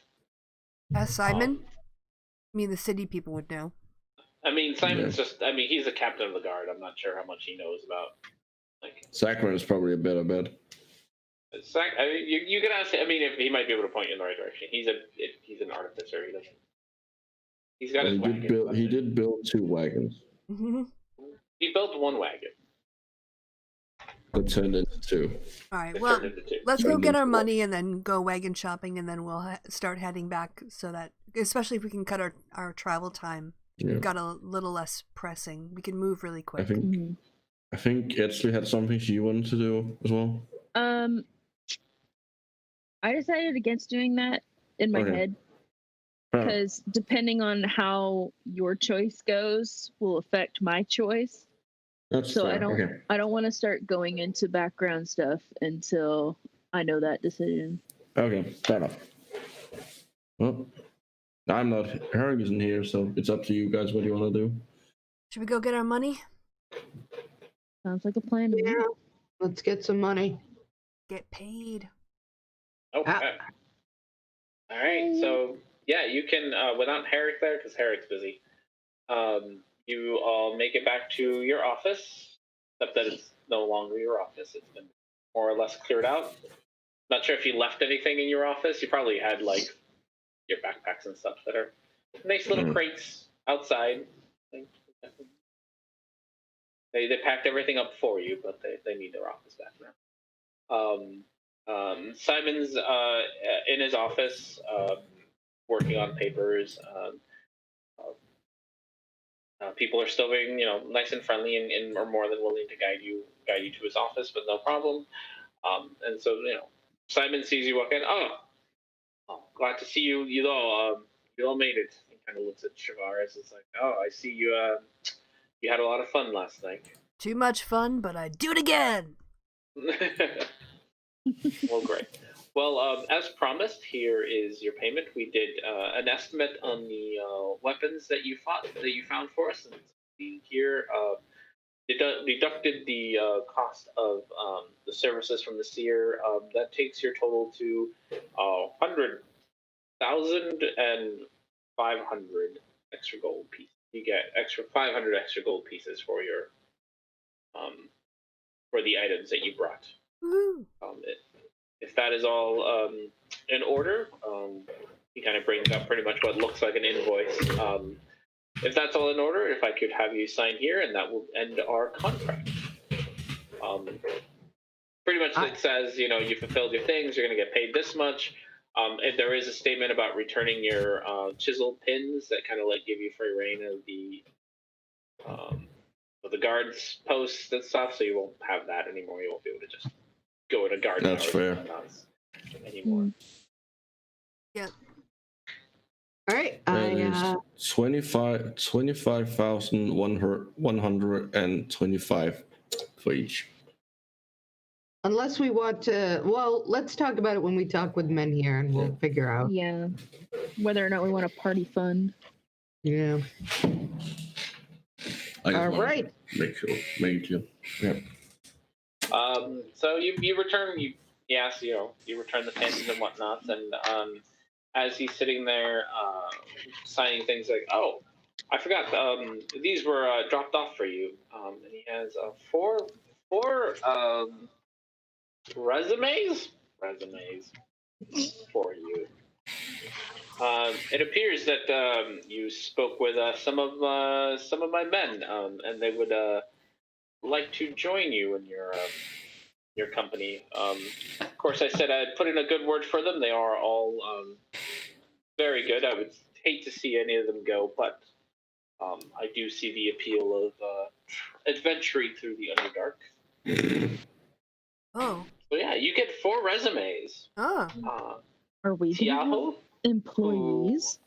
Ask Simon? I mean, the city people would know. I mean, Simon's just. I mean, he's a captain of the guard. I'm not sure how much he knows about. Like, Saccharin is probably a better bet. I mean, you can ask. I mean, if he might be able to point you in the right direction. He's an artificer. He doesn't. He's got Well, his wagon. he did build 2 wagons. Mm-hmm. He built 1 wagon. That turned into 2. All right. It Well, turned into 2. let's go Turned get our into money and then go wagon shopping, and then we'll start heading back. So that, especially if we can cut our travel time, we've got a little less pressing. We can move really quick. I think Edsley had something she wanted to do as well. I decided against doing that in my head because depending on how your choice goes will affect my choice. That's so fair. I don't want to start going into background stuff until I know that decision. Okay, fair enough. Well, I'm not. Herrick isn't here, so it's up to you guys. What do you want to do? Should we go get our money? Sounds like a plan to me. Yeah, let's get some money. Get paid. Okay. All right. So yeah, you can without Herrick there because Herrick's busy. You all make it back to your office, except that it's no longer your office. It's been more or less cleared out. Not sure if you left anything in your office. You probably had like your backpacks and stuff that are nice little crates outside. They packed everything up for you, but they need their office back now. Simon's in his office working on papers. People are still being, nice and friendly and are more than willing to guide you to his office with no problem. And so, Simon sees you walk in. Oh, glad to see you. You all made it. He kind of looks at Chavares. It's like, oh, I see you. You had a lot of fun last night. Too much fun, but I'd do it again. Well, great. Well, as promised, here is your payment. We did an estimate on the weapons that you found for us, and here deducted the cost of the services from the seer. That takes your total to 100,500 extra gold pieces. You get 500 extra gold pieces for your for the items that you brought. If that is all in order, he kind of brings up pretty much what looks like an invoice. If that's all in order, if I could have you sign here, and that will end our contract. Pretty much it says, you fulfilled your things, you're going to get paid this much. If there is a statement about returning your chisel pins that kind of give you free reign of the guards posts and stuff, so you won't have that anymore. You won't be able to just go in a guard. That's fair. Anymore. Yeah. All right. That is 25,125 for each. Unless we want to, well, let's talk about it when we talk with men here, and we'll figure out. Yeah, whether or not we want a party fund. Yeah. All right. Make sure. Yeah. So you return. You return the pins and whatnot, and as he's sitting there signing things like, oh, I forgot, these were dropped off for you, and he has four resumes for you. It appears that you spoke with some of my men, and they would like to join you in your company. Of course, I said I'd put in a good word for them. They are all very good. I would hate to see any of them go, but I do see the appeal of adventuring through the Underdark. Oh. So yeah, you get 4 resumes. Oh. Are we Tiaho, employees?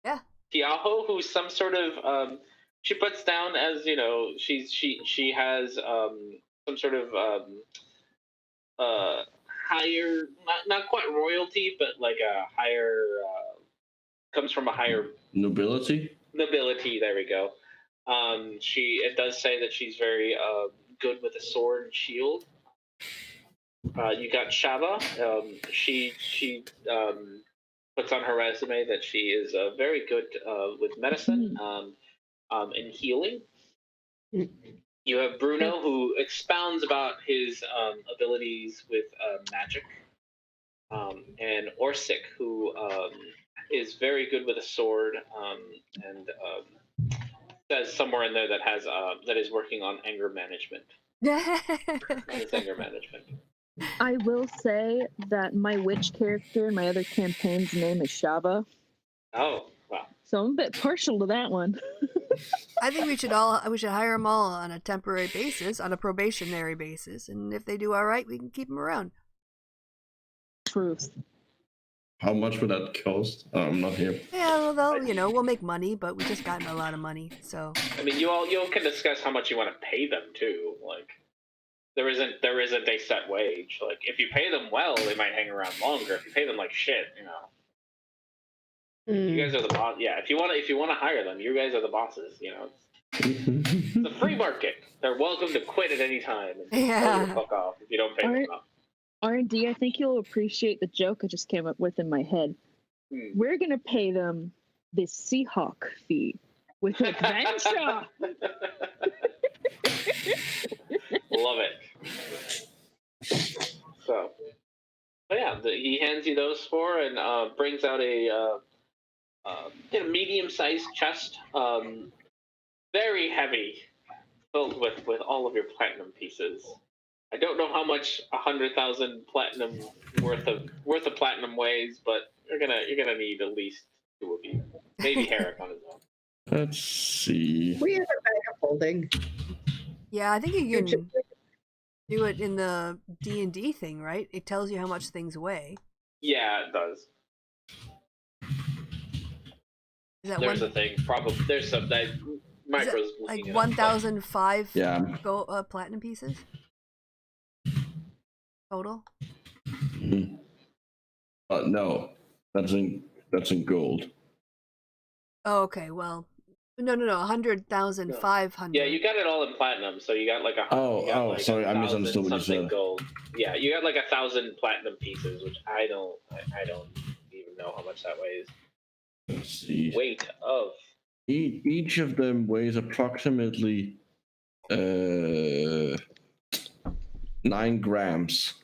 Yeah. Tiaho, who's some sort of she puts down as she has some sort of higher, not quite royalty, but like a higher comes from a higher nobility. There we go. It does say that she's very good with a sword and shield. You got Shava. She puts on her resume that she is very good with medicine. and healing. You have Bruno, who expounds about his abilities with magic, and Orsic, who is very good with a sword, and says somewhere in there that is working on anger management. His anger management. I will say that my witch character in my other campaign's name is Shava, Oh, wow. so I'm a bit partial to that one. I think we should hire them all on a temporary basis, on a probationary basis, and if they do all right, we can keep them around. Truth. How much would that cost? I'm not here. Yeah, well, we'll make money, but we just gotten a lot of money, so. I mean, you all can discuss how much you want to pay them too. Like, there isn't a set wage. Like, if you pay them well, they might hang around longer. If you pay them like shit, you guys are the boss. Yeah, if you want to hire them, you guys are the bosses. It's the free market. They're welcome to quit at any time and tell you to fuck off if you don't pay them enough. R&D, I think you'll appreciate the joke I just came up with in my head. We're going to pay them the Seahawk fee with adventure. Love it. So, yeah, he hands you those four and brings out a medium-sized chest, very heavy, filled with all of your platinum pieces. I don't know how much 100,000 platinum worth of platinum weighs, but you're gonna need at least 2 of you. Maybe Herrick on his own. Let's see. We have a bag of holding. Yeah, I think you can do it in the D&D thing, right? It tells you how much things weigh. Yeah, it does. Is that There's a thing. Probably there's some that micros like 1,005 platinum pieces total. No, that's in gold. Oh, okay. Well, no, 100,500. Yeah, you got it all in platinum, so you got like sorry, I misunderstood what you said. Gold. Yeah, you got like 1,000 platinum pieces, which I don't even know how much that weighs. Let's see. Weight of each of them weighs approximately 9 grams.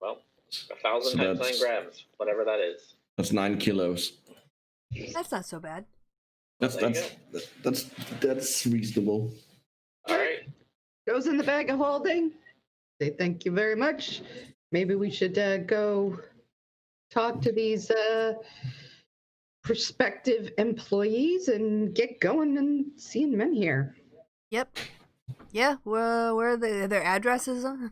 Well, 1,000 times 9 grams, whatever that is. That's 9 kilos. That's not so bad. That's reasonable. All right. Goes in the bag of holding. Say thank you very much. Maybe we should go talk to these prospective employees and get going and seeing men here. Yep. Yeah. Where are their addresses on?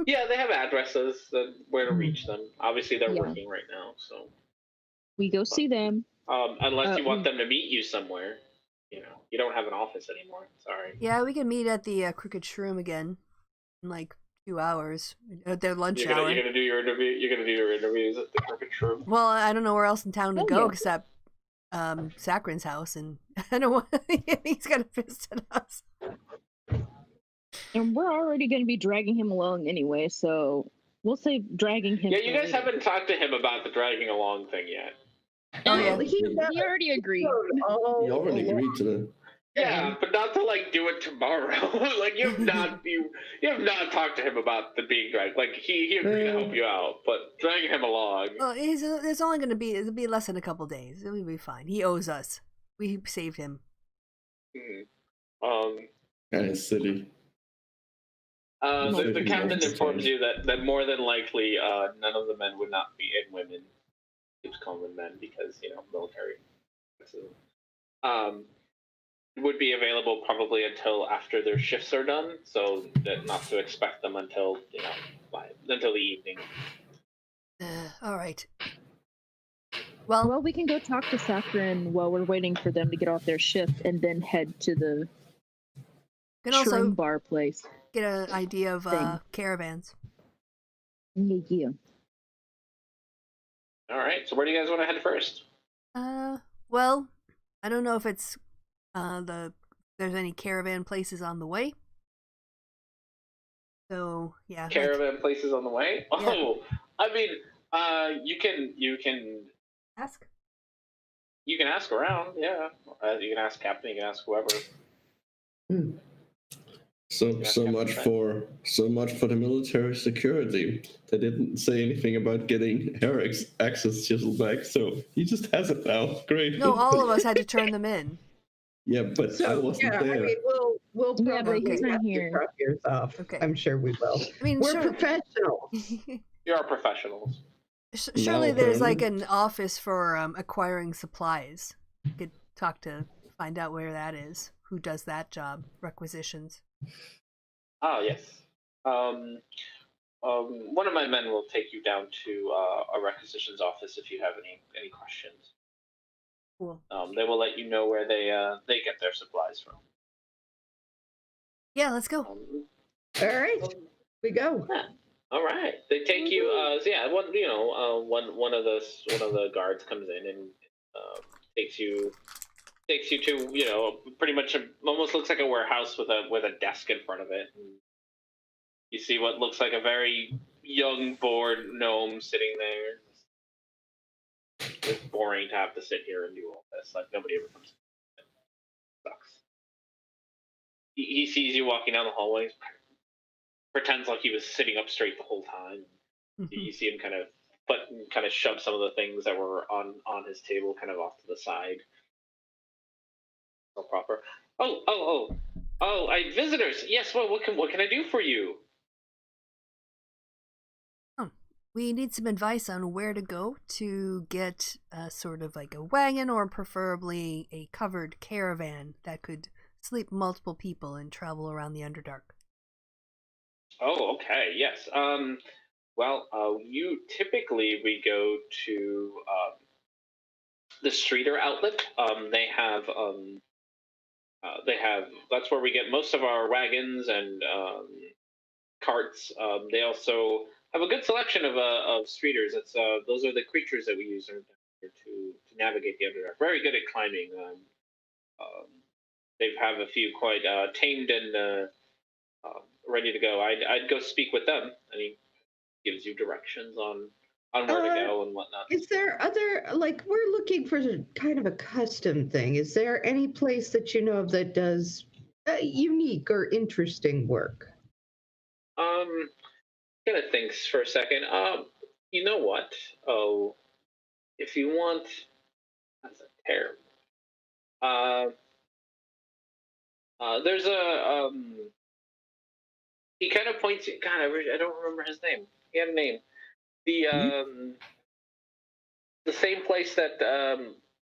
Yeah, they have addresses where to reach them. Obviously, they're working right now, so we go see them. Unless you want them to meet you somewhere. You don't have an office anymore. Sorry. Yeah, we can meet at the Crooked Shroom again in like 2 hours at their lunch hour. You're gonna do your interview. You're gonna do your interviews at the Crooked Shroom. Well, I don't know where else in town to go except Sakran's house, and I don't want. He's gonna piss at us. And we're already gonna be dragging him along anyway, so we'll say dragging him. Yeah, you guys haven't talked to him about the dragging along thing yet. Oh yeah, he already agreed. He already agreed to that. Yeah, but not to do it tomorrow. You have not talked to him about the being dragged. He agreed to help you out, but dragging him along. Well, it's only gonna be less than a couple days. It'll be fine. He owes us. We saved him. And it's silly. The captain informs you that more than likely none of the men would not be in women. Keeps calling them men because military. Would be available probably until after their shifts are done, so that not to expect them until until the evening. All right. Well, we can go talk to Sakran while we're waiting for them to get off their shift, and then head to the also bar place. Get an idea of caravans. Yeah. All right. So where do you guys want to head first? Well, I don't know if it's there's any caravan places on the way. So yeah. Caravan places on the way? Yeah. Oh, I mean, you can ask. You can ask around, yeah. You can ask Captain. You can ask whoever. So much for the military security. They didn't say anything about getting Eric's access chisel back, so he just has it now. Great. No, all of us had to turn them in. Yeah, but I So wasn't yeah, there. I mean, we'll Yeah, but probably he's not have to here. drop yours off. Okay. I'm sure we will. I mean, We're sure. professionals. You are professionals. Surely there's like apparently. an office for acquiring supplies. You could talk to find out where that is. Who does that job? Requisitions. Oh yes. One of my men will take you down to a requisitions office if you have any questions. Cool. They will let you know where they get their supplies from. Yeah, let's go. All right, we go. Yeah. All right. They take you. So yeah, one of the guards comes in and takes you to pretty much almost looks like a warehouse with a desk in front of it. And you see what looks like a very young, bored gnome sitting there. It's boring to have to sit here and do all this. Like nobody ever comes. It sucks. He sees you walking down the hallway. Pretends like he was sitting up straight the whole time. You see him kind of shove some of the things that were on his table kind of off to the side. So proper. I visitors. Yes. Well, what can I do for you? We need some advice on where to go to get sort of like a wagon or preferably a covered caravan that could sleep multiple people and travel around the Underdark. Oh, okay. Yes. You typically we go to the Streeter outlet. They have that's where we get most of our wagons and carts. They also have a good selection of streeters. Those are the creatures that we use to navigate the Underdark. Very good at climbing. They have a few quite tamed and ready to go. I'd go speak with them, and he gives you directions on where to go and whatnot. Is there other, like, we're looking for kind of a custom thing. Is there any place that you know of that does unique or interesting work? Gonna think for a second. You know what? Oh, if you want, that's a terrible. There's a He kind of points. God, I don't remember his name. He had a name. The same place that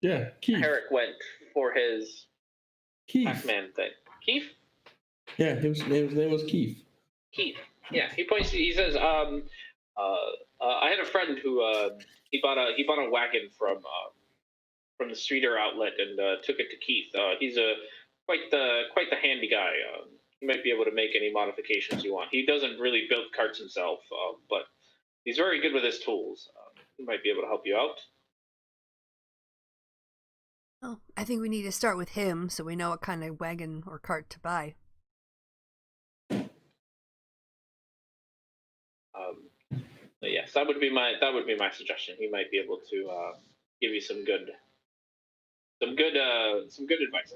Yeah, Keith. Herrick went for his Keith. Pac-Man thing. Keith? Yeah, his name was Keith. Keith. Yeah, he points. He says, I had a friend who he bought a wagon from the Streeter outlet and took it to Keith. He's quite the handy guy. He might be able to make any modifications you want. He doesn't really build carts himself, but he's very good with his tools. He might be able to help you out. Well, I think we need to start with him so we know what kind of wagon or cart to buy. Yes, that would be my suggestion. He might be able to give you some good advice.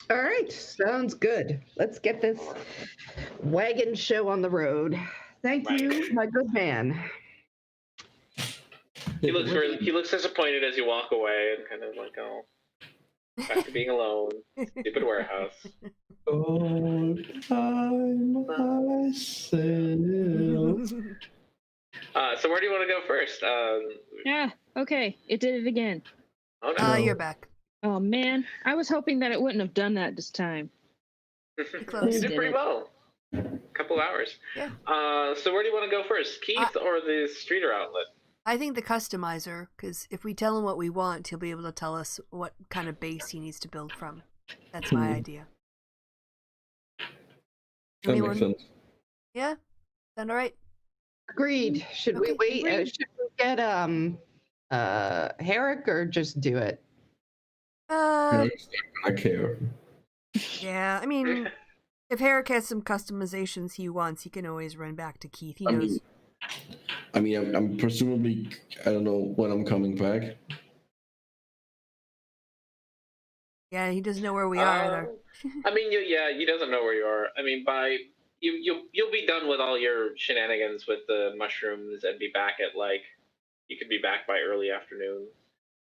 All right, sounds good. Let's get this wagon show on the road. Thank you, my good man. He looks disappointed as you walk away and kind of like, oh, back to being alone. Stupid warehouse. Oh, time myself. So where do you want to go first? Yeah, okay. It did it again. Oh no. You're back. Oh man, I was hoping that it wouldn't have done that this time. You did pretty well. A couple hours. Yeah. So where do you want to go first, Keith or the Streeter outlet? I think the customizer, because if we tell him what we want, he'll be able to tell us what kind of base he needs to build from. That's my idea. That makes sense. Yeah? Sound all right? Agreed. Should we wait? Should we get Herrick or just do it? I care. Yeah, I mean, if Herrick has some customizations he wants, he can always run back to Keith. He knows. I'm presumably, I don't know when I'm coming back. Yeah, he doesn't know where we are either. I mean, he doesn't know where you are. I mean, you'll be done with all your shenanigans with the mushrooms and be back at you could be back by early afternoon,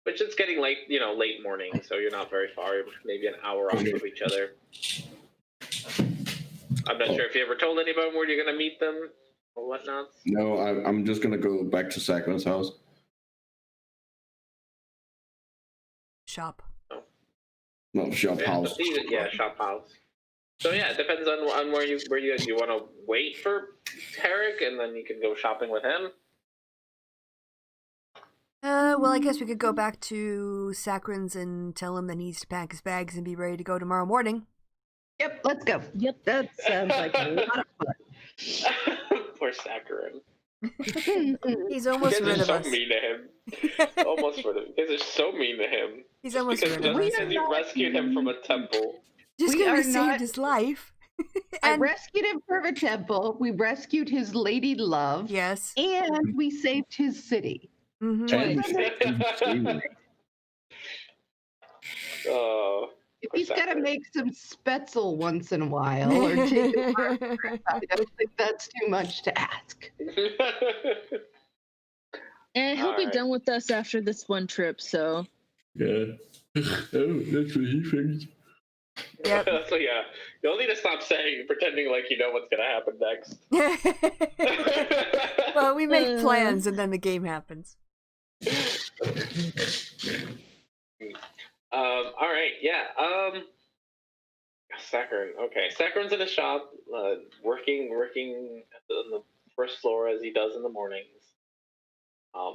which it's getting late, late morning, so you're not very far, maybe an hour off of each other. I'm not sure if you ever told anybody where you're gonna meet them or whatnot. No, I'm just gonna go back to Sakura's house. Shop. No, shop house. Shop house. So yeah, it depends on where you want to wait for Tarek, and then you can go shopping with him. Well, I guess we could go back to Sakharin's and tell him that he needs to pack his bags and be ready to go tomorrow morning. Yep, let's go. Yep, that sounds like a lot of fun. Poor Sakharin. He's almost rid of us. You guys are so mean to him. Almost rid of him. You guys are so mean to him. He's almost rid of us. Because you rescued him from a temple. Just because we saved his life. I rescued him from a temple. We rescued his lady love. Yes. And we saved his city. Mm-hmm. Oh. If he's got to make some spetzel once in a while, or take a trip, I don't think that's too much to ask. And he'll be done with us after this one trip, so. Yeah. Oh, that's what he thinks. Yep. So yeah, you'll need to stop pretending like you know what's gonna happen next. Well, we make plans and then the game happens. All right, yeah. Sakharin. Okay, Sakharin's in a shop, working on the first floor as he does in the mornings.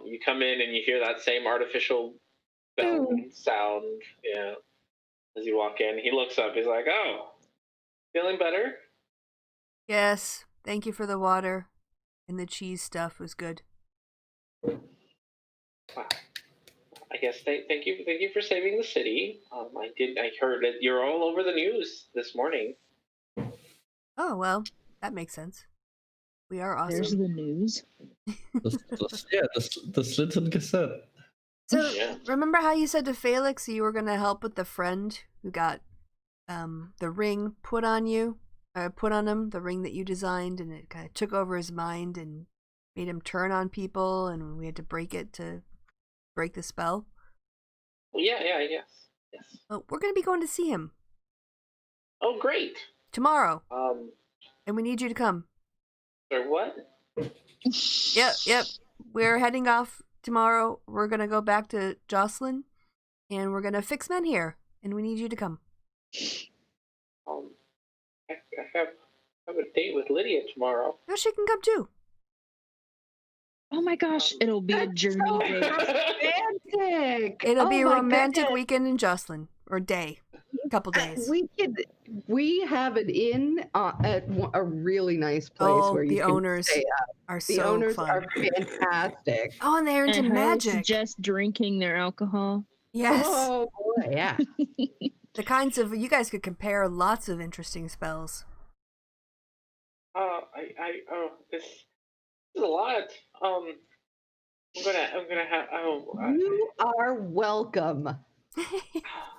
You come in and you hear that same artificial bell sound. Yeah. As you walk in, he looks up. He's like, "Oh, feeling better?" Yes. Thank you for the water, and the cheese stuff was good. Wow. I guess thank you for saving the city. I heard that you're all over the news this morning. Oh well, that makes sense. We are awesome. There's the news. the Slitten Gazette. So remember how you said to Felix you were going to help with the friend who got the ring put on him, the ring that you designed, and it kind of took over his mind and made him turn on people, and we had to break it to break the spell? Well, yes. Well, we're going to be going to see him. Oh, great. Tomorrow. And we need you to come. Or what? Yep. We're heading off tomorrow. We're going to go back to Jocelyn, and we're going to fix men here, and we need you to come. I have a date with Lydia tomorrow. No, she can come too. Oh my gosh, it'll be a journey so date. Romantic. It'll be a romantic weekend in Jocelyn, or day, a couple days. We have an inn at a really nice place where you the can owners stay up. are The so owners fun. are fantastic. Oh, and they're into And magic. just drinking their alcohol. Yes. Oh boy, yeah. The kinds of you guys could compare lots of interesting spells. This is a lot. I'm gonna have. You are welcome.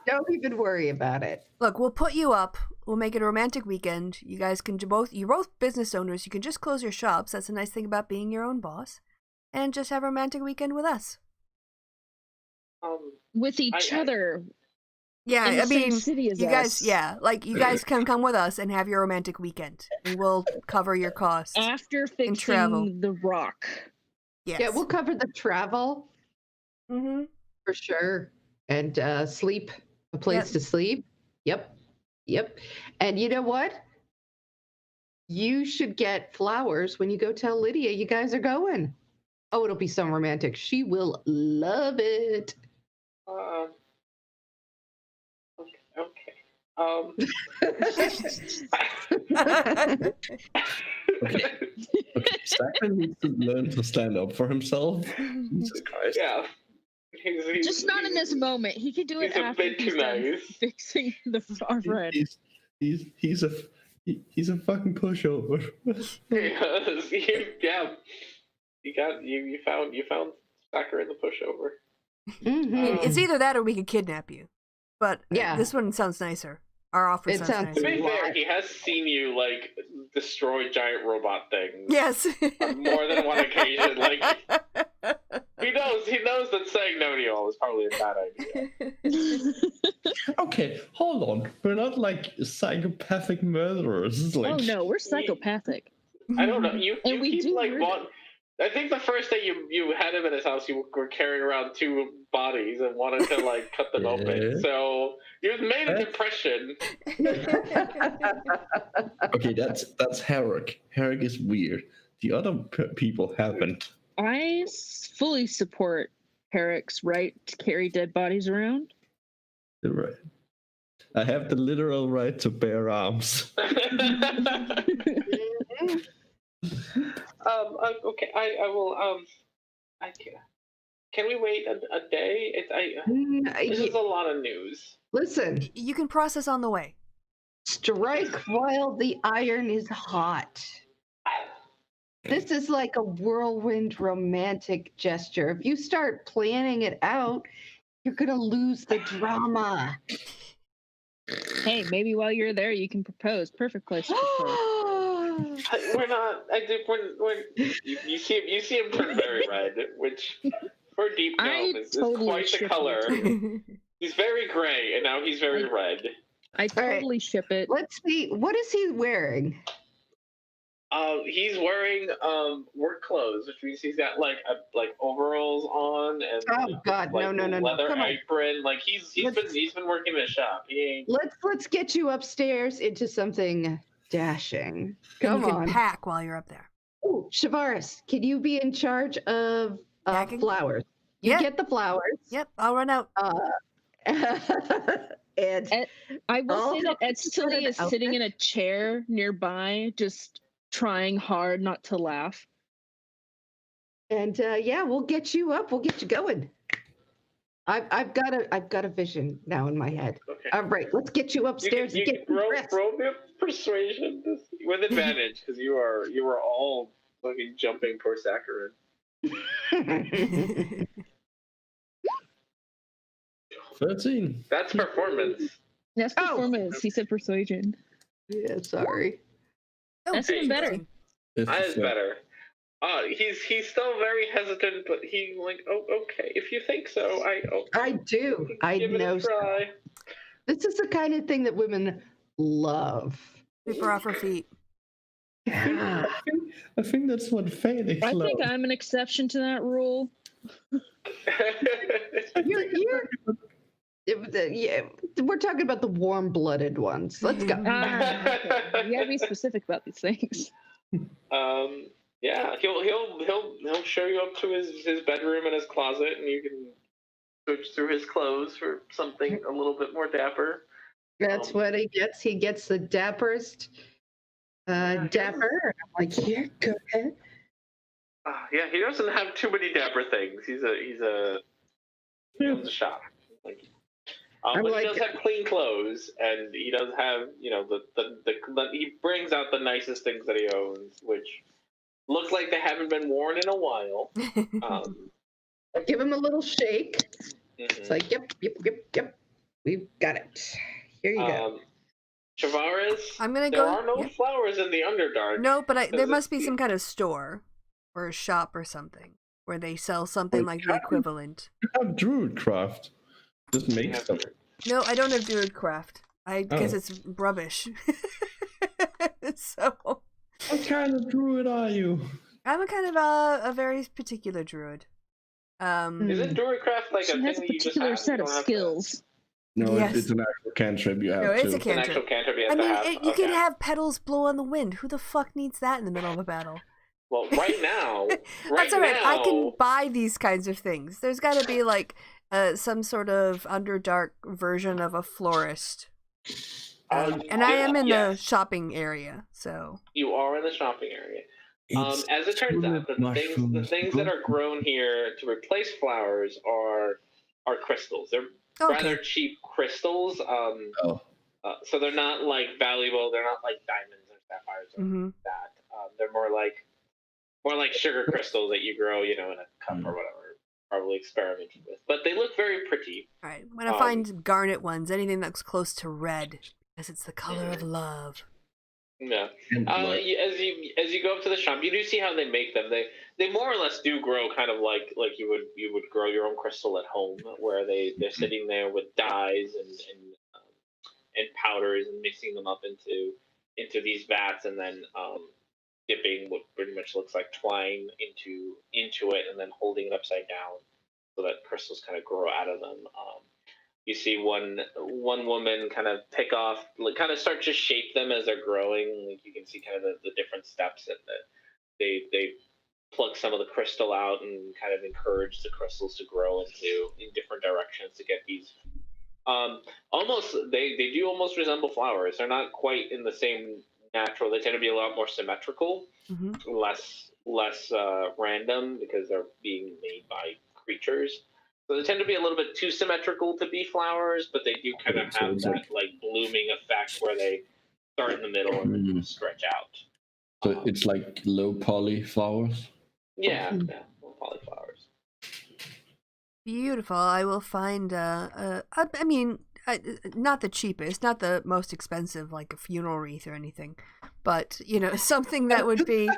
Don't even worry about it. Look, we'll put you up. We'll make it a romantic weekend. You guys can you're both business owners. You can just close your shops. That's a nice thing about being your own boss. And just have a romantic weekend with us. With each other. Yeah, in the I same mean, city as you us. guys, you guys can come with us and have your romantic weekend. And we'll cover your costs. After fixing travel. the rock. Yes. Yeah, we'll cover the travel for sure. And sleep, a place to sleep. Yep. And you know what? You should get flowers when you go tell Lydia you guys are going. Oh, it'll be so romantic. She will love it. Okay. Okay. Sakura needs to learn to stand up for himself. Jesus Christ. Yeah. He's Just not in this moment. He could do it he's a after bit he's too done nice. fixing our friend. He's a fucking pushover. Yeah. You found Sakura in the pushover. Mm-hmm. It's either that or we could kidnap you. But Yeah. this one sounds nicer. Our offer It sounds sounds- To nicer. be fair, Why? he has seen you like destroy giant robot things Yes. on more than one occasion. Like he knows that saying no to you all is probably a bad idea. Okay, hold on. We're not like psychopathic murderers. Like, Oh no, we're psychopathic. I don't know. You And we keep do like murder. one. I think the first day you had him in his house, you were carrying around 2 bodies and wanted to like cut them open. Yeah. So you've made an That's- impression. okay, that's Herrick. Herrick is weird. The other people haven't. I fully support Herrick's right to carry dead bodies around. You're right. I have the literal right to bear arms. Okay, I will. Can we wait a day? This is a lot of news. Listen, You can process on the way. strike while the iron is hot. This is like a whirlwind romantic gesture. If you start planning it out, you're going to lose the drama. Hey, maybe while you're there, you can propose. Perfect place to propose. We're not. I think when you see him turn very red, which for a deep I gnome is totally quite the ship it. color. He's very gray, and now he's very red. I totally ship it. Let's see. What is he wearing? He's wearing work clothes, which means he's got like overalls on and Oh God, like, no. leather Come on. apron. Like he's been working in a shop. He ain't. Let's get you upstairs into something dashing. And Come you can on. pack while you're up there. Oh, Shavaris, can you be in charge of Packing? flowers? You Yeah. get the flowers. Yep, I'll run out. And I will say that Oh, Tilly is outfit. sitting in a chair nearby, just trying hard not to laugh. yeah, we'll get you up. We'll get you going. I've got a vision now in my head. Okay. All right, let's get you upstairs You and can get dressed. roll me a persuasion with advantage because you are all fucking jumping poor Saccharin. 13. That's performance. That's Oh. performance. He said persuasion. Yeah, sorry. Oh, That's even better. interesting. That is better. He's still very hesitant, but he like, oh, okay, if you think so, I do. I give it know. a try. This is the kind of thing that women love. Sweep her off her feet. Yeah. I think that's what Phoenix I loves. think I'm an exception to that rule. You're yeah, we're talking about the warm-blooded ones. Let's go. You gotta be specific about these things. Yeah, he'll show you up to his bedroom and his closet, and you can search through his clothes for something a little bit more dapper. That's what he gets. He gets the dapperest dapper. I'm like, here, go ahead. Yeah, he doesn't have too many dapper things. He owns a shop. Like, I'm but like- he does have clean clothes, and he does have he brings out the nicest things that he owns, which look like they haven't been worn in a while. I give him a little shake. Mhm. It's like, yep. We've got it. Here you go. Chavaris, I'm gonna there go. are no yeah. flowers in the Underdark. No, but there Because must be it's- some kind of store or a shop or something where they sell something like the equivalent. You have Druidcraft. Just make Yeah. stuff. No, I don't have Druidcraft. I guess Oh. it's rubbish. So What kind of druid are you? I'm a kind of a very particular druid. Isn't Druidcraft like She a thing has a that you just particular have? set You of don't have skills. No, Yes. it's an actual cantrip you have No, it's to. a To, an actual cantrip. cantrip you I have to mean, have. you can Okay. have petals blow on the wind. Who the fuck needs that in the middle of a battle? Well, right now, That's all right. I can now- buy these kinds of things. There's got to be like some sort of Underdark version of a florist. And I am in the yes, shopping area, so You are in the shopping area. It's As it turns out, the mushrooms. things that are grown here to replace flowers are crystals. They're rather okay. cheap crystals. Oh. So they're not like valuable. They're not like diamonds or sapphires or Hmm. that. They're more like sugar crystals that you grow, in a cup or whatever. probably experimented with. But they look very pretty. All right, I'm gonna find garnet ones, anything that's close to red, because it's the color of love. Yeah. As you go up to the shop, you do see how they make them. They more or less do grow kind of like you would grow your own crystal at home, where they're sitting there with dyes and powders and mixing them up into these vats, and then dipping what pretty much looks like twine into it, and then holding it upside down so that crystals kind of grow out of them. You see one woman kind of pick off, kind of start to shape them as they're growing. Like you can see kind of the different steps, and that they plug some of the crystal out and kind of encourage the crystals to grow in different directions to get these. Almost they do almost resemble flowers. They're not quite in the same natural. They tend to be a lot more symmetrical, less random because they're being made by creatures. So they tend to be a little bit too symmetrical to be flowers, but they do kind of have that like blooming effect where they start in the middle and then stretch out. So it's like low poly flowers. Yeah, low poly flowers. Beautiful. I will find. I mean, not the cheapest, not the most expensive, like a funeral wreath or anything, but something that would be.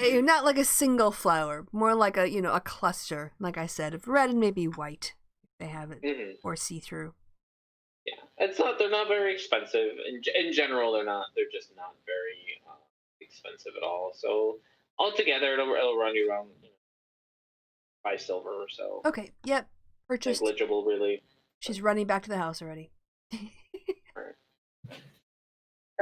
Not like a single flower, more like a cluster, like I said, of red and maybe white, if they have it, or see-through. Yeah, they're not very expensive. In general, they're just not very expensive at all. So altogether, it'll run you around 5 silver or so. Okay, yep, purchased. Negligible, really. She's running back to the house already.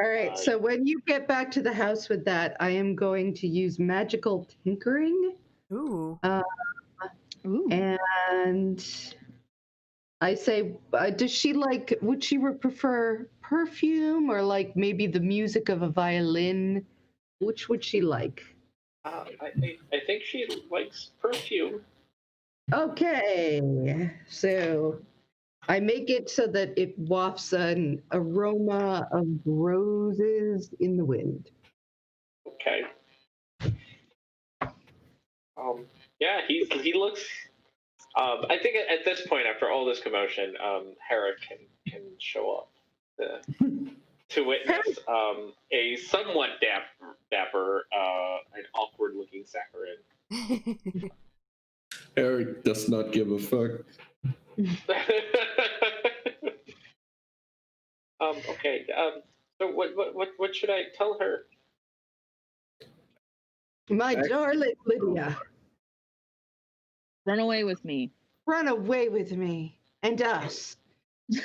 All right, so when you get back to the house with that, I am going to use magical tinkering. Ooh. And I say, would she prefer perfume or like maybe the music of a violin? Which would she like? I think she likes perfume. Okay, so I make it so that it wafts an aroma of roses in the wind. Okay. Yeah, he looks. I think at this point, after all this commotion, Hera can show up to witness a somewhat dapper and awkward-looking Saccharin. Eric does not give a fuck. Okay. So what should I tell her? My darling Lydia, Run away with me. run away with me and us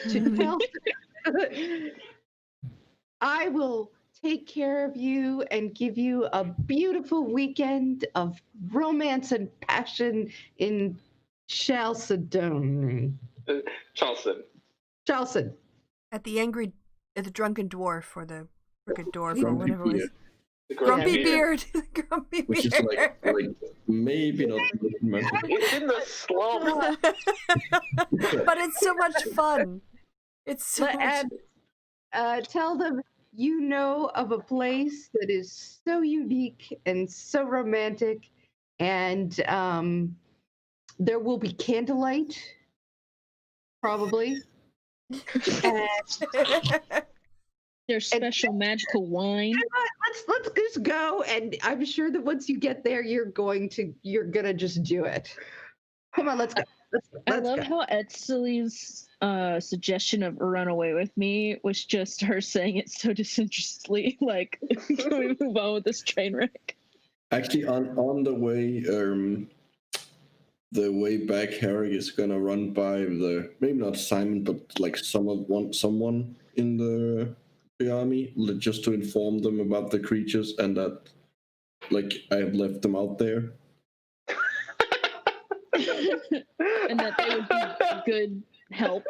to tell. I will take care of you and give you a beautiful weekend of romance and passion in Chalcedon. Chalcedon. At the drunken dwarf or the crooked dwarf or whatever it was. The Grumpy beard. Grumpy Which beard. is like maybe not. It's in the slum. But it's so much fun. It's so much. And tell them you know of a place that is so unique and so romantic, and there will be candlelight, probably. There's special magical wine. Let's just go, and I'm sure that once you get there, you're gonna just do it. Come on, let's go. I love how Etsley's suggestion of run away with me was just her saying it so disinterestedly. Like, can we move on with this train wreck? Actually, on the way back, Harry is gonna run by maybe not Simon, but like someone in the army, just to inform them about the creatures and that like I have left them out there. And that they would be good help.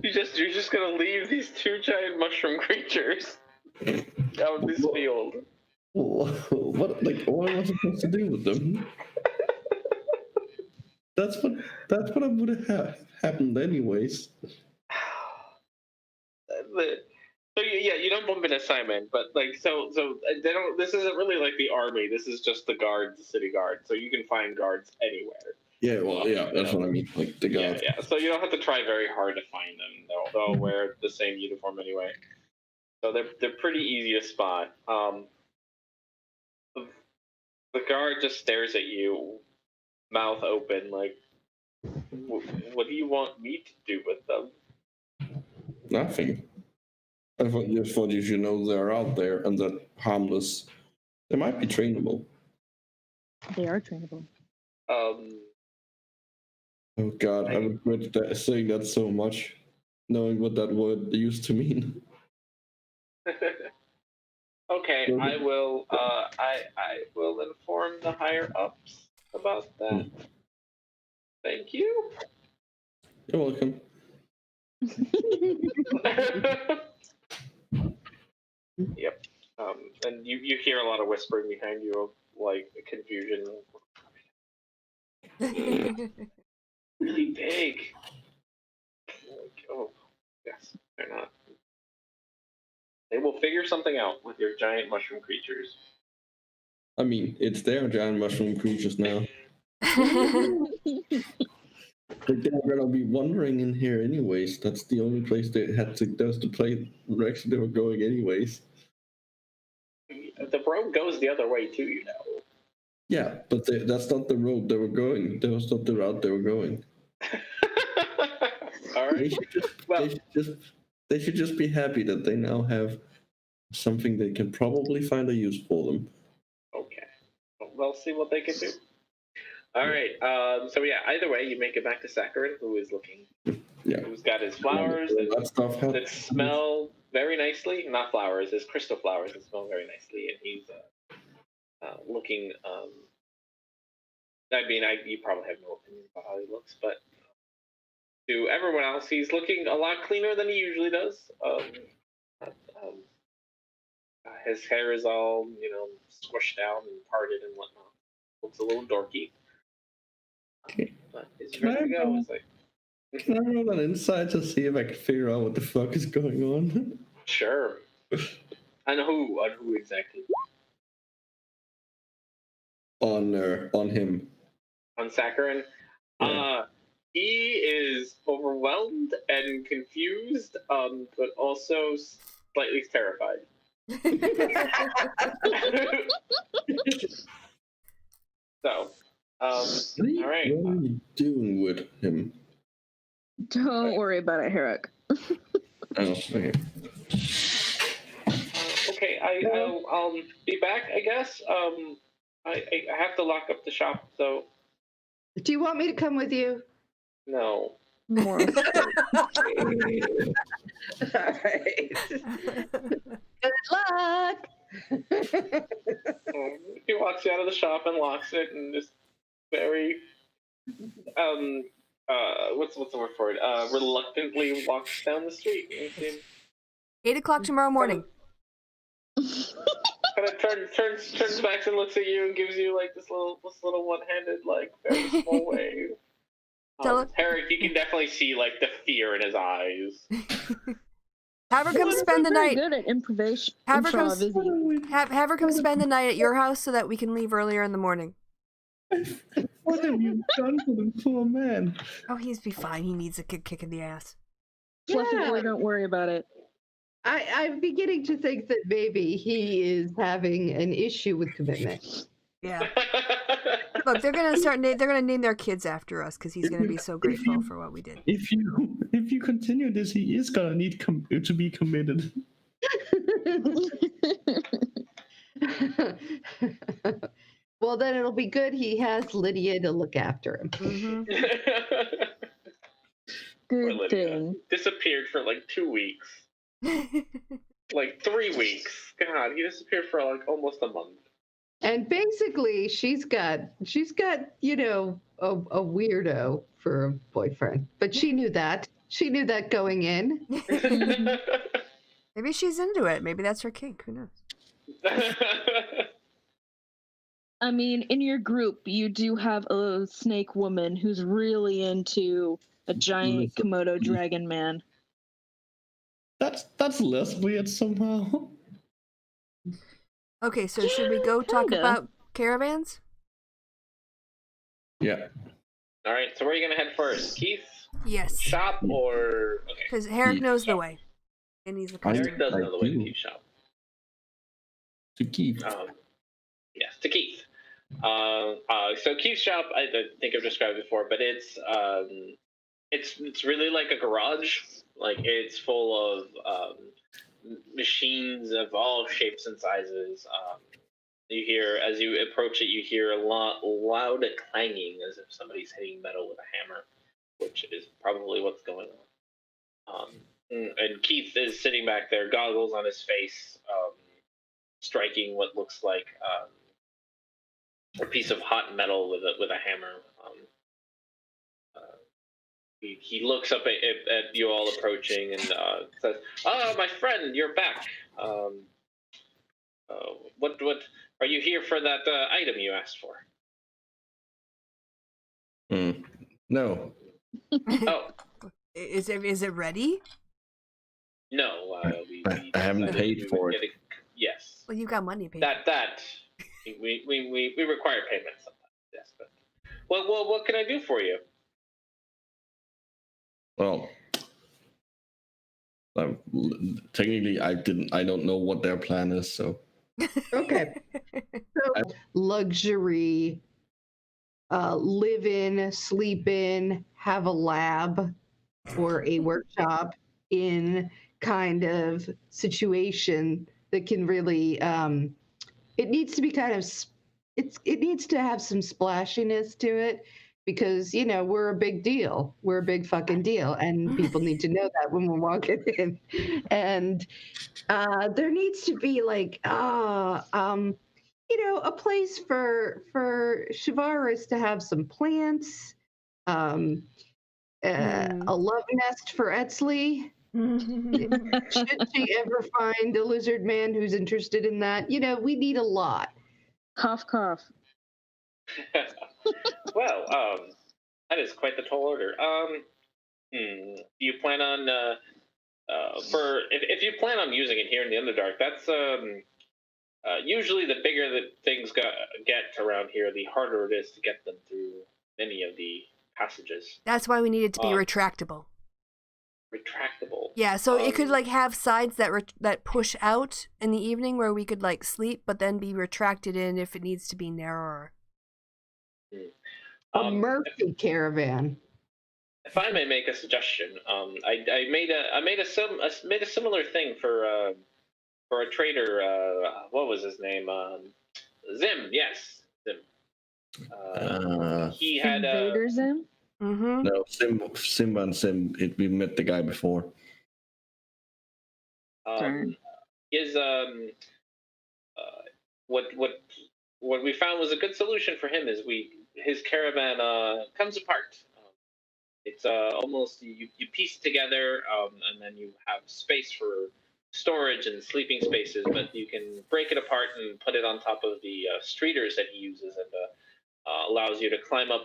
You're just gonna leave these 2 giant mushroom creatures out in this field. What am I supposed to do with them? That's what would have happened anyways. So yeah, you don't bump into Simon, but like so they don't. This isn't really like the army. This is just the guards, the city guard. So you can find guards anywhere. Yeah, well, yeah, that's what I mean. Like the Yeah, guards. yeah. So you don't have to try very hard to find them. They'll wear the same uniform anyway. So they're pretty easy to spot. The guard just stares at you, mouth open, like, what do you want me to do with them? Nothing. I just thought you should know they're out there and that harmless. They might be trainable. They are trainable. Oh God, I regret saying that so much, knowing what that word used to mean. Okay, I will. I will inform the higher ups about that. Thank you. You're welcome. Yep. And you hear a lot of whispering behind you of like confusion. Really big. Like, oh, yes, they're not. They will figure something out with your giant mushroom creatures. I mean, it's their giant mushroom creatures now. But they're gonna be wandering in here anyways. That's the only place they had to play direction they were going anyways. The road goes the other way too, you know. Yeah, but that's not the road they were going. That was not the route they were going. All right. They should just be happy that they now have something they can probably find a use for them. Okay. We'll see what they can do. All right. So yeah, either way, you make it back to Saccharin, who is looking. Yeah. Who's got his flowers that smell very nicely. Not flowers, his crystal flowers that smell very nicely, and he's looking. I mean, you probably have no opinion about how he looks, but to everyone else, he's looking a lot cleaner than he usually does. His hair is all, squished down and parted and whatnot. Looks a little dorky. But he's ready to go. It's like, can I roll an insight to see if I can figure out what the fuck is going on? sure. On who exactly? On him. On Saccharin? Yeah. He is overwhelmed and confused, but also slightly terrified. So, all right. What are you doing with him? Don't worry about it, Herrick. Oh, okay. Okay, I'll be back, I guess. I have to lock up the shop, so. Do you want me to come with you? No. More. All right. Good luck. He walks out of the shop and locks it, and just very what's the word for it? Reluctantly walks down the street. 8 o'clock tomorrow morning. Kind of turns back and looks at you and gives you like this little one-handed, like, very small wave. Herrick, you can definitely see like the fear in his eyes. Have her come spend the night. Good at improvisation. Have her come spend the night at your house so that we can leave earlier in the morning. What have you done to the poor man? Oh, he's be fine. He needs a good kick in the ass. Fluffy Yeah. boy, don't worry about it. I'm beginning to think that maybe he is having an issue with commitment. Yeah. Look, they're gonna name their kids after us because he's gonna be so grateful for what we did. If you continue this, he is gonna need to be committed. Well, then it'll be good he has Lydia to look after him. Mm-hmm. Good thing. Disappeared for like 2 weeks. Like 3 weeks. God, he disappeared for like almost a month. And basically, she's got a weirdo for a boyfriend. But she knew that. She knew that going in. Maybe she's into it. Maybe that's her kink. Who knows? I mean, in your group, you do have a snake woman who's really into a giant Komodo dragon man. That's less weird somehow. Okay, so should we go talk kinda. about caravans? Yeah. All right. So where are you gonna head first, Keith? Yes, Shop or okay? because Herrick Keith. knows the way, and he's I- accustomed. Eric does know the way to do. Keith shop. To Keith. Yes, to Keith. So Keith's shop, I think I've described before, but it's really like a garage. Like it's full of machines of all shapes and sizes. You hear as you approach it, you hear a loud clanging as if somebody's hitting metal with a hammer, which is probably what's going on. And Keith is sitting back there, goggles on his face, striking what looks like a piece of hot metal with a hammer. He looks up at you all approaching and says, "Ah, my friend, you're back. What are you here for that item you asked for?" No. Oh Is it ready? no, I haven't paid for it. Yes, Well, you've got money to pay. that we require payment sometimes. Yes, but what can I do for you? Well, technically, I don't know what their plan is. So Okay. So luxury, live in, sleep in, have a lab or a workshop in kind of situation that can really it needs to be kind of it needs to have some splashiness to it because we're a big deal, we're a big fucking deal, and people need to know that when we're walking in. And there needs to be like a place for Shivaris to have some plants, um, a love nest for Etzli. Should she ever find a lizard man who's interested in that, we need a lot. Cough, cough. Well, that is quite the tall order. Do you plan on for if you plan on using it here in the Underdark? That's usually the bigger that things get around here, the harder it is to get them through many of the passages. That's why we need it to be retractable. Retractable. Yeah, so it could like have sides that push out in the evening where we could like sleep, but then be retracted in if it needs to be narrower. A Murphy caravan. If I may make a suggestion, I made a similar thing for a trader. What was his name? Zim. Yes, Zim. He had Invader Zim? Mm-hmm. No, Simba and Sim. We met the guy before. His what we found was a good solution for him is his caravan comes apart. It's almost you piece it together, and then you have space for storage and sleeping spaces, but you can break it apart and put it on top of the streeters that he uses, and allows you to climb up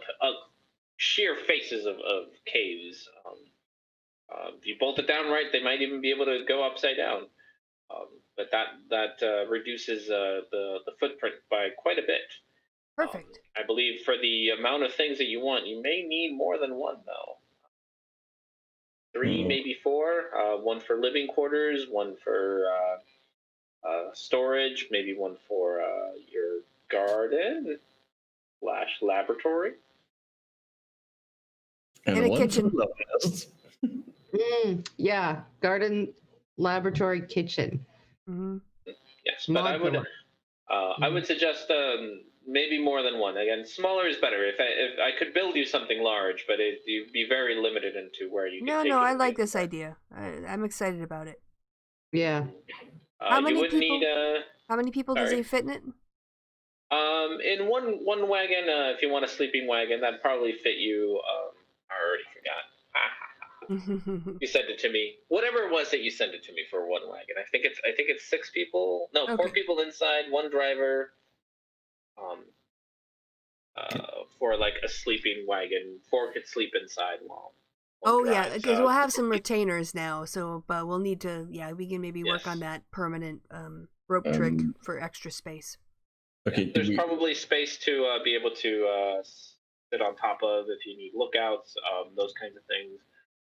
sheer faces of caves. If you bolt it down right, they might even be able to go upside down. But that reduces the footprint by quite a bit. Perfect. I believe for the amount of things that you want, you may need more than one, though. 3, maybe 4. One for living quarters, one for storage, maybe one for your garden / laboratory. And a one kitchen. for love nest. Yeah, garden, laboratory, kitchen. Mm-hmm. Yes, but I would suggest maybe more than one. Again, smaller is better. If I could build you something large, but you'd be very limited into where you. No, I like this idea. I'm excited about it. Yeah. How many people? Need, how many people does he fit in it? In one wagon, if you want a sleeping wagon, that'd probably fit you. I already forgot. You sent it to me. Whatever it was that you sent it to me for one wagon. I think it's 6 people. No, Okay. 4 people inside, 1 driver. For like a sleeping wagon, 4 could sleep inside while Oh yeah, drives, because we'll have some retainers now, so but we'll need to we can maybe work on Yes. that permanent rope trick for extra space. Okay, Yeah, there's probably space to be able to sit on top of if you need lookouts, those kinds of things.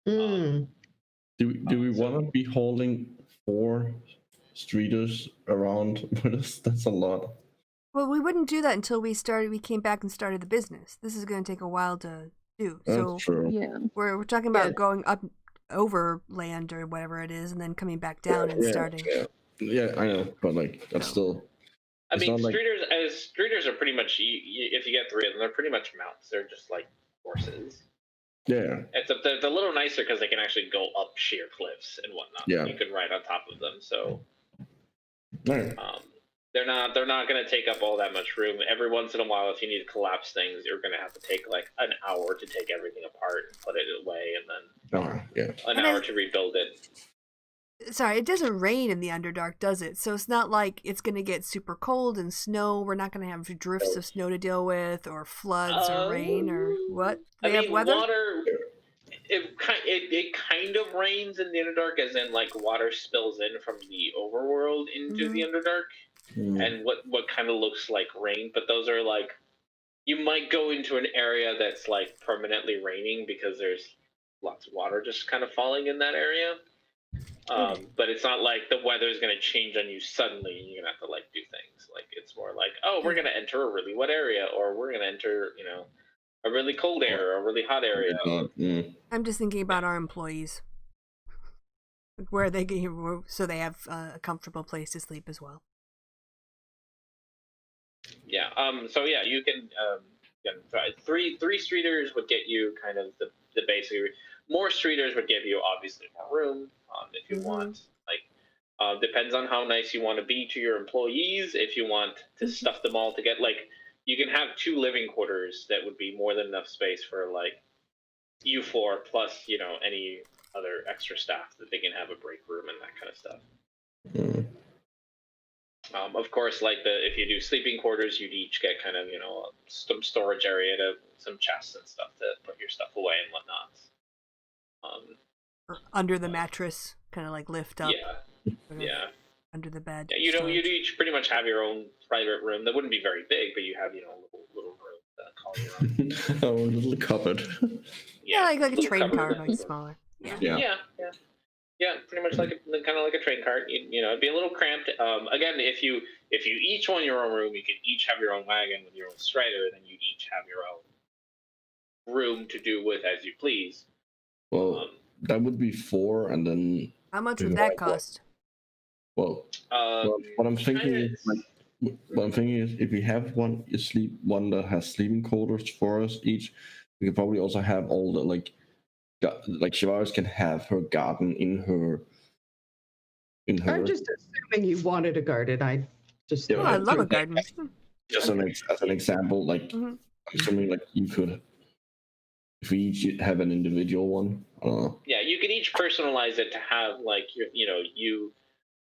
Mm. do we so- want to be holding 4 streeters around with us? That's a lot. Well, we wouldn't do that until we came back and started the business. This is going to take a while to do. That's So true. Yeah. we're talking about Yeah. going up over land or whatever it is, and then coming back down and starting. Yeah, I know, but like that's So- still. I It's mean, not like- streeters are pretty much if you get 3 of them, they're pretty much mounts. They're just like horses. Yeah, Except they're a little nicer because they can actually go up sheer cliffs and whatnot. Yeah. You can ride on top of them. So no, they're not going to take up all that much room. Every once in a while, if you need to collapse things, you're going to have to take like an hour to take everything apart and put it away, and then yeah. an And hour to rebuild it. Sorry, it doesn't rain in the Underdark, does it? So it's not like it's going to get super cold and snow. We're not going to have drifts of snow to deal with, or floods, or rain, or what? They have weather. Water. It kind of rains in the Underdark, as in like water spills in from the overworld into the Underdark, and what kind of looks like rain. But those are like, you might go into an area that's like permanently raining because there's lots of water just kind of falling in that area. But it's not like the weather's going to change on you suddenly and you're going to have to like do things. Like it's more like, oh, we're going to enter a really wet area, or we're going to enter, a really cold area or a really hot area. I'm just thinking about our employees, where they can, so they have a comfortable place to sleep as well. Yeah. So yeah, you can try three streeters would get you kind of the basic. More streeters would give you obviously more room if you want. Like depends on how nice you want to be to your employees. If you want to stuff them all to get like, you can have 2 living quarters that would be more than enough space for like you 4 plus any other extra staff that they can have a break room and that kind of stuff. Of course, like if you do sleeping quarters, you'd each get kind of some storage area to some chests and stuff to put your stuff away and whatnot. Or under the mattress, kind of like lift up. Yeah. Under the bed. Yeah, you'd each pretty much have your own private room. That wouldn't be very big, but you have little room to call your own. Oh, a little cupboard. Yeah, like a little train cupboard. car, but smaller. Yeah, pretty much like kind of like a train cart. It'd be a little cramped. Again, if you each want your own room, you can each have your own wagon with your own strider, then you each have your own room to do with as you please. Well, that would be 4, and then. How much would that cost? Well, what I'm thinking is, if we have one that has sleeping quarters for us each, we could probably also have all the like Shivaris can have her garden in her. I'm just assuming you wanted a garden. I just. Oh, I love a garden. Just as an example, like assuming like you could, if we each have an individual one. Yeah, you can each personalize it to have like you.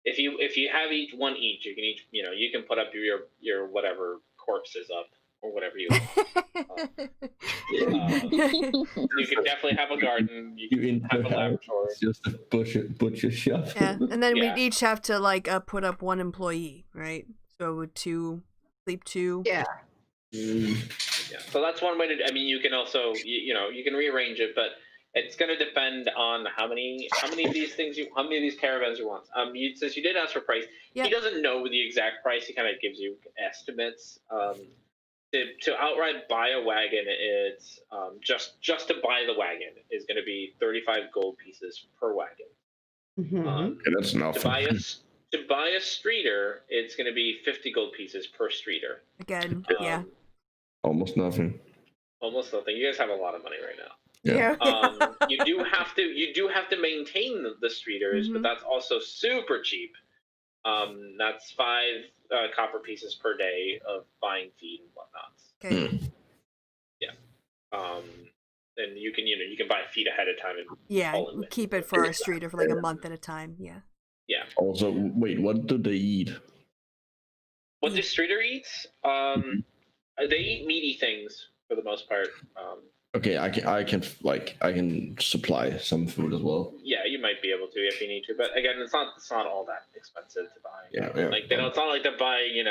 If you have one each, you can you can put up your whatever corpses up or whatever you want. You can definitely have a garden. You can have a laboratory. It's just a butcher shop. Yeah, and then we'd each have to like put up one employee, right? So 2, sleep 2. Yeah. Yeah. So that's one way to. I mean, you can also you can rearrange it, but it's going to depend on how many of these caravans you want. Since you did ask for price, he doesn't know the exact price. He kind of gives you estimates. To outright buy a wagon, it's just to buy the wagon is going to be 35 gold pieces per wagon. Okay, that's enough. To buy a streeter, it's going to be 50 gold pieces per streeter. Again, almost nothing. Almost nothing. You guys have a lot of money right now. Yeah. You do have to maintain the streeters, but that's also super cheap. That's 5 copper pieces per day of buying feed and whatnot. Okay. Yeah. And you can buy feed ahead of time and we keep it for our streeter for like a month at a time. Yeah. Yeah. Also, wait, what do they eat? What the streeter eats? They eat meaty things for the most part. Okay, I can supply some food as well. Yeah, you might be able to if you need to, but again, it's not all that expensive to buy. Yeah. Like it's not like they're buying,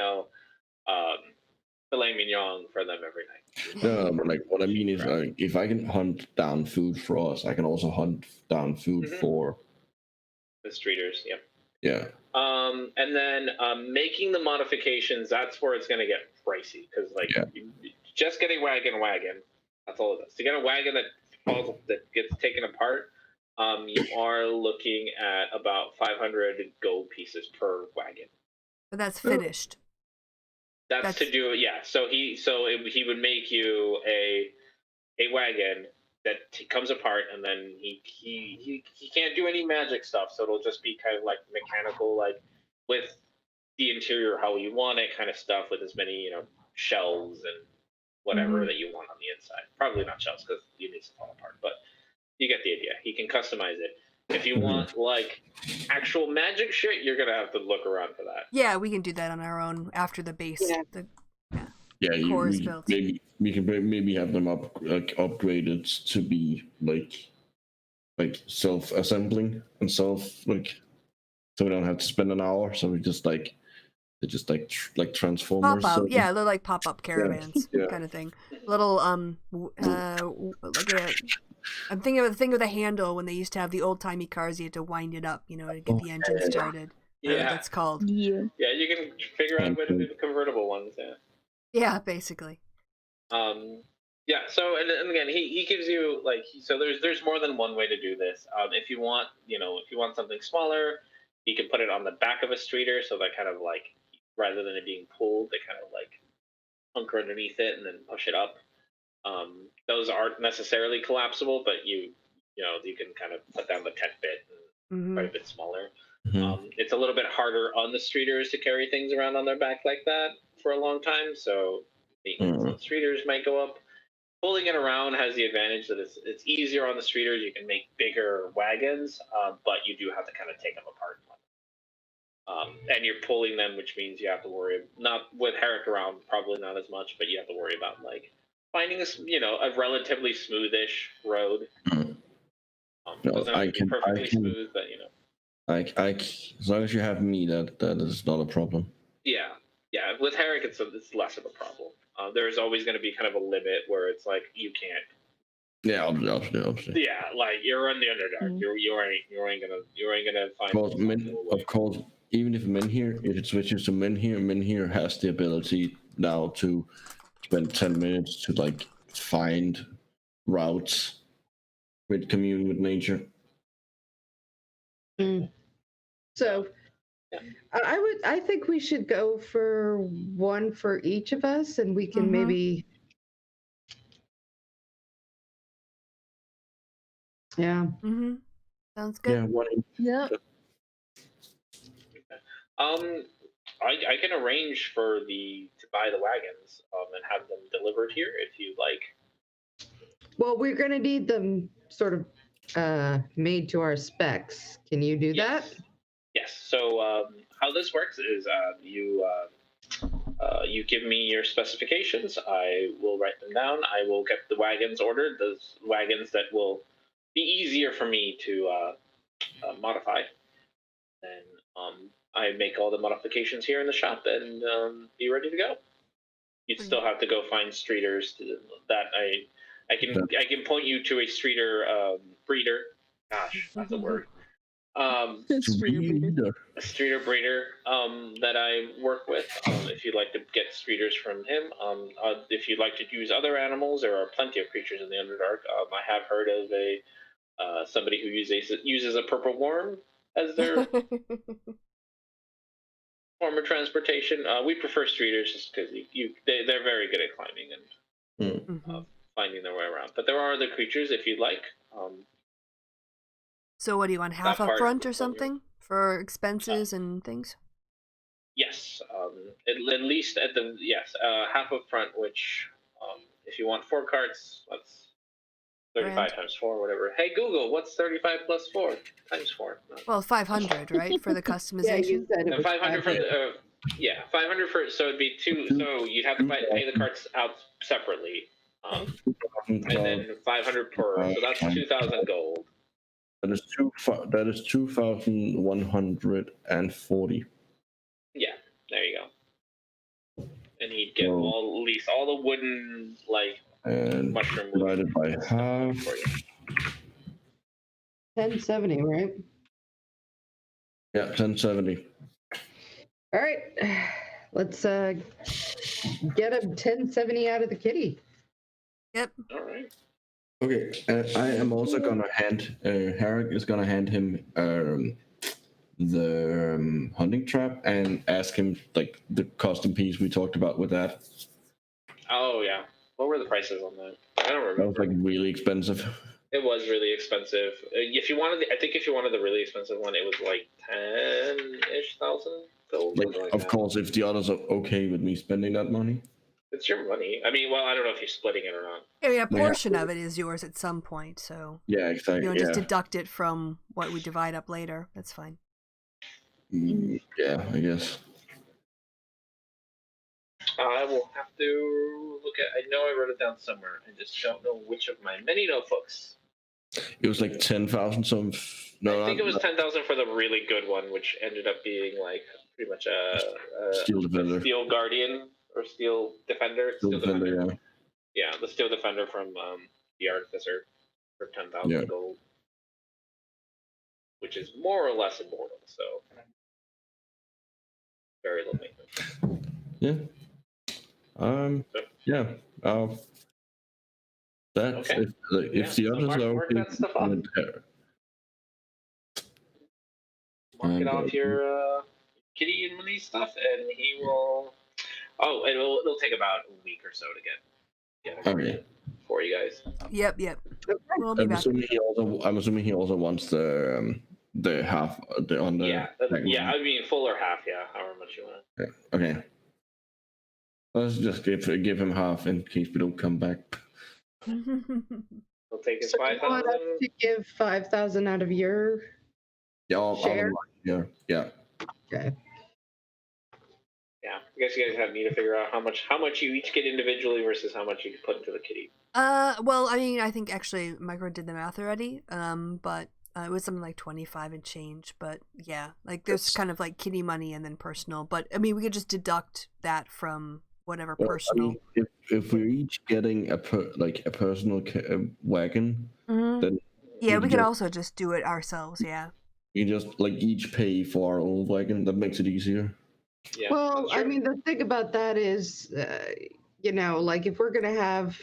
filet mignon for them every night. No, but like what I mean is, if I can hunt down food for us, I can also hunt down food for the streeters. Yep. Yeah. And then making the modifications, that's where it's going to get pricey because just getting wagon. That's all it is. To get a wagon that gets taken apart, you are looking at about 500 gold pieces per wagon. But that's finished. That's to do it. Yeah. So he would make you a wagon that comes apart, and then he can't do any magic stuff. So it'll just be kind of like mechanical, like with the interior how you want it, kind of stuff with as many shelves and whatever that you want on the inside. Probably not shelves because you need to fall apart, but you get the idea. He can customize it. If you want like actual magic shit, you're gonna have to look around for that. Yeah, we can do that on our own after the base. Yeah. Core is built. Maybe we can maybe have them upgraded to be like self-assembling and so we don't have to spend an hour. So we just like they're just like transformers. Pop out, so, yeah, they're like pop-up caravans kind of thing. Little I'm thinking of the thing with a handle when they used to have the old-timey cars. You had to wind it up, to get the engine started. Yeah, that's called. Yeah. Yeah, you can figure out a way to do the convertible ones. Yeah. Yeah, basically. Yeah. So and again, he gives you so there's more than one way to do this. If you want something smaller, you can put it on the back of a streeter, so that kind of like rather than it being pulled, they kind of like hunker underneath it and then push it up. Those aren't necessarily collapsible, but you can kind of put down the tent bit and quite a bit smaller. It's a little bit harder on the streeters to carry things around on their back like that for a long time, so maintenance on streeters might go up. Pulling it around has the advantage that it's easier on the streeters. You can make bigger wagons, but you do have to kind of take them apart. And you're pulling them, which means you have to worry, not with Herrick around, probably not as much, but you have to worry about like finding a relatively smoothish road. Doesn't have to be perfectly smooth, but as long as you have me, that is not a problem. Yeah. With Herrick, it's less of a problem. There's always going to be kind of a limit where it's like you can't. Yeah, obviously. Yeah, like you're on the Underdark. You ain't gonna find. Of course, even if if it switches to Menhir has the ability now to spend 10 minutes to like find routes with commune with nature. So I think we should go for one for each of us, and we can maybe Sounds good. Yeah, one. Yeah. I can arrange to buy the wagons and have them delivered here if you like. Well, we're going to need them sort of made to our specs. Can you do that? Yes. So how this works is you give me your specifications. I will write them down. I will get the wagons ordered. Those wagons that will be easier for me to modify. And I make all the modifications here in the shop and be ready to go. You'd still have to go find streeters that I can point you to a streeter breeder. Gosh, that's a word. A streeter breeder that I work with. If you'd like to get streeters from him, if you'd like to use other animals, there are plenty of creatures in the Underdark. I have heard of somebody who uses a purple worm as their form of transportation. We prefer streeters just because they're very good at climbing and finding their way around. But there are other creatures if you'd like. So what do you want, half up front or something for expenses and things? Yes, at least half up front, which if you want 4 carts, that's 35 times 4, whatever. Hey Google, what's 35 plus 4 times 4? Well, 500, right, for the customization? Yeah, you said it was 500 for the 500 for, so it'd be 2. So you'd have to pay the carts out separately. And then 500 per, so that's 2,000 gold. That is 2,140. Yeah, there you go. And he'd get Well, at least all the wooden and mushroom divided by stuff half. for you. 1070, right? Yeah, 1070. All right, let's get a 1070 out of the kitty. Yep. All right. Okay, I am also gonna hand Herrick is gonna hand him the hunting trap and ask him like the custom piece we talked about with that. Oh yeah. What were the prices on that? I don't remember. That was like really expensive. It was really expensive. If you wanted, I think if you wanted the really expensive one, it was like 10-ish thousand gold. Like, something like of that. course, if the others are okay with me spending that money. It's your money. I mean, well, I don't know if you're splitting it or not. I mean, a portion of it is yours at some point, so Yeah, exactly. you know, just deduct it from what we divide up later. That's fine. Yeah, I guess. I will have to look at. I know I wrote it down somewhere. I just don't know which of my many notebooks. It was like 10,000 some. No, I think it was 10,000 for the really good one, which ended up being like pretty much a Steel Defender. Steel Guardian or Steel Defender. Steel Defender, yeah. Yeah, the Steel Defender from the Artificer for 10,000 gold, which is more or less immortal. So very low maintenance. Yeah. Yeah. That's Okay. if the others are mark okay. that stuff up. Mark it off your kitty and money stuff, and he will. Oh, it'll take about a week or so to get Okay. for you guys. Yep. We'll be back. I'm assuming he also wants the half on the. Yeah. I mean, full or half. Yeah, however much you want. Okay. Let's just give him half in case we don't come back. He'll take his So you want 5,000. us to give 5,000 out of your share? Yeah. Okay. Yeah, I guess you guys need to figure out how much you each get individually versus how much you can put into the kitty. Well, I mean, I think actually Micro did the math already. But it was something like 25 and change. But yeah, like there's kind of like kitty money and then personal. But I mean, we could just deduct that from whatever personal. I mean, if we're each getting a personal wagon, then yeah, we could also just do it ourselves. Yeah. We just like each pay for our own wagon. That makes it easier. Yeah, well, I mean, the thing about that is, you know, like if we're gonna have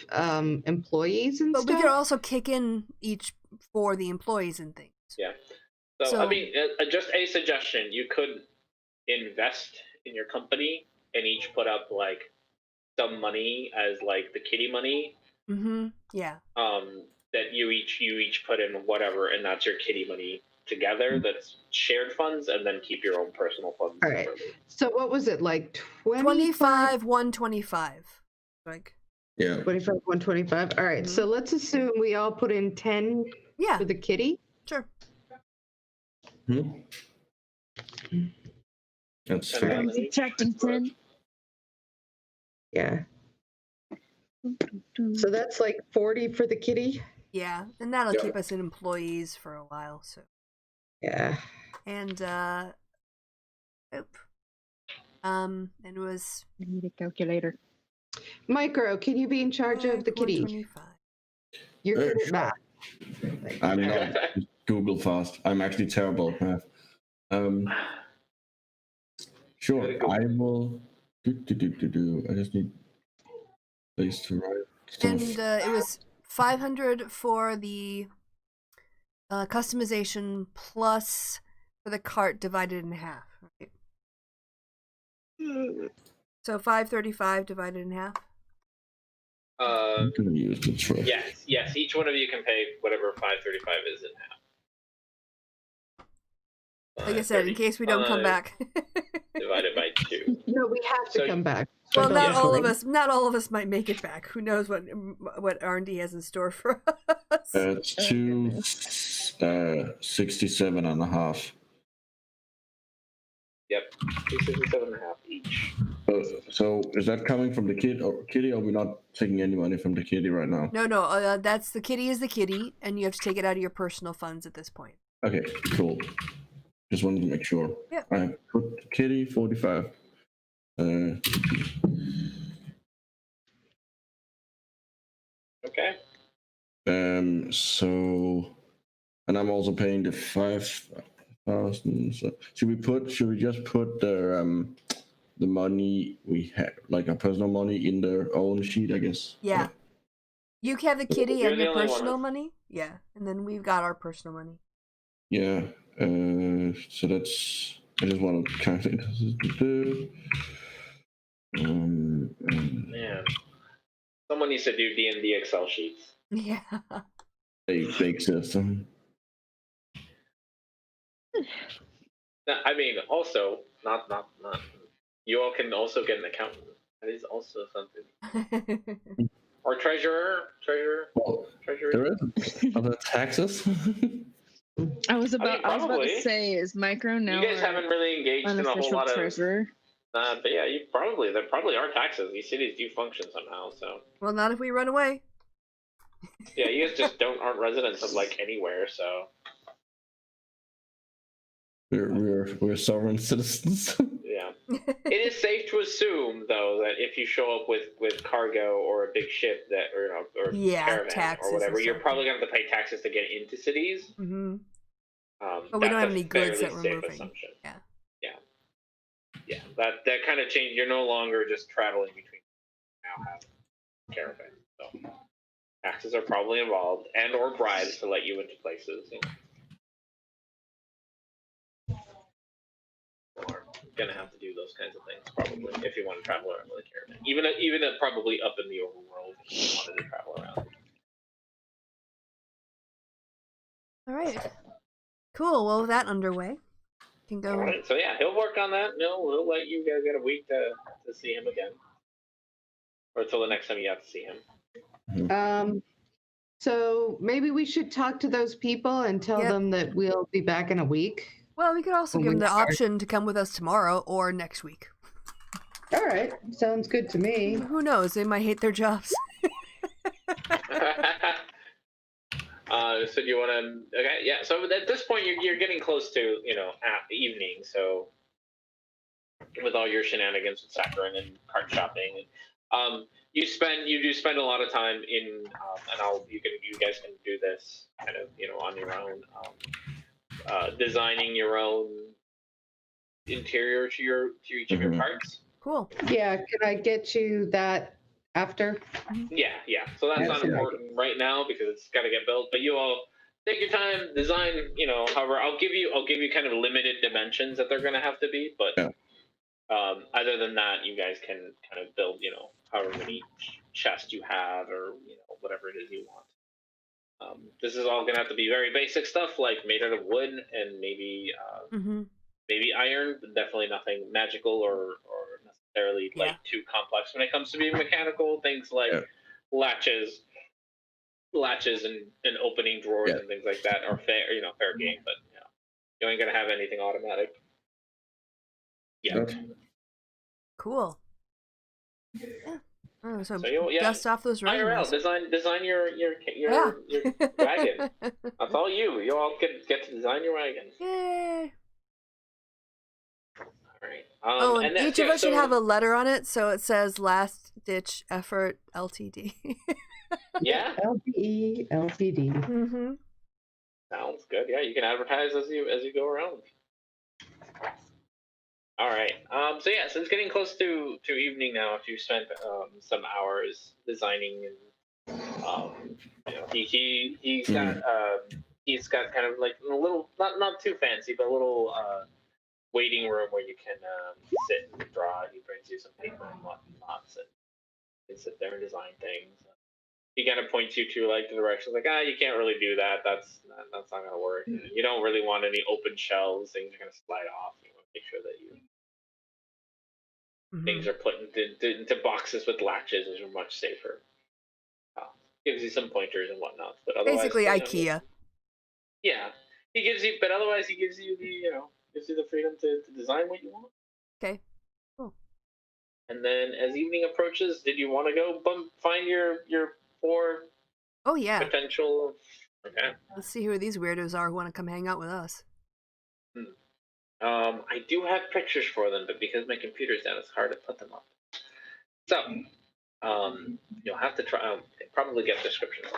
employees and stuff. But we could also kick in each for the employees and things. Yeah. So I mean, just a suggestion: you could invest in your company and each put up like some money as like the kitty money. Mm-hmm. Yeah. That you each put in whatever, and that's your kitty money together. That's shared funds, and then keep your own personal funds. All right. So what was it like? 25, 125. Like. Yeah. 25, 125. All right. So let's assume we all put in 10 for the kitty. Sure. That's subtracting 10. Yeah. So that's like 40 for the kitty. Yeah, and that'll keep us in employees for a while. So. Yeah. And and it was. I need a calculator. Micro, can you be in charge of the kitty? You're good at math. I'm not Google fast. I'm actually terrible at math. Sure, I will. I just need place to write stuff. And it was 500 for the customization plus for the cart divided in half. Right? So 535 divided in half. I'm gonna use the truck. Yes. Each one of you can pay whatever 535 is in half. Like I said, in case we don't come back. Divided by 2. No, we have to come back. Well, not all of us. Not all of us might make it back. Who knows what R&D has in store for us? It's 267.5. Yep, 267.5 each. So is that coming from the kitty, or we're not taking any money from the kitty right now? No, that's the kitty is the kitty, and you have to take it out of your personal funds at this point. Okay, cool. Just wanted to make sure. Yep. I put kitty 45. Okay. So, and I'm also paying the 5,000. So should we just put the money we have, like our personal money, in their own sheet, I guess? Yeah. You have the kitty You're and the your only one personal with- money? Yeah. And then we've got our personal money. Yeah. So that's. I just want to kind of. Man, someone needs to do D&D Excel sheets. Yeah. A fake system. I mean, also, not. You all can also get an accountant. That is also something. Or treasurer. Well, there is other taxes. I was about to probably. say, is Micro now You guys our haven't really engaged in a whole unofficial lot of. treasurer? But yeah, there probably are taxes. These cities do function somehow. So Well, not if we run away. yeah, you guys just aren't residents of like anywhere. So We're sovereign citizens. yeah, it is safe to assume though that if you show up with cargo or a big ship that or Yeah, caravan taxes or whatever, and you're stuff. probably going to have to pay taxes to get into cities. Mm-hmm. But we don't have any goods that we're safe moving. assumption. Yeah. Yeah, that kind of change. You're no longer just traveling between. Now have caravan, so taxes are probably involved, and or bribes to let you into places. Or gonna have to do those kinds of things probably if you want to travel around with a caravan. Even probably up in the overworld if you wanted to travel around. All right. Cool. Well, with that underway, can go. All right, so yeah, he'll work on that. He'll let you guys get a week to see him again, or until the next time you have to see him. So maybe we should talk to those people and tell Yep. them that we'll be back in a week. Well, we could also When give we them the start. option to come with us tomorrow or next week. All right, sounds good to me. Who knows? They might hate their jobs. So do you want to? Okay, yeah. So at this point, you're getting close to evening. So with all your shenanigans with saccharin and card shopping, you do spend a lot of time in, and you guys can do this kind of on your own, designing your own interior to each of your cards. Cool. Yeah, can I get you that after? Yeah. So that's not That's important right now because it's got to get built. But you all take your time, design. However, I'll give you kind of limited dimensions that they're going to have to be. But Yeah. Other than that, you guys can kind of build, however many chests you have or whatever it is you want. This is all going to have to be very basic stuff, like made out of wood and maybe iron. But definitely nothing magical or necessarily like too complex when it comes to being mechanical. Things like latches and opening drawers and things like that are fair game. But you ain't gonna have anything automatic. Yeah. Cool. Yeah. Oh, so you'll dust off those IRL, design your wagon. That's all you. You all get to design your wagon. Yay. All right. And each of us should have a letter on it, so it says "Last Ditch Effort Ltd." Yeah. LTE, LTD. Mm-hmm. Sounds good. Yeah, you can advertise as you go around. All right. So yeah, so it's getting close to evening now. If you spent some hours designing, and he's got kind of like a little not too fancy, but a little waiting room where you can sit and draw. He brings you some paper and whatnot, and you can sit there and design things. He kind of points you to like the directions, like you can't really do that. That's not gonna work. You don't really want any open shelves. Things are gonna slide off. You want to make sure that things are put into boxes with latches, which are much safer. Gives you some pointers and whatnot, but otherwise, basically IKEA. Yeah, he gives you, but otherwise he gives you the gives you the freedom to design what you want. Okay. Cool. And then as evening approaches, did you want to go find your 4 Oh yeah. potential? Okay. Let's see who these weirdos are who want to come hang out with us. I do have pictures for them, but because my computer's down, it's hard to put them up. So, you'll have to try. Probably get descriptions.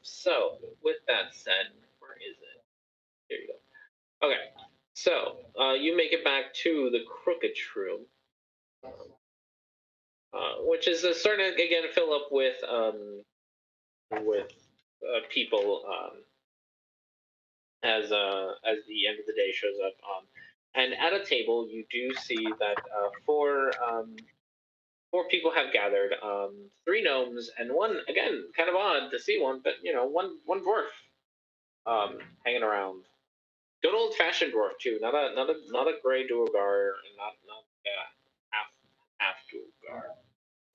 So, with that said, where is it? Here you go. Okay. So, you make it back to the Crooked Shroom, which is starting to again fill up with people as the end of the day shows up. And at a table, you do see that 4 people have gathered. 3 gnomes and one, again, kind of odd to see one, but one dwarf hanging around. Good old fashioned dwarf too, not a gray duergar, and not half duergar,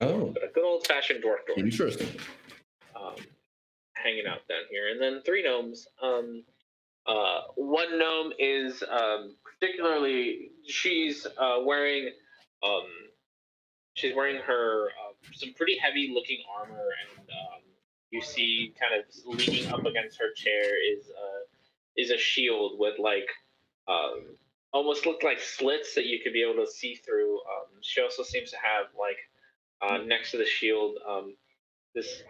Oh, but a good old fashioned dwarf. interesting. Hanging out down here, and then 3 gnomes. One gnome is particularly she's wearing her some pretty heavy looking armor, and you see kind of leaning up against her chair is a shield with like almost look like slits that you could be able to see through. She also seems to have like next to the shield this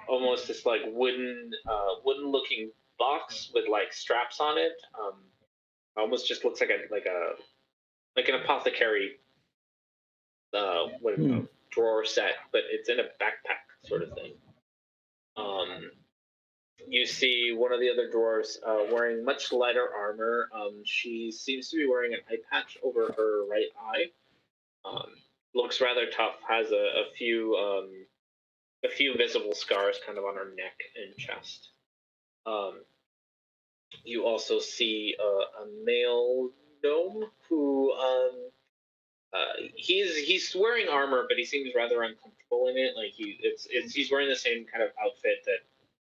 like wooden looking box with like straps on it. Almost just looks like an apothecary drawer set, but it's in a backpack sort of thing. You see one of the other dwarves wearing much lighter armor. She seems to be wearing an eye patch over her right eye. Looks rather tough. Has a few visible scars kind of on her neck and chest. You also see a male gnome who he's wearing armor, but he seems rather uncomfortable in it. Like he's wearing the same kind of outfit that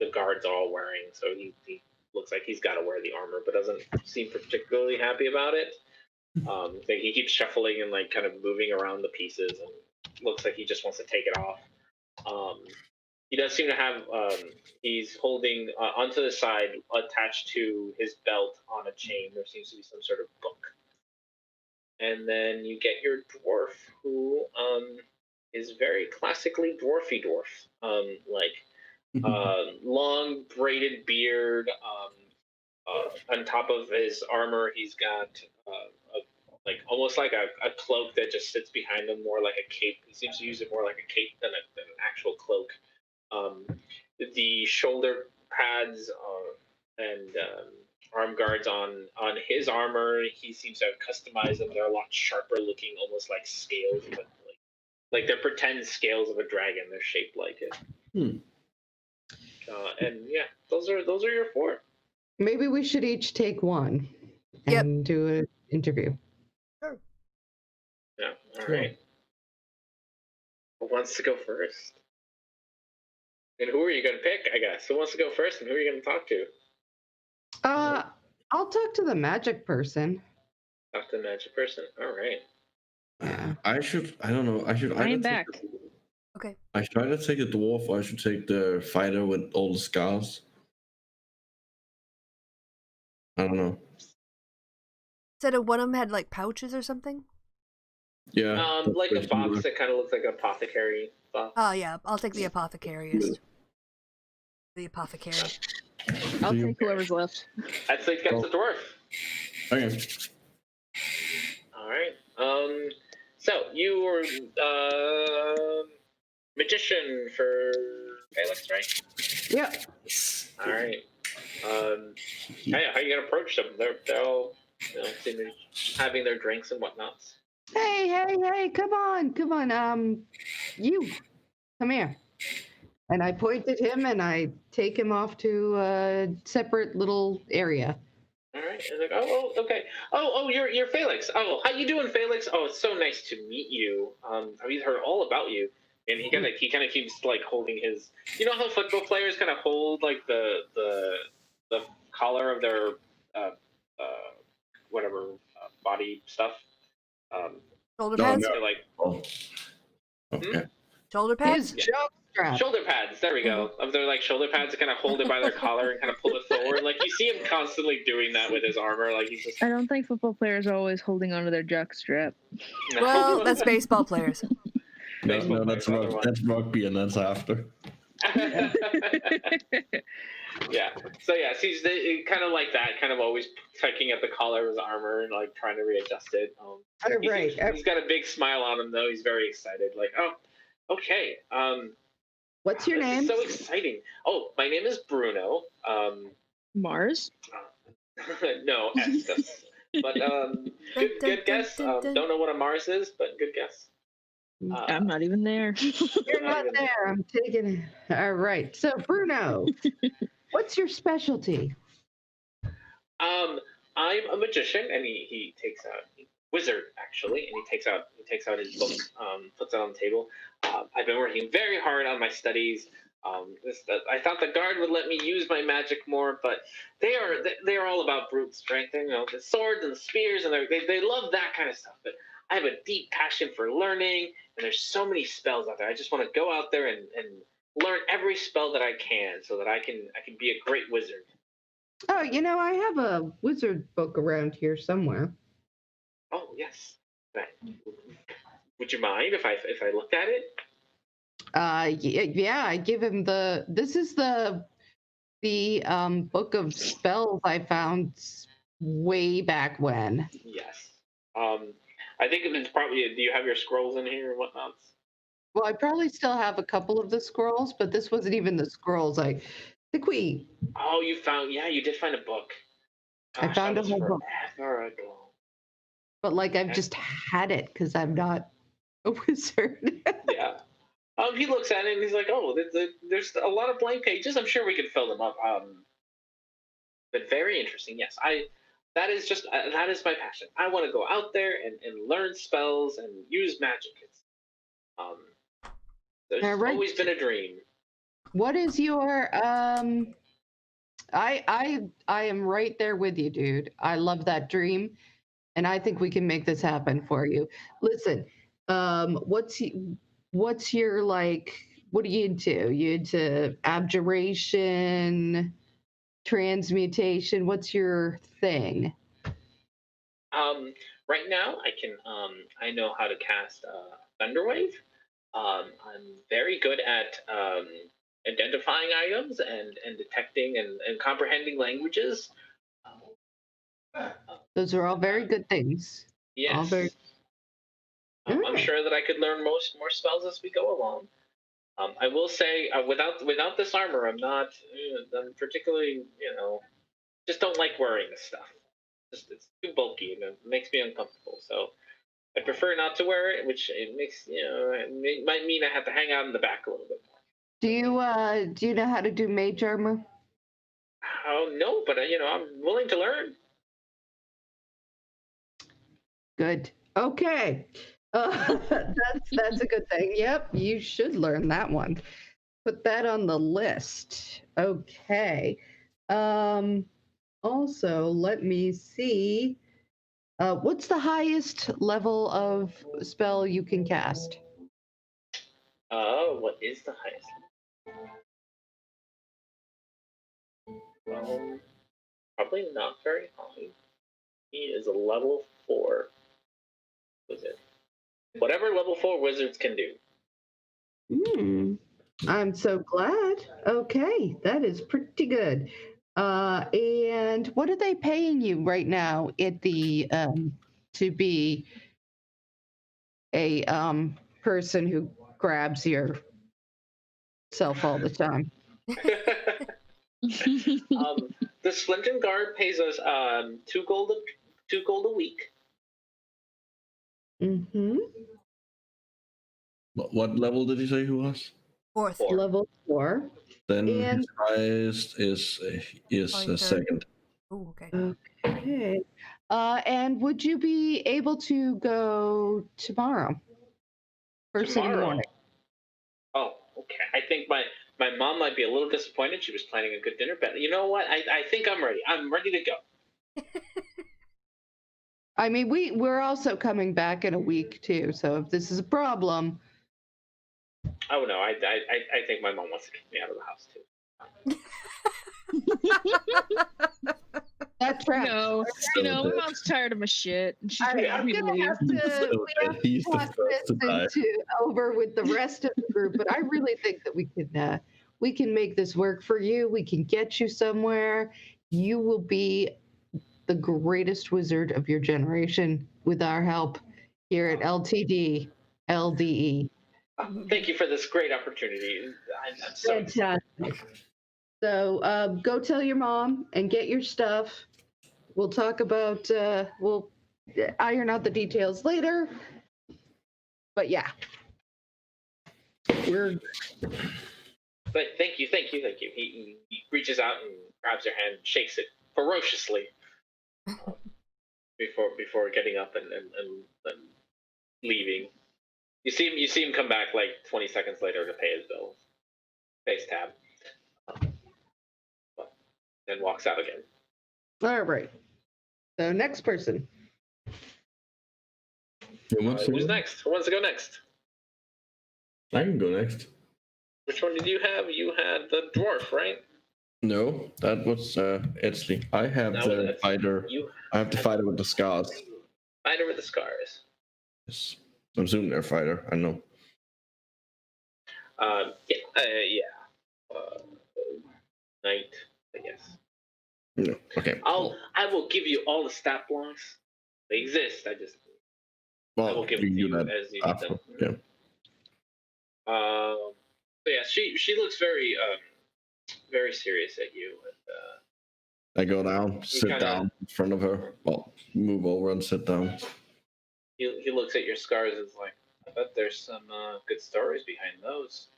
the guards are all wearing, so he looks like he's got to wear the armor, but doesn't seem particularly happy about it. Like he keeps shuffling and like kind of moving around the pieces, and looks like he just wants to take it off. He does seem to have he's holding onto the side attached to his belt on a chain. There seems to be some sort of book. And then you get your dwarf, who is very classically dwarfy dwarf. Long braided beard. On top of his armor, he's got almost like a cloak that just sits behind him, more like a cape. He seems to use it more like a cape than an actual cloak. The shoulder pads and arm guards on his armor, he seems to have customized them. They're a lot sharper looking, almost like scales, but like they're pretend scales of a dragon. They're shaped like it. And yeah, those are your 4. Maybe we should each take one and do an interview. Sure. Yeah. All right. Who wants to go first? And who are you going to pick? I guess. Who wants to go first, and who are you going to talk to? I'll talk to the magic person. Talk to the magic person. All right. Yeah. I don't know. I should I am either back. Okay. I should either take the dwarf or I should take the fighter with all the scars. I don't know. Said one of them had like pouches or something. Yeah. Like a box that kind of looks like an apothecary box. Oh yeah, I'll take the apothecariist. The apothecary. I'll take whoever's left. I'd say that's the dwarf. Okay. All right. So you were magician for Felix, right? Yeah. All right. How are you gonna approach them? They're all seem to be having their drinks and whatnots. Hey, come on. You, come here. And I point at him and I take him off to a separate little area. All right. And like, oh, okay. Oh, you're Felix. Oh, how you doing, Felix? Oh, it's so nice to meet you. I've heard all about you. And he kind of keeps like holding his. You know how football players kind of hold like the collar of their body stuff. Shoulder No, pads. no. They're like Oh. Okay. Shoulder His pads. joke strap. shoulder pads. There we go. They're like shoulder pads that kind of hold it by their collar and kind of pull it forward. Like you see him constantly doing that with his armor. Like he's just. I don't think football players are always holding onto their jock strap. Well, that's baseball players. No, Baseball that's players, other one. that's rugby, and that's after. Yeah. So yeah, see, kind of like that, kind of always tugging at the collar of his armor and like trying to readjust it. Right. He's got a big smile on him though. He's very excited. Like, oh, okay. What's your this name? is so exciting. Oh, my name is Bruno. Mars? No, Estes. But good guess. Don't know what a Mars is, but good guess. I'm not even there. You're not even there. I'm taking it. All right. So, Bruno, what's your specialty? I'm a magician, and he takes out wizard actually, and he takes out his book, puts it on the table. I've been working very hard on my studies. I thought the guard would let me use my magic more, but they are all about brute strength. You know, the swords and the spears, and they love that kind of stuff. But I have a deep passion for learning, and there's so many spells out there. I just want to go out there and learn every spell that I can, so that I can be a great wizard. Oh, I have a wizard book around here somewhere. Oh yes. Right. Would you mind if I looked at it? Yeah, I give him this is the book of spells I found way back when. Yes. I think it's probably. Do you have your scrolls in here and whatnot? Well, I probably still have a couple of the scrolls, but this wasn't even the scrolls. I think we. Oh, you found. Yeah, you did find a book. I found that a whole was book. forever ago. But I've just had it because I'm not a wizard. Yeah. He looks at it and he's like, "Oh, there's a lot of blank pages. I'm sure we can fill them up." But very interesting. Yes, that is my passion. I want to go out there and learn spells and use magic. There's always been a dream. What is your I am right there with you, dude. I love that dream, and I think we can make this happen for you. Listen, what's your what are you into? You into abjuration, transmutation? What's your thing? Right now I know how to cast Thunderwave. I'm very good at identifying items and detecting and comprehending languages. Those are all very good things. Yes. All very. I'm sure that I could learn more spells as we go along. I will say, without this armor, I'm particularly, just don't like wearing this stuff. It's too bulky and it makes me uncomfortable. So I prefer not to wear it, which it makes it might mean I have to hang out in the back a little bit more. Do you know how to do mage armor? Oh no, but I'm willing to learn. Good. Okay. That's a good thing. Yep, you should learn that one. Put that on the list. Okay. Also, let me see. What's the highest level of spell you can cast? What is the highest? Probably not very high. He is a level 4 wizard. Whatever level 4 wizards can do. I'm so glad. Okay, that is pretty good. And what are they paying you right now at the to be a person who grabs your self all the time? The Splinter Guard pays us 2 gold a week. Mm-hmm. What level did you say he was? Fourth. Level 4. Then And- his highest is Third. second. Oh, okay. Okay. And would you be able to go tomorrow? First thing in the Tomorrow? morning. Oh, okay. I think my mom might be a little disappointed. She was planning a good dinner, but you know what? I think I'm ready. I'm ready to go. I mean, we're also coming back in a week too. So if this is a problem, Oh no, I think my mom wants to kick me out of the house too. that tracks. No, So my dead. mom's tired of my shit. And she's All right, ready I'm for me to gonna leave. have to. So We have dead. He's to the talk first to die. this over with the rest of the group, but I really think that we can make this work for you. We can get you somewhere. You will be the greatest wizard of your generation with our help here at LTD LDE. Thank you for this great opportunity. I'm so excited. Fantastic. So go tell your mom and get your stuff. We'll talk about, we'll iron out the details later. But yeah, we're But thank you. He reaches out and grabs your hand, and shakes it ferociously before getting up and leaving. You see him come back like 20 seconds later to pay his bills, face tab, then walks out again. all right. So next person. Who's next? Who wants to go next? I can go next. Which one did you have? You had the dwarf, right? No, that was Edsley. I have That was the Edsley. fighter. I have the fighter with the scars. Fighter with the scars. Yes. I'm assuming they're a fighter. I know. Yeah. Knight, I guess. No. Okay. I will give you all the stat blocks. They exist. I will Well, give you them can to do you that as you need after. them. Yeah. So yeah, she looks very very serious at you. And, I go down, sit down in front of her. Well, move over and sit down. he looks at your scars and is like, I bet there's some good stories behind those.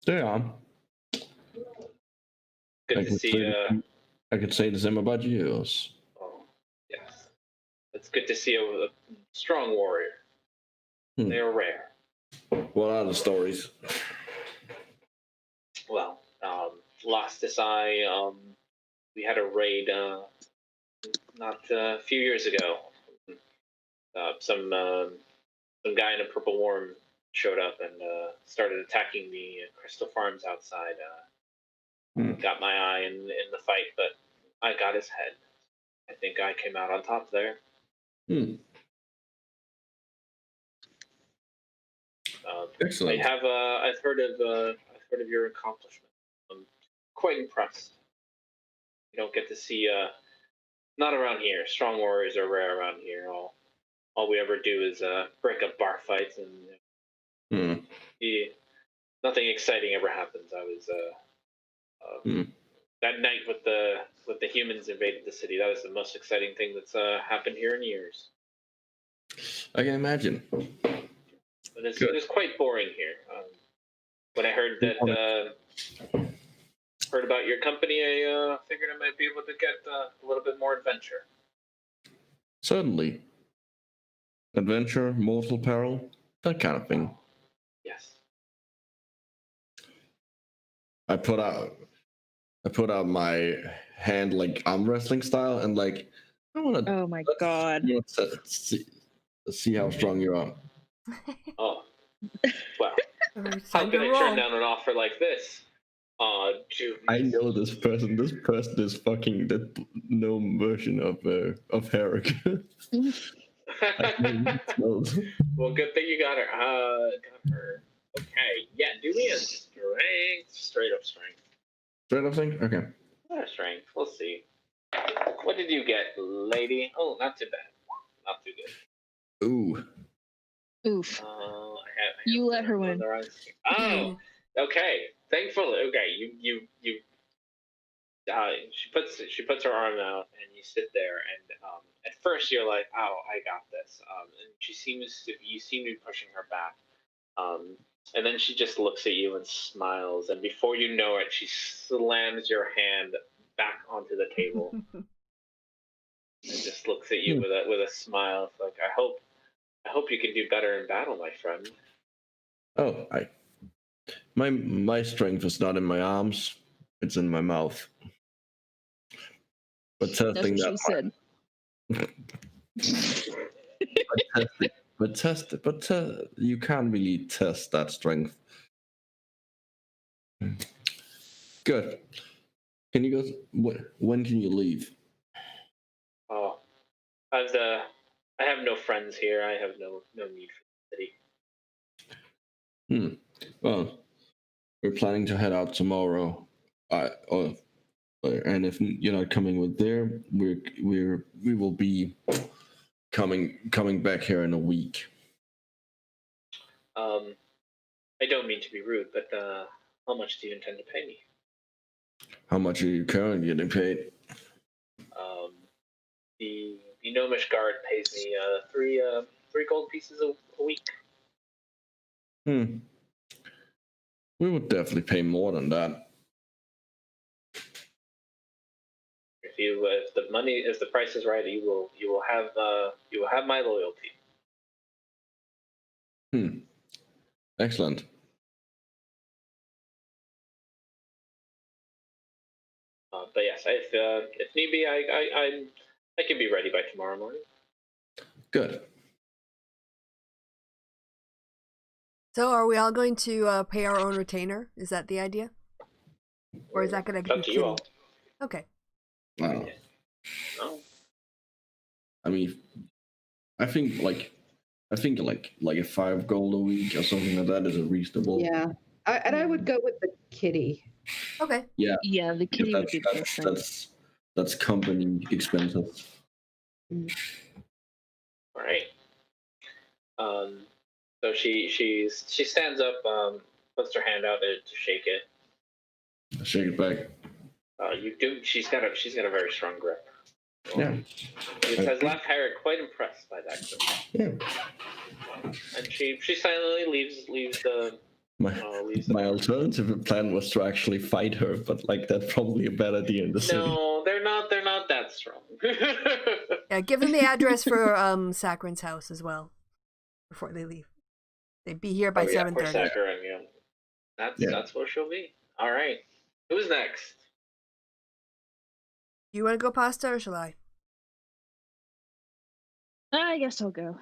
There I am. Good to see. I could say the same about yours. Oh, yes, it's good to see a strong warrior. They are rare. What are the stories? Well, lost this eye. We had a raid not a few years ago. Some guy in a purple worm showed up and started attacking the crystal farms outside. Got my eye in the fight, but I got his head. I think I came out on top there. Excellent. I've heard of your accomplishment. I'm quite impressed. You don't get to see not around here. Strong warriors are rare around here. All we ever do is break up bar fights, and nothing exciting ever happens. I was that night with the humans invaded the city. That was the most exciting thing that's happened here in years. I can imagine. But it's quite boring here. When I heard that heard about your company, I figured I might be able to get a little bit more adventure. Certainly. Adventure, mortal peril, that kind of thing. Yes. I put out my hand like arm wrestling style and like I want to. Oh my god. See how strong you are. Oh. Well. How can I turn down an offer like this? I know this person. This person is fucking the gnome version of Herrick. Well, good thing you got her. Got her. Okay, yeah. Do me a straight up strength. Straight up thing. Okay. Strength. We'll see. What did you get, lady? Oh, not too bad. Not too good. Ooh. Oof. I You let her win. Oh, okay. Thankfully, okay. You. She puts her arm out, and you sit there. And at first, you're like, "Oh, I got this." And you seem to be pushing her back. And then she just looks at you and smiles, and before you know it, she slams your hand back onto the table, and just looks at you with a smile. It's like, I hope you can do better in battle, my friend. Oh, my strength is not in my arms; it's in my mouth. But That's what she said. You can't really test that strength. Good. Can you go? When can you leave? Oh, I have no friends here. I have no need for the city. Well, we're planning to head out tomorrow. And if you're not coming with there, we will be coming back here in a week. I don't mean to be rude, but how much do you intend to pay me? How much are you currently getting paid? The gnomish guard pays me three gold pieces a week. We would definitely pay more than that. If the price is right, you will have my loyalty. Excellent. But yes, if need be, I can be ready by tomorrow morning. Good. So, are we all going to pay our own retainer? Is that the idea, or is that going to be up to you all? Okay. Wow. Oh. I mean, I think like a 5 gold a week or something like that is a reasonable. Yeah, I would go with the kitty. Okay. Yeah. Yeah, the kitty would be the best thing. That's company expenses. All right. So she stands up, puts her hand out to shake it. Shake it back. You do. She's got a very strong grip. Yeah. It says left Harry quite impressed by that grip. Yeah. And she silently leaves the. My alternative plan was to actually fight her, but like that's probably a bad idea in the city. No, they're not that strong. Yeah, give them the address for Sakharin's house as well before they leave. They'd be here by 7:30. Yeah. That's where she'll be. All right. Who's next? You want to go, Pasta, or shall I? I guess I'll go.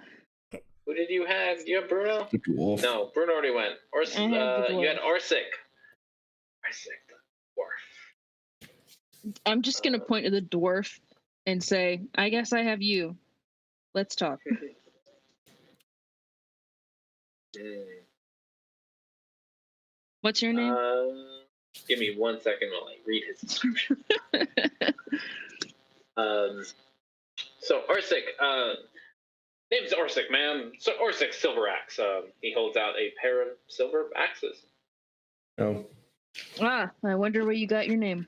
Okay. Who did you have? You have Bruno? The dwarf. No, Bruno already went. You had Orsic. Orsic, the dwarf. I'm just gonna point to the dwarf and say, I guess I have you. Let's talk. What's your name? Give me 1 second while I read his description. So Orsic, name's Orsic, man. So Orsic Silver Axe. He holds out a pair of silver axes. Oh. I wonder where you got your name.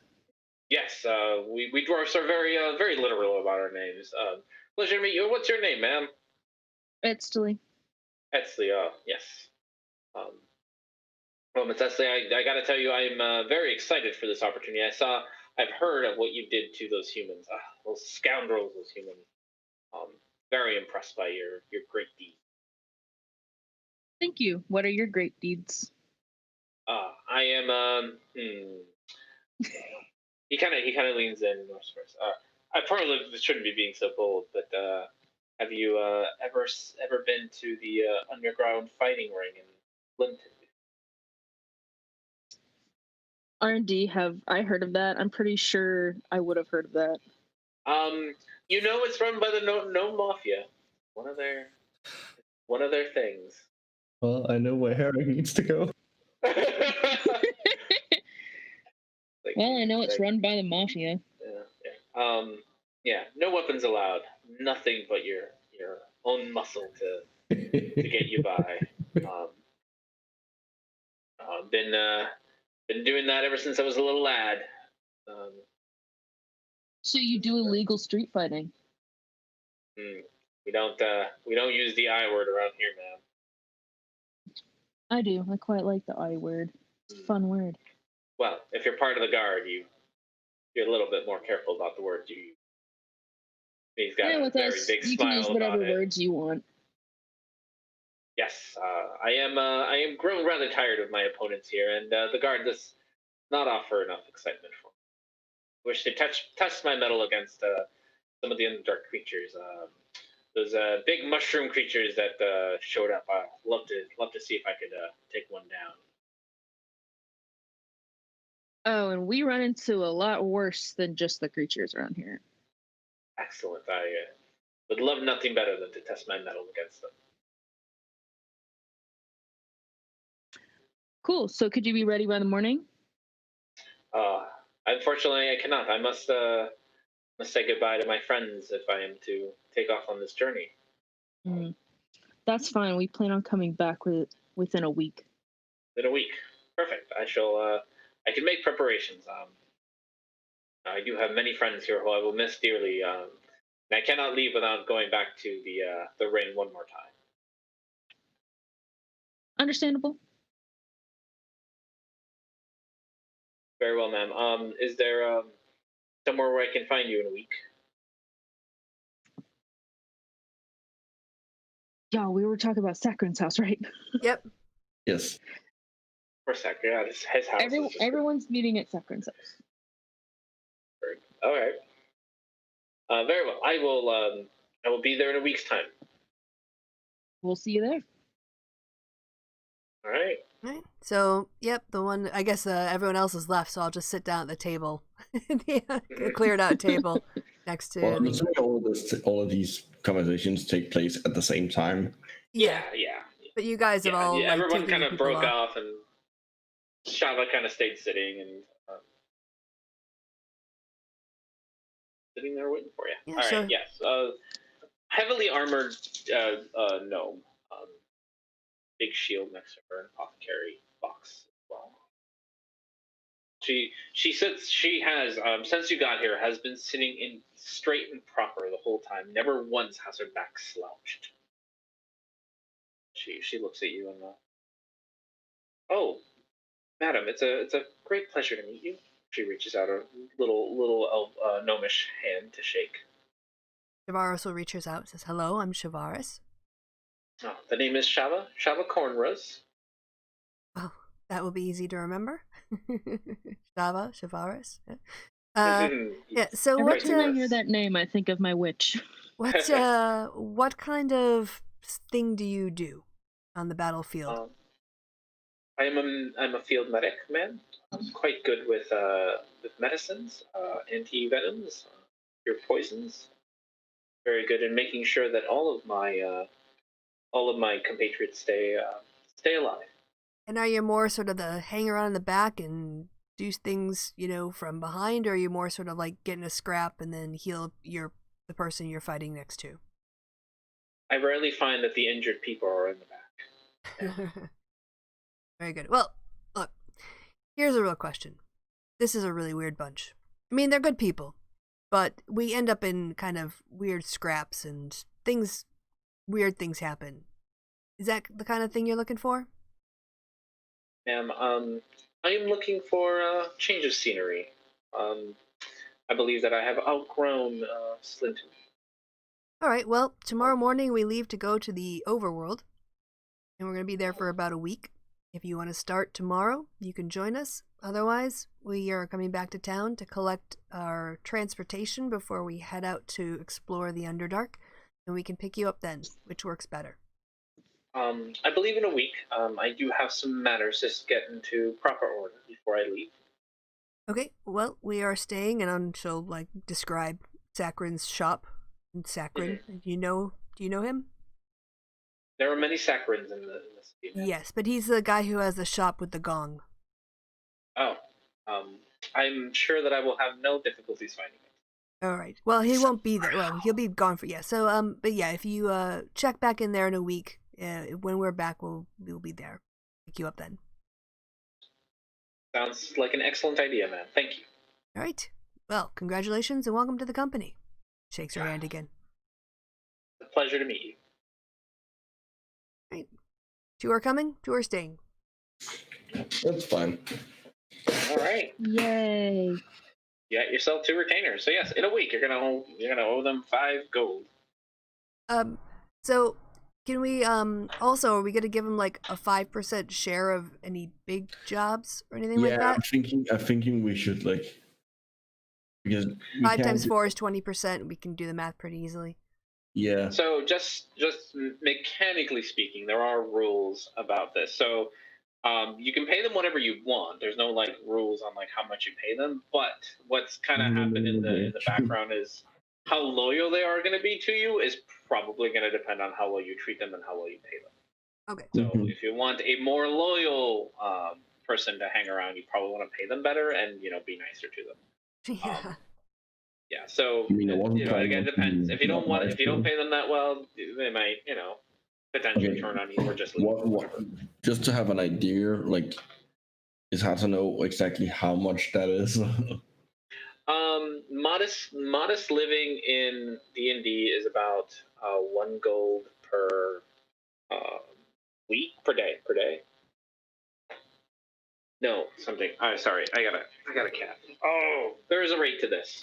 Yes, we dwarfs are very literal about our names. Pleasure to meet you. What's your name, ma'am? Etzley. Etzley, yes. Well, Miss Etzley, I got to tell you, I'm very excited for this opportunity. I've heard of what you did to those humans, those scoundrels, those humans. Very impressed by your great deed. Thank you. What are your great deeds? I am. He kind of leans in. I probably shouldn't be being so bold, but have you ever been to the underground fighting ring in Linton? R&D, have I heard of that? I'm pretty sure I would have heard of that. It's run by the Gnome Mafia. One of their things. Well, I know where Harry needs to go. Well, I know it's run by the Mafia. Yeah. No weapons allowed. Nothing but your own muscle to get you by. Been doing that ever since I was a little lad. So you do illegal street fighting? We don't use the I word around here, man. I do. I quite like the I word. It's a fun word. Well, if you're part of the guard, you're a little bit more careful about the words you use. He's got a very big smile. You can use whatever about words you want. Yes, I am growing rather tired of my opponents here, and the guard does not offer enough excitement for me. Wish they touched my metal against some of the Underdark creatures. Those big mushroom creatures that showed up. I'd love to see if I could take one down. Oh, and we run into a lot worse than just the creatures around here. Excellent. I would love nothing better than to test my mettle against them. Cool. So could you be ready by the morning? Unfortunately, I cannot. I must say goodbye to my friends if I am to take off on this journey. That's fine. We plan on coming back within a week. In a week. Perfect. I shall. I can make preparations. I do have many friends here who I will miss dearly. And I cannot leave without going back to the ring one more time. Understandable. Very well, ma'am. Is there somewhere where I can find you in a week? Yeah, we were talking about Sakharin's house, right? Yep. Yes. For Sakharin, yeah, his house. Everyone's meeting at Sakharin's house. All right. Very well. I will be there in a week's time. We'll see you there. All right. Right. So, yep, the one, I guess everyone else is left, so I'll just sit down at the table, the cleared out table next to. Well, I'm assuming all of these conversations take place at the same time. Yeah. But you guys have all. Yeah, like, everyone taken kind of people broke off, and Shava kind of stayed sitting and sitting there waiting for you. Yeah, all right. sure. Yes. Heavily armored gnome. Big shield next to her, an apothecary box as well. She has since you got here has been sitting in straight and proper the whole time. Never once has her back slouched. She looks at you and oh, madam, it's a great pleasure to meet you. She reaches out a little gnomish hand to shake. Shavaris will reaches out and says, "Hello, I'm Shavaris." Oh, the name is Shava Cornrows. Oh, that will be easy to remember. Shavaris. Yeah. So Every what? time I hear that name, I think of my witch. What kind of thing do you do on the battlefield? I'm a field medic, man. I'm quite good with medicines, anti-venoms, your poisons. Very good in making sure that all of my compatriots stay alive. And are you more sort of the hang around in the back and do things, from behind, or are you more sort of like getting a scrap and then heal the person you're fighting next to? I rarely find that the injured people are in the back. Yeah. Very good. Well, look, here's a real question. This is a really weird bunch. I mean, they're good people, but we end up in kind of weird scraps and weird things happen. Is that the kind of thing you're looking for? Ma'am, I am looking for a change of scenery. I believe that I have outgrown Slinton. All right, well, tomorrow morning we leave to go to the overworld, and we're going to be there for about a week. If you want to start tomorrow, you can join us. Otherwise, we are coming back to town to collect our transportation before we head out to explore the Underdark, and we can pick you up then, which works better. I believe in a week. I do have some matters to get into proper order before I leave. Okay, well, we are staying, and she'll describe Sakharin's shop. And Sakharin, Mm-hmm. Do you know him? There are many Sakharins in the city. Yes, but he's the guy who has the shop with the gong. Oh, I'm sure that I will have no difficulties finding it. All right. Well, he won't be there. Well, he'll be gone for So, but yeah, if you check back in there in a week, when we're back, we'll be there. Pick you up then. Sounds like an excellent idea, man. Thank you. All right. Well, congratulations and welcome to the company. Shakes her hand again. It's a pleasure to meet you. All right. 2 are coming, 2 are staying. That's fine. All right. Yay. You got yourself 2 retainers. So yes, in a week you're gonna owe them 5 gold. So can we also, are we gonna give them a 5% share of any big jobs or anything like that? I'm thinking we should because we 5 can't times do- 4 is 20%. We can do the math pretty easily. Yeah. So just mechanically speaking, there are rules about this. So you can pay them whatever you want. There's no like rules on like how much you pay them. But what's kind of happened in the background is how loyal they are going to be to you is probably going to depend on how well you treat them and how well you pay them. Okay. So if you want a more loyal person to hang around, you probably want to pay them better and be nicer to them. Yeah. Yeah. So I mean, I wasn't trying again, to depends. be If you don't nice pay them that well, they might potentially turn on you or just leave. what just to have an idea, like it's hard to know exactly how much that is. Modest living in D&D is about 1 gold per week per day. No, something. Sorry, I got a cat. Oh, there's a rate to this.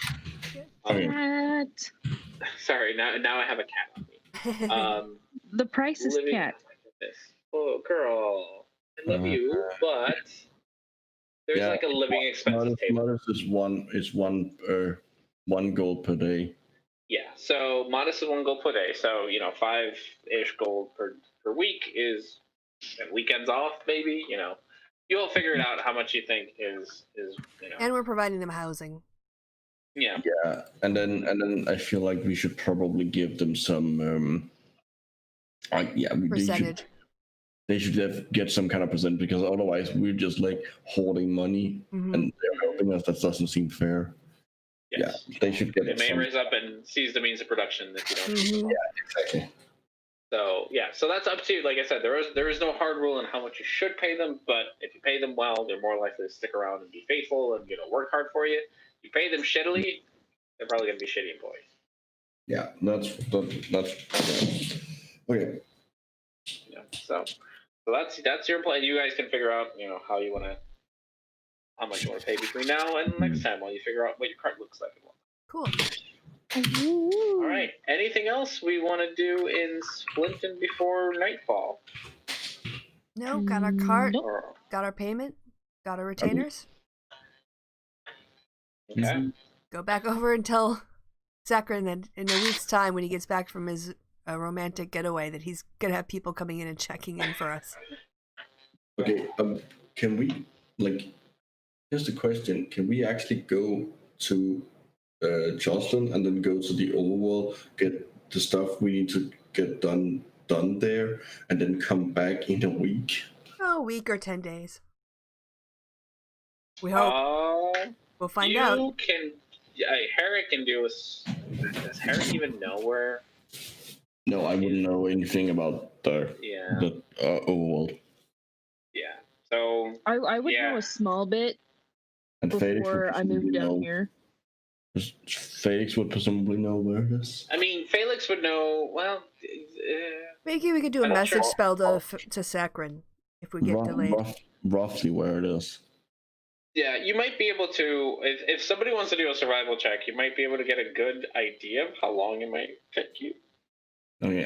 Cat. Sorry, now I have a cat on me. The price is living. cat. Oh, girl, I love you, but there's like a living expenses table. Modest is one gold per day. Yeah, so modest is 1 gold per day. So 5-ish gold per week is weekends off, maybe. You'll figure it out how much you think is. And we're providing them housing. Yeah. Yeah, and then I feel like we should probably give them some. Percentage. They should get some kind of percent, because otherwise we're just like hoarding money Mhm. and they're helping us. That doesn't seem fair. Yes. Yeah, they should get. They may raise up and seize the means of production if you don't. Mhm. Yeah, exactly. So so that's up to you. Like I said, there is no hard rule on how much you should pay them, but if you pay them well, they're more likely to stick around and be faithful and work hard for you. If you pay them shittily, they're probably gonna be shitty employees. Yeah, that's okay. Yeah. So that's your plan. You guys can figure out how much you want to pay between now and next time while you figure out what your cart looks like. Cool. All right. Anything else we want to do in Splinton before nightfall? No, got our cart, Or- got our payment, got our retainers. Okay. Go back over and tell Sakura that in a week's time, when he gets back from his romantic getaway, that he's gonna have people coming in and checking in for us. Okay, can we, like, here's the question: can we actually go to Jocelyn and then go to the overworld, get the stuff we need to get done there, and then come back in a week? Oh, a week or 10 days. We hope. We'll find out. You can. Herrick can do a. Does Herrick even know where? No, I wouldn't know anything about the overworld. Yeah. So I would know a small bit And Felix before would I moved presumably down know. here. Felix would presumably know where it is. I mean, Felix would know. Well, Maybe we could do a I'm not message sure. spell to Sakrin if we get delayed. Roughly where it is. yeah, you might be able to. If somebody wants to do a survival check, you might be able to get a good idea of how long it might take you. Okay,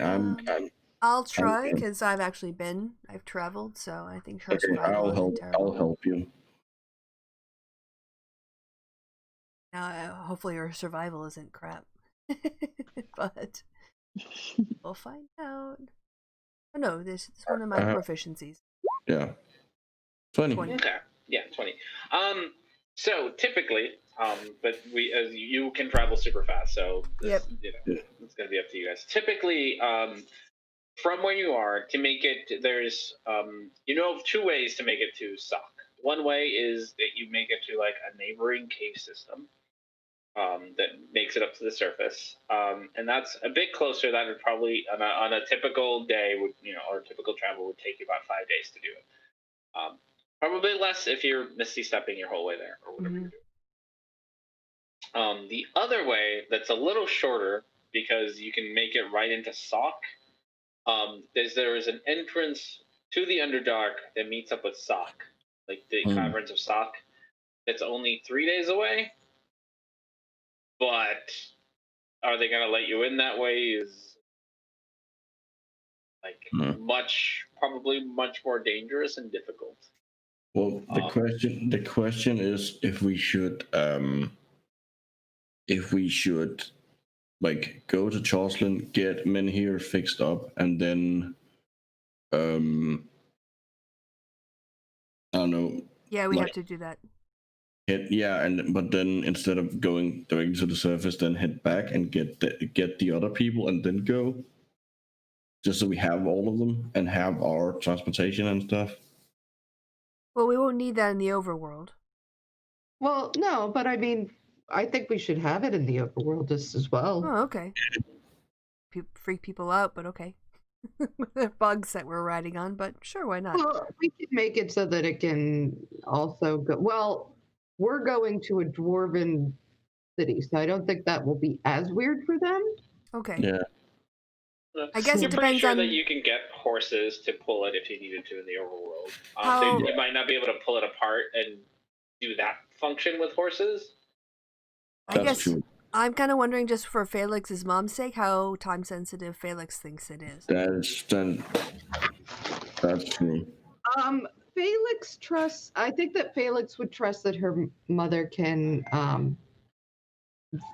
I'll try okay. because I've traveled, so I think her Okay, survival isn't I'll terrible. help you. Hopefully her survival isn't crap, but we'll find out. Oh no, this is one of my proficiencies. Yeah, 20. 20. Okay. Yeah, 20. So typically, but you can travel super fast, so Yep. It's gonna be up to you guys. Typically, from where you are to make it, there's 2 ways to make it to Sock. One way is that you make it to like a neighboring cave system that makes it up to the surface, and that's a bit closer. That would probably on a typical day or typical travel would take you about 5 days to do it. Probably less if you're misty stepping your whole way there or whatever you're doing. The other way that's a little shorter because you can make it right into Sock. There is an entrance to the Underdark that meets up with Sock, like the Caverns of Sock. It's only 3 days away, but are they going to let you in that way? Is like probably much more dangerous and difficult. Well, the question is if we should if we should like go to Jocelyn, get men here fixed up, and then I don't know. Yeah, we like, have to do that. but then instead of going directly to the surface, then head back and get the other people, and then go. Just so we have all of them and have our transportation and stuff. Well, we won't need that in the overworld. Well, no, but I mean, I think we should have it in the overworld just as well. Oh, okay. Freak people out, but okay. They're bugs that we're riding on, but sure, why not? Well, we can make it so that it can also go. Well, we're going to a dwarven city, so I don't think that will be as weird for them. Okay. Yeah. I guess You're it pretty depends sure on. that you can get horses to pull it if you needed to in the overworld. How- You might not be able to pull it apart and do that function with horses. I That's guess true. I'm kind of wondering, just for Felix's mom's sake, how time sensitive Felix thinks it is. That's true. Felix trusts. I think that Felix would trust that her mother can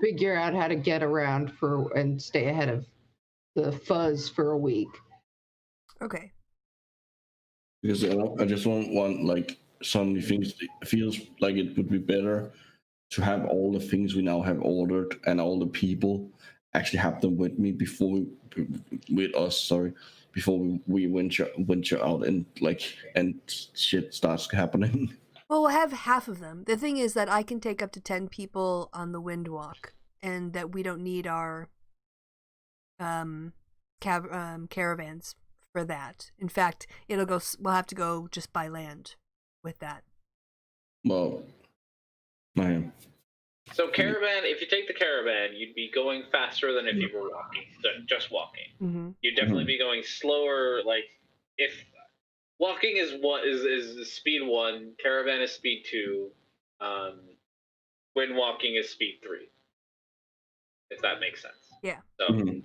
figure out how to get around and stay ahead of the fuzz for a week. Okay. Because I just don't want like suddenly things. It feels like it would be better to have all the things we now have ordered and all the people actually have them with me before before we venture out and shit starts happening. Well, we'll have half of them. The thing is that I can take up to 10 people on the Windwalk, and that we don't need our caravans for that. In fact, we'll have to go just by land with that. Well, I am. So caravan, if you take the caravan, you'd be going faster than if you were walking, just walking. Mm-hmm. You'd definitely be going slower. Like if walking is speed 1, caravan is speed 2, when walking is speed 3. If that makes sense. Yeah. So, Mhm.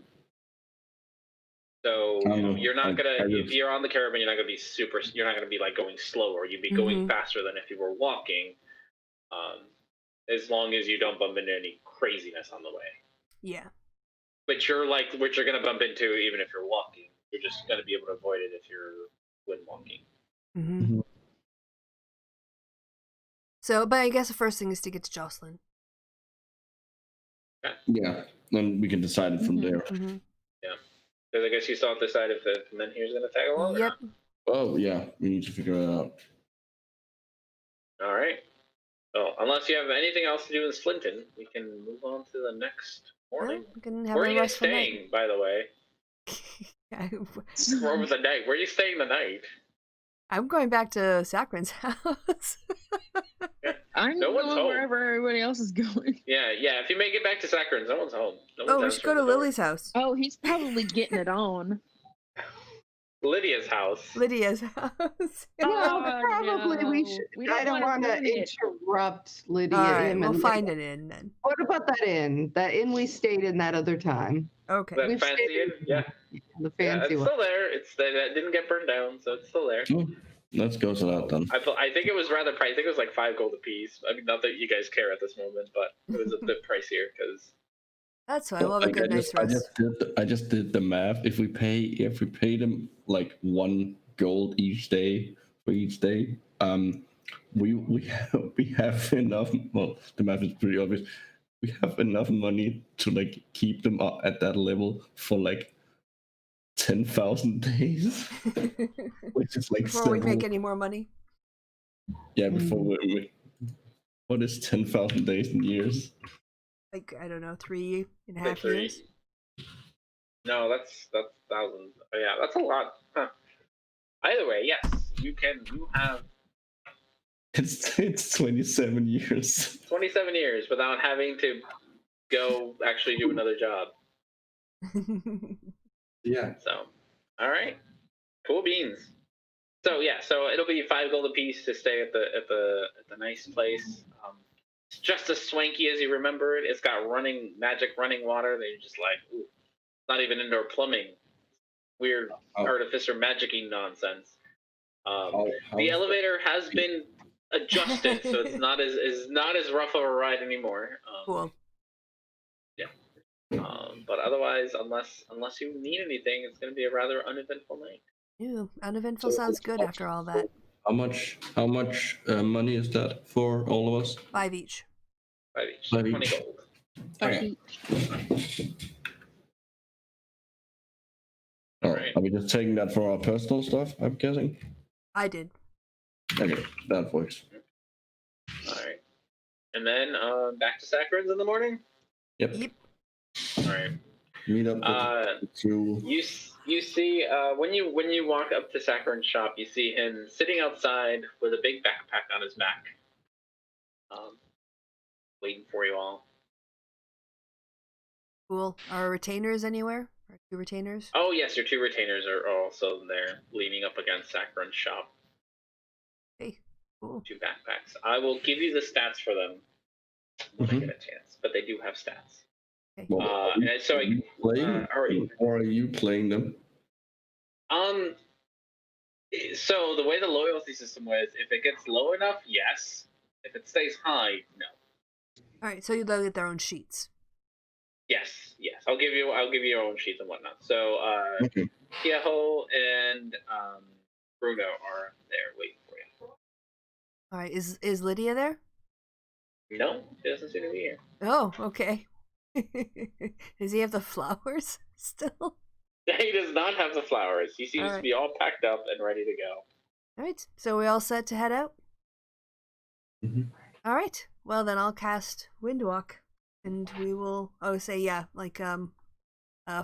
You're not gonna if you're on the caravan, you're not gonna be You're not gonna be like going slower. You'd be going faster than if you were walking. As long as you don't bump into any craziness on the way. Yeah. Which you're gonna bump into even if you're walking. You're just gonna be able to avoid it if you're when walking. Mm-hmm. So, but I guess the first thing is to get to Jocelyn. Yeah, then we can decide it from there. Mm-hmm. Yeah, because I guess you still have to decide if the men here is gonna tag along. Yep. Oh yeah, we need to figure it out. All right. So, unless you have anything else to do in Slinton, we can move on to the next morning. Well, we can have Where are a you guys restful staying, night. by the way? Where was the night? Where are you staying the night? I'm going back to Sakran's house. I'm No one's going home. wherever everybody else is going. Yeah. If you make it back to Sakura, no one's home. No Oh, one's we should go to answering the door. Lily's house. Oh, he's probably getting it on. Lydia's house. Lydia's house. Well, Oh, probably no. we should. We I don't don't wanna want to ruin it. interrupt Lydia. All right, him we'll and find Lydia. it in then. What about that inn? That inn we stayed in that other time. Okay. That We've fancy stayed inn? Yeah. The Yeah, fancy it's one. still there. That didn't get burned down, so it's still there. Oh, let's go to that then. I think it was rather pricey. I think it was like 5 gold a piece. I mean, not that you guys care at this moment, but it was a bit pricier because. That's fine. We'll have a good night's rest. I just did the math. If we pay them like 1 gold each day for each day, we have enough. Well, the math is pretty obvious. We have enough money to like keep them up at that level for like 10,000 days, which is like Before we make any more money. Yeah, before we what is 10,000 days in years? Like, I don't know, 3.5 Like 3. years. No, that's thousands. Oh, yeah, that's a lot. Huh. Either way, yes, you have It's 27 years. 27 years without having to go actually do another job. Yeah. So, all right, cool beans. So yeah, so it'll be 5 gold a piece to stay at the nice place. It's just as swanky as you remember it. It's got magic running water. They're just like, ooh, not even indoor plumbing. Weird artificer magic-y nonsense. The elevator has been adjusted, so it's not as rough of a ride anymore. Cool. But otherwise, unless you need anything, it's going to be a rather uneventful night. Ew, uneventful sounds good after all that. How much money is that for all of us? 5 each. 5 each. 5 20 each. gold. Okay. All Oh, right. are we just taking that for our personal stuff? I'm guessing. I did. Okay, that works. All right. And then back to Saccharin's in the morning. Yep. Yep. All right. Meet up with two. You see when you walk up to Saccharin's shop, you see him sitting outside with a big backpack on his back, waiting for you all. Cool. Are retainers anywhere? Are 2 retainers? Oh yes, your 2 retainers are also there, leaning up against Saccharin's shop. Hey, cool. 2 backpacks. I will give you the stats for them when I get a chance, but they do have stats. Okay. Well, And so are you playing, or are you playing them? So the way the loyalty system was, if it gets low enough, yes. If it stays high, no. All right, so they'll get their own sheets. Yes. I'll give you your own sheets and whatnot. So Okay. Kieho and Bruno are there waiting for you. All right, is Lydia there? No, she doesn't seem to be here. Oh, okay. Does he have the flowers still? He does not have the flowers. He seems to be all packed up and ready to go. All right, so we all set to head out? Mm-hmm. All right, well then I'll cast Windwalk, and we will,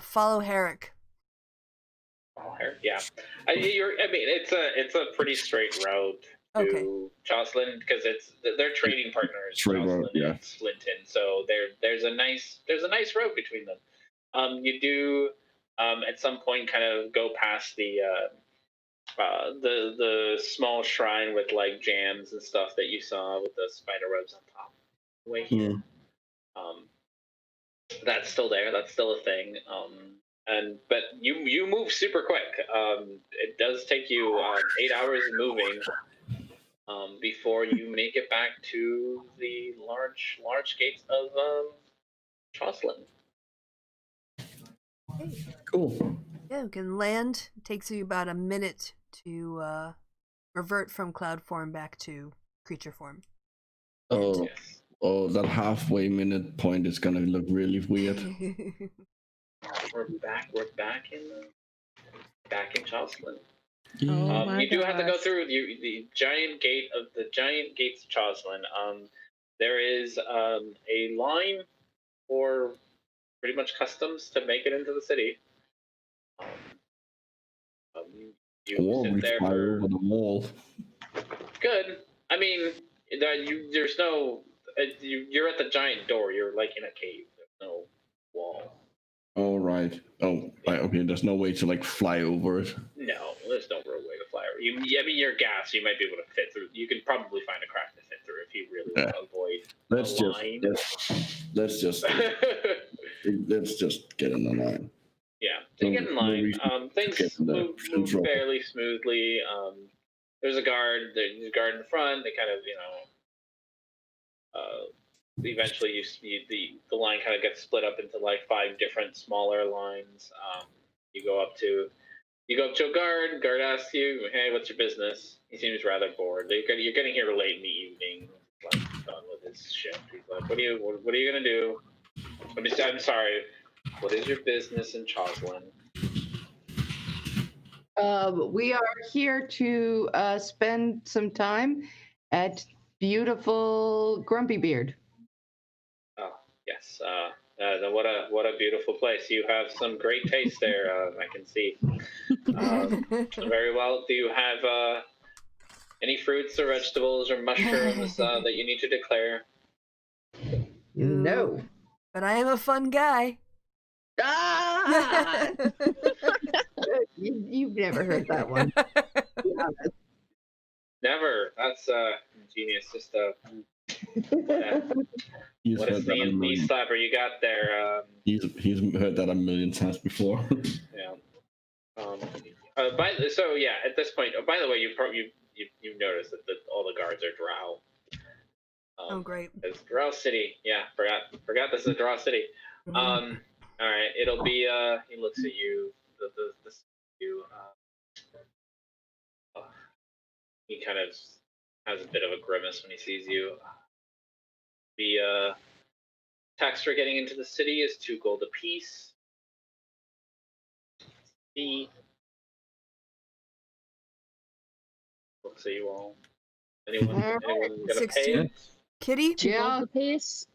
follow Herrick. Yeah. I mean, it's a pretty straight route to Jocelyn because they're trading partners. Straight road, yeah. And Slinton, so there's a nice road between them. You do at some point kind of go past the small shrine with like jams and stuff that you saw with the spider webs on top. Way here. That's still there. That's still a thing. But you move super quick. It does take you 8 hours moving before you make it back to the large gates of Jocelyn. Hey. Cool. Yeah, we can land. It takes you about a minute to revert from cloud form back to creature form. Oh, Yes. That halfway minute point is gonna look really weird. We're back in Jocelyn. Oh you do have to go gosh. through the giant gates of Jocelyn. There is a line for pretty much customs to make it into the city. You sit there fly for over the wall. good. I mean, there's no. You're at the giant door. You're like in a cave. There's no wall. All right. Oh, okay. There's no way to like fly over it. No, there's no real way to fly over. I mean, your gas, you might be able to fit through. You could probably find a crack to fit through if you really want to avoid the line. Let's just get in the line. Yeah, to get in line. Things move fairly smoothly. There's a guard. There's a guard in front. They kind of, eventually the line kind of gets split up into like 5 different smaller lines. You go up to a guard. Guard asks you, "Hey, what's your business?" He seems rather bored. You're getting here late in the evening. He's like done with his shift. He's like, "What are you gonna do?" I'm sorry. What is your business in Jocelyn? We are here to spend some time at beautiful Grumpy Beard. Oh, yes. What a beautiful place. You have some great taste there. I can see. Very well. Do you have any fruits or vegetables or mushrooms that you need to declare? No. But I am a fun guy. Ah! You've never heard that one. Never. That's genius. Just what a knee slapper you got there. He's heard that a million times before. Yeah. At this point, by the way, you noticed that all the guards are drow. Oh, great. It's Drow City. Yeah, forgot this is Drow City. All right, it'll be. He looks at you. You. He kind of has a bit of a grimace when he sees you. The tax for getting into the city is 2 gold apiece. He looks at you all. Anyone gonna pay 16. it? Kitty? Two Yeah. gold apiece.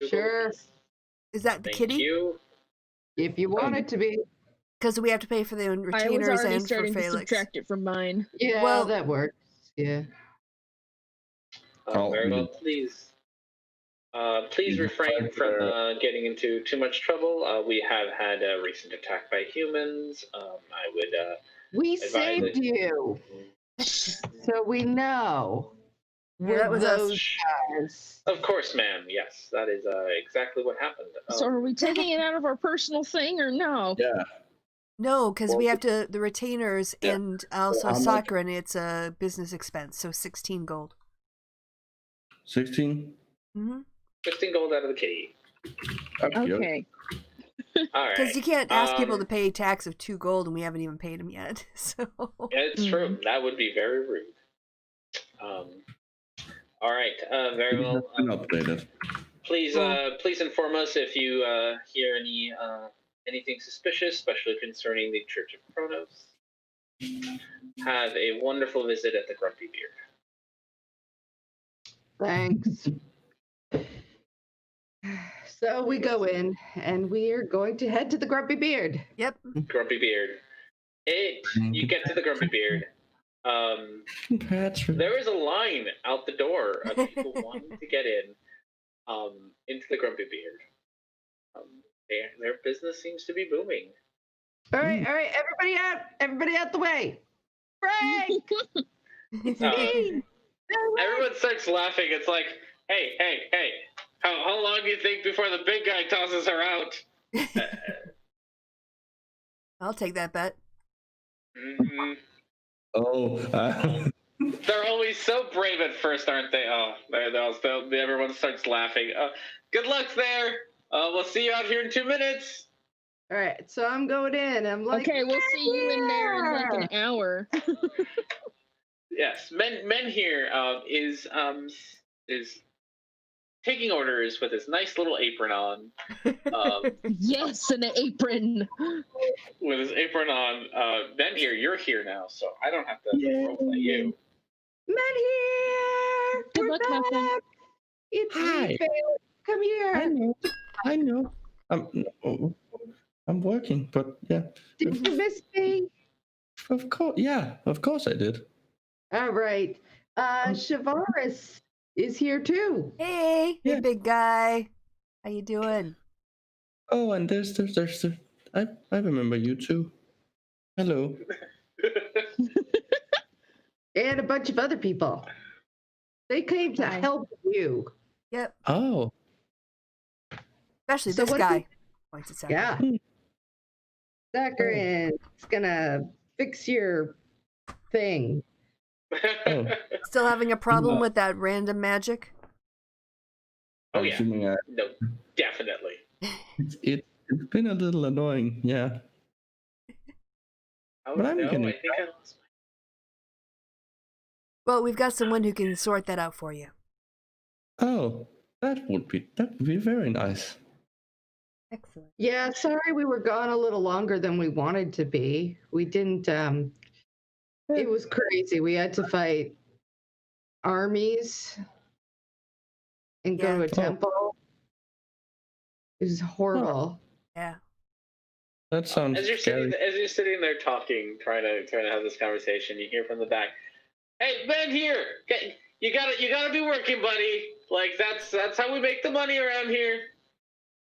2 gold Sure. apiece. Is that the Thank kitty? you. If you want it to be. Because we have to pay for the I was retainers already and for starting to Felix. subtract it from mine. Yeah, Well- that works. Yeah. Oh, Very well, really? please. Please Mhm. refrain from getting into too much trouble. We have had a recent attack by humans. I would. We Advise saved it. you. So we know. Yeah, that was us. those guys. Of course, ma'am. Yes, that is exactly what happened. So are we taking it out of our personal thing or no? Yeah. No, because Well, we have to, the retainers Yeah. and also how much? soccer, and it's a business expense, so 16 gold. 16. Mm-hmm. 15 gold out of the kitty. Okay. All right. Because you can't ask people Um, to pay tax of 2 gold, and we haven't even paid them yet. So Yeah, it's true. That would be very rude. All right. Very well. Been updated. Please inform us if you hear anything suspicious, especially concerning the Church of Kronos. Have a wonderful visit at the Grumpy Beard. Thanks. So we go in, and we are going to head to the Grumpy Beard. yep. Grumpy Beard. You get to the Grumpy Beard. Patrick. There is a line out the door of people wanting to get in, into the Grumpy Beard. Their business seems to be booming. All right, everybody out the way. Frank, it's me. Everyone starts laughing. It's like, hey! How long do you think before the big guy tosses her out? I'll take that bet. Mhm. Oh. They're always so brave at first, aren't they? Oh, everyone starts laughing. Good luck there. We'll see you out here in 2 minutes. All right, so I'm going in. I'm like, Okay, we'll see you in there in like "Yeah." an hour. Yes, men here is taking orders with his nice little apron on. Yes, an apron. With his apron on. Ben here, you're here now, so I don't have to roleplay you. Men here. Good We're luck, my friend. back. It's Hi. me, Felix. Come here. I know. I'm working, but yeah. Did you miss me? Of course. Yeah, of course I did. All right. Shavaris is here too. Hey, Yeah. big guy. How you doing? Oh, and there's I remember you too. Hello. And a bunch of other people. They came to Hi. help you. Yep. Oh. Especially So this what do guy. Points at Zachary. Yeah. Zachary is gonna fix your thing. Oh. Still having a problem No. with that random magic? Oh I'm yeah. assuming No, definitely. it's been a little annoying, yeah. Oh But I'm no, gonna- I think I lost Well, we've got someone who can sort that out for you. Oh, that would be very nice. Excellent. Yeah, sorry we were gone a little longer than we wanted to be. We didn't it was crazy. We had to fight armies and go Yeah. to a Oh. temple. It was horrible. Yeah. That sounds As you're scary. sitting there talking, trying to have this conversation, you hear from the back, "Hey, Ben here! You gotta be working, buddy. Like that's how we make the money around here."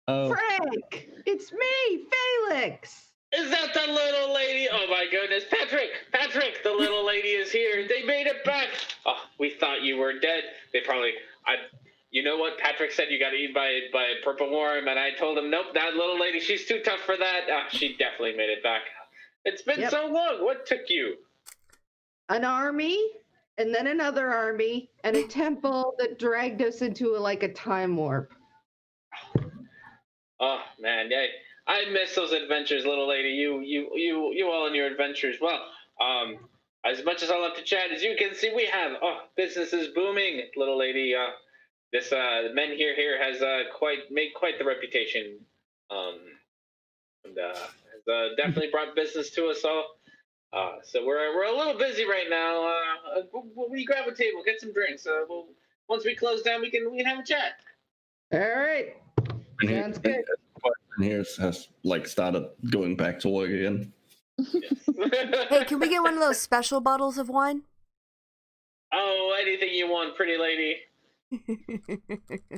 Oh, Frank, it's me, Felix. Is that the little lady? Oh my goodness, Patrick, the little lady is here. They made it back. Oh, we thought you were dead. They probably, you know what? Patrick said you got eaten by a purple worm, and I told him, nope, that little lady, she's too tough for that. She definitely made it back. It's been Yep. so long. What took you? An army, and then another army, and a temple that dragged us into like a time warp. Oh man, yeah, I miss those adventures, little lady. You all and your adventures. Well, um, as much as I love to chat, as you can see, we have business is booming, little lady. This men here has quite made quite the reputation, um, and has definitely brought business to us all. So we're a little busy right now. We grab a table, get some drinks. Once we close down, we can have a chat. All right. And he, Sounds good. and here has like started going back to work again. Hey, can we get one of those special bottles of wine? Oh, anything you want, pretty lady.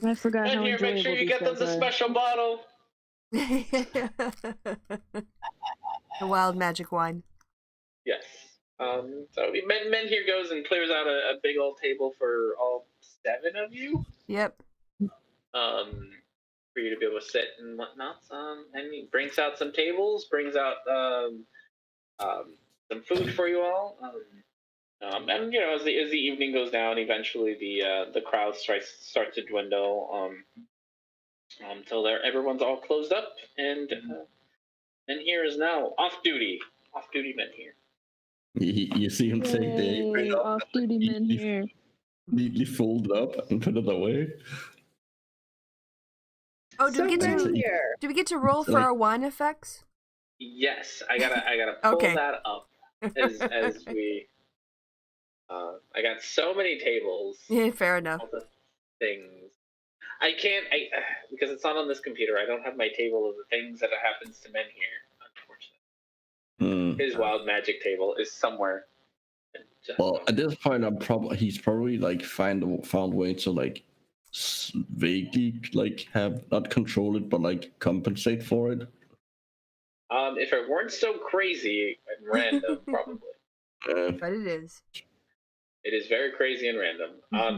I forgot And how here, make enjoyable sure you these get them guys the are. special bottle. The wild magic wine. Yes. So men here goes and clears out a big old table for all 7 of you. Yep. For you to be able to sit and whatnot. And he brings out some tables, brings out some food for you all. And you know, as the evening goes down, eventually the crowd starts to dwindle. Until everyone's all closed up, and men here is now off duty. Off duty men here. You see him take the apron Yay, up, off-duty men here. neatly fold it up and put it away. Oh, do we get So to here. do we get to roll So, for like- our wine effects? Yes, I gotta pull Okay. that up as we. I got so many tables. Yeah, fair enough. All the things. I can't. Because it's not on this computer. I don't have my table of the things that happens to men here. Unfortunately, his wild magic table is somewhere. Well, at this point, he's probably like found way to like vaguely like have not control it, but like compensate for it. If it weren't so crazy and random, probably. But it is. It is very crazy and random.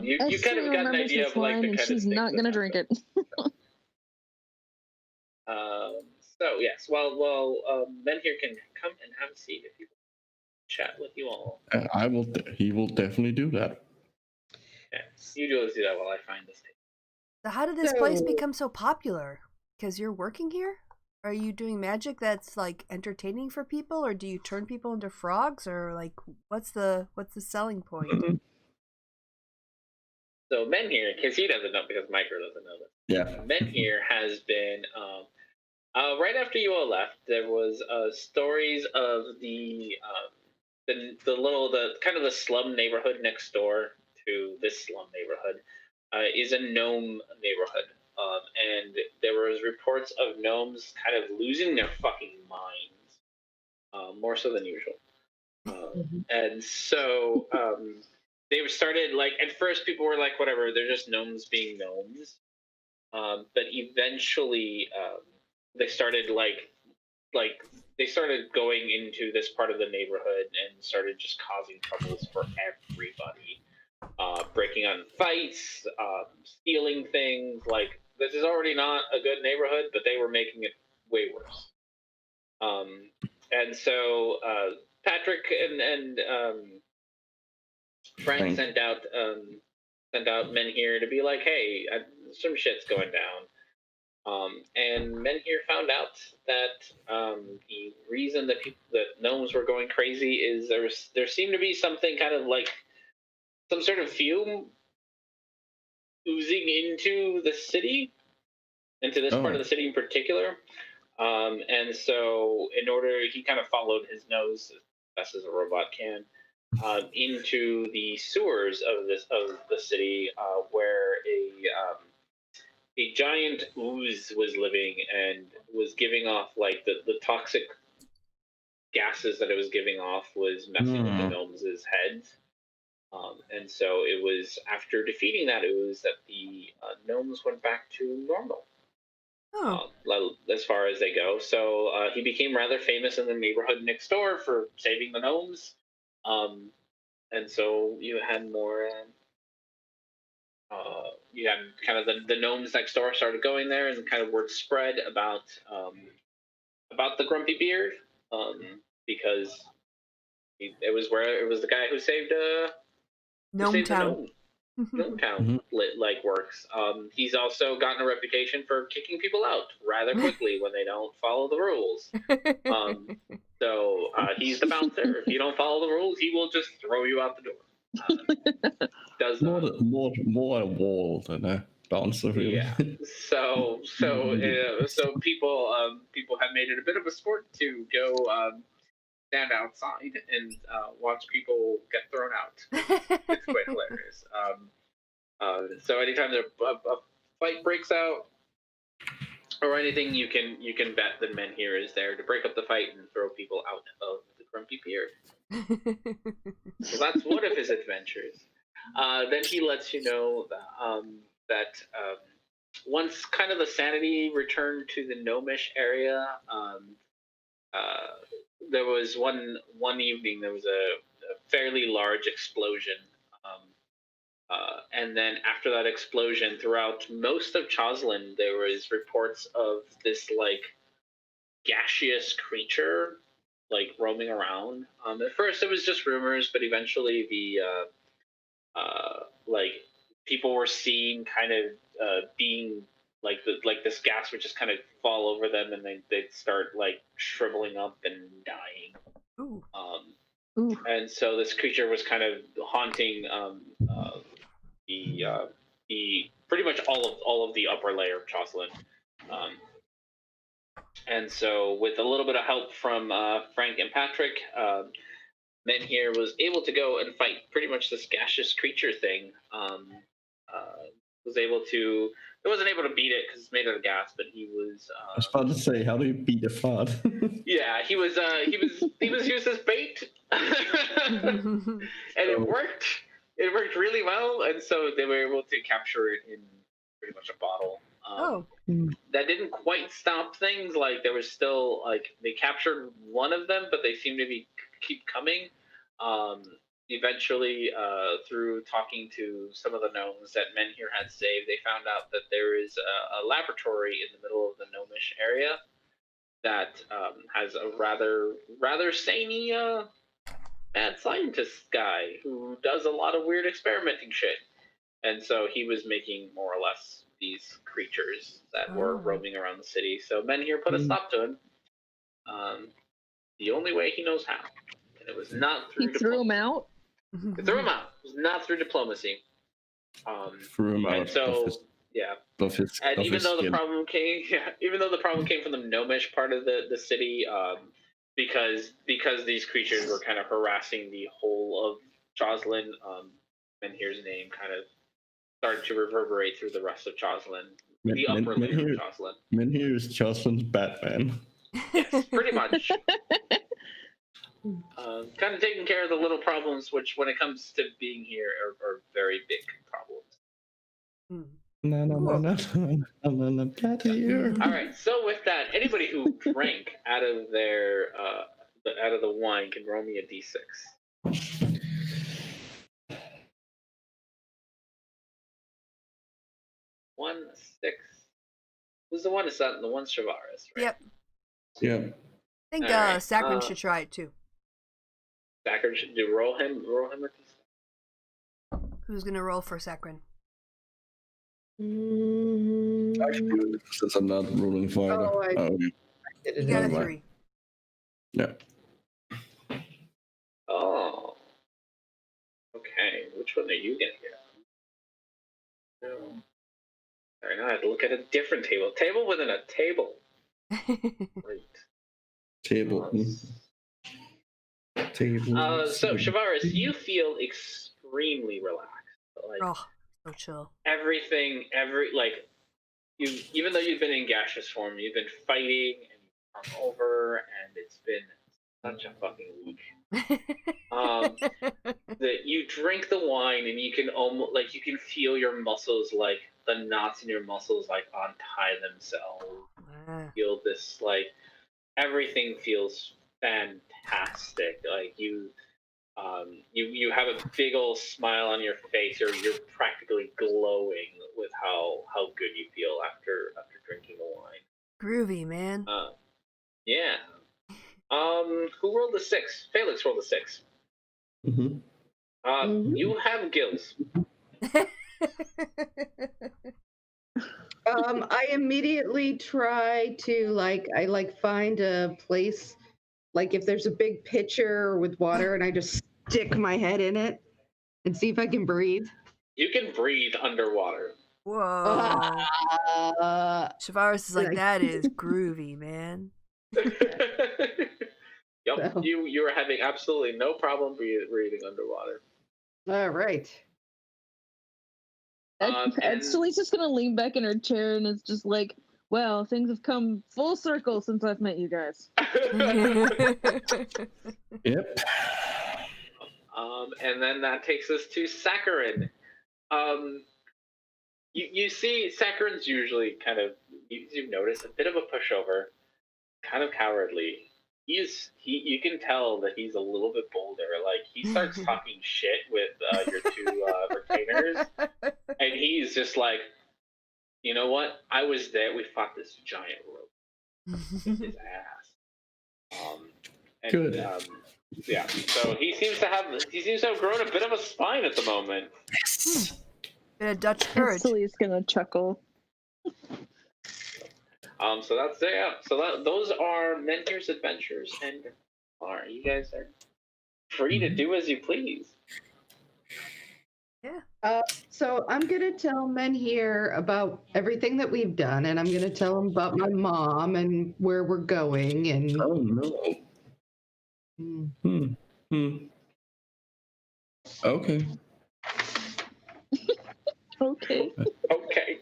You I kind still of got an remembers idea this of like line, the and kind she's of not gonna drink it. So yes, well, men here can come and have a seat if you chat with you all. I will. He will definitely do that. Yes, you do that while I find this table. So how did this place So- become so popular? Because you're working here? Are you doing magic that's like entertaining for people, or do you turn people into frogs, or like what's the selling point? So men here, because he doesn't know, because Micro doesn't know this. Yeah. Men here has been right after you all left. There was stories of the kind of the slum neighborhood next door to this slum neighborhood is a gnome neighborhood, and there was reports of gnomes kind of losing their fucking minds, more so than usual. And so they started like at first people were like whatever, they're just gnomes being gnomes, but eventually they started like they started going into this part of the neighborhood and started just causing troubles for everybody, breaking on fights, stealing things. Like this is already not a good neighborhood, but they were making it way worse. And so Patrick and Frank sent out men here to be like, hey, some shit's going down. And men here found out that the reason that gnomes were going crazy is there seemed to be something kind of like some sort of fume oozing into the city, into this part of the city in particular. And so he kind of followed his nose as best as a robot can into the sewers of the city, where a giant ooze was living and was giving off like the toxic gases that it was giving off was messing with the gnomes' heads. And so it was after defeating that ooze that the gnomes went back to normal. Oh. As far as they go. So he became rather famous in the neighborhood next door for saving the gnomes. And so you had more. You had kind of the gnomes next door started going there, and kind of word spread about the Grumpy Beard, because it was the guy who saved Gnome the Town. gnome. Town works. He's also gotten a reputation for kicking people out rather quickly when they don't follow the rules. So he's the bouncer. If you don't follow the rules, he will just throw you out the door. Does more a wall than a bouncer, really. Yeah. So people have made it a bit of a sport to go stand outside and watch people get thrown out. It's quite hilarious. So anytime a fight breaks out or anything, you can bet the men here is there to break up the fight and throw people out of the Grumpy Pier. So that's one of his adventures. Then he lets you know that once kind of the sanity returned to the gnomish area, there was one evening there was a fairly large explosion, and then after that explosion, throughout most of Choslin, there was reports of this gaseous creature roaming around. At first, it was just rumors, but eventually the people were seen kind of being this gas would just kind of fall over them, and they'd start shriveling up and dying. Ooh. And so this creature was kind of haunting the pretty much all of the upper layer of Choslin. And so with a little bit of help from Frank and Patrick, Men here was able to go and fight pretty much this gaseous creature thing. He wasn't able to beat it because it's made out of gas, but he was. I was about to say, how do you beat a fart? Yeah, he was used as bait, and it worked. It worked really well, and so they were able to capture it in pretty much a bottle. That didn't quite stop things. There was still they captured one of them, but they seemed to keep coming. Eventually, through talking to some of the gnomes that Men here had saved, they found out that there is a laboratory in the middle of the gnomish area that has a rather zany mad scientist guy who does a lot of weird experimenting shit. And so he was making more or less these creatures that were roaming around the city. So Men here put a stop to him. The only way he knows how. And it was not through diplomacy. Threw him out? He threw him out. It was not through diplomacy. Threw him out. And so, even though the problem came from the gnomish part of the city, because these creatures were kind of harassing the whole of Choslin, Men here's name kind of started to reverberate through the rest of Choslin. The upper layer of Choslin. Men here is Choslin's Batman. Yes, pretty much. Kind of taking care of the little problems, which, when it comes to being here, are very big problems. No, get here. All right. So with that, anybody who drank out of the wine can roll me a d6. One 6. Who's the one? Is that the one Shavaris? Right? Yep. Yeah. I think Alright, Saccharin should try it too. Saccharin should roll him a d6. Who's gonna roll for Saccharin? Actually, since I'm not ruling fire. You got a 3. Yeah. Oh. Okay. Which one are you gonna get? No. All right, now I have to look at a different table. Table within a table. Great. Table. Table. So Shavaris, you feel extremely relaxed. So chill. Everything, even though you've been in gaseous form, you've been fighting and you've come over, and it's been such a fucking week. That you drink the wine and you can almost you can feel your muscles, the knots in your muscles untie themselves. Feel this everything feels fantastic. You have a big old smile on your face, or you're practically glowing with how good you feel after drinking the wine. Groovy, man. Yeah. Who rolled the 6? Felix rolled the 6. Mm-hmm. You have gills. I immediately try to find a place, like if there's a big pitcher with water, and I just stick my head in it and see if I can breathe. You can breathe underwater. Whoa. Shavaris is like, like- that is groovy, man. Yep, So- you are having absolutely no problem breathing underwater. All right. And- Sully's just gonna lean back in her chair and it's just like, well, things have come full circle since I've met you guys. Yep. And then that takes us to Saccharin. You see, Saccharin's usually kind of, you notice a bit of a pushover, kind of cowardly. You can tell that he's a little bit bolder. Like, he starts talking shit with your two retainers, and he's just like, you know what? I was there. We fought this giant rope with his ass. Good. Yeah. So he seems to have grown a bit of a spine at the moment. Yes. Bit of Dutch courage. Sully's gonna chuckle. So that's it. Yeah. So those are Menhir's adventures, and you guys are free to do as you please. So I'm gonna tell Menhir about everything that we've done, and I'm gonna tell him about my mom and where we're going, and Oh no. Mm. Okay. Okay. Okay.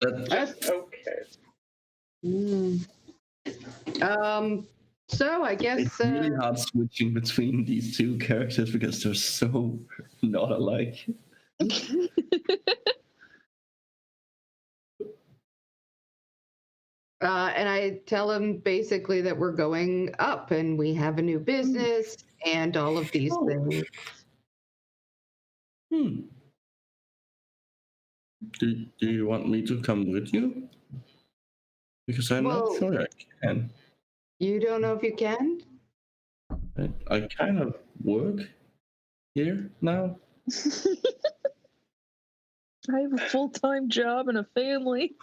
That, Okay. Mm. So I guess it's really hard switching between these two characters because they're so not alike. and I tell him basically that we're going up and we have a new business and all of these Oh. things. Do you want me to come with you? Because I'm Well- not sure I can. You don't know if you can? I kind of work here now. I have a full-time job and a family.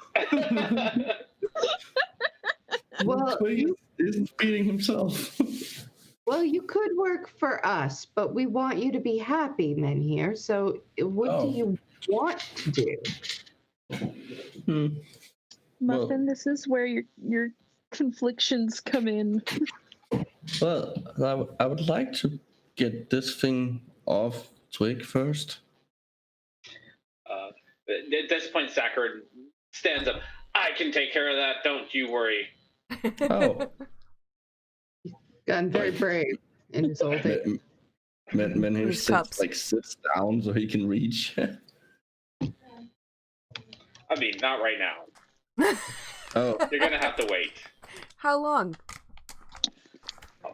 Well, Wait, isn't feeding himself. Well, you could work for us, but we want you to be happy, Menhir. So what do Oh. you want to do? Muffin, this is where your conflictions come in. Well, I would like to get this thing off Twig first. At this point, Saccharin stands up. I can take care of that. Don't you worry. Oh, Gotten very brave in his old age. Menhir His cups. sits down so he can reach. I mean, not right now. Oh, You're gonna have to wait. How long?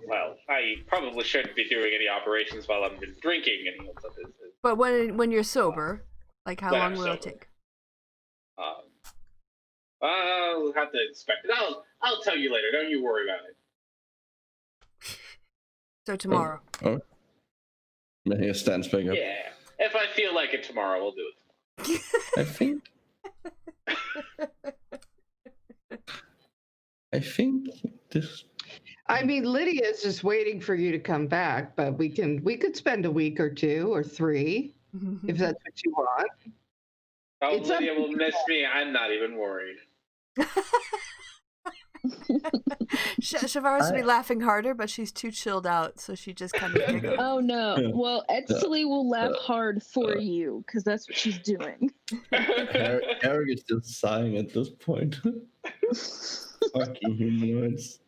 Well, I probably shouldn't be doing any operations while I'm drinking any of this. But when you're sober, like how When long I'm will it sober. take? I'll have to inspect it. I'll tell you later. Don't you worry about it. So tomorrow. oh. Menhir stands back up. Yeah. If I feel like it tomorrow, we'll do it. I think this. I mean, Lydia's just waiting for you to come back, but we could spend a week or 2 or 3 if that's what you want. Oh, It's up Lydia to will you. miss me. I'm not even worried. Shavaris would be laughing harder, but she's too chilled out, so she just kind of giggles. Oh no. Well, Sully will laugh hard for you, because that's what she's doing. Eric is just sighing at this point. Fucking humanoids.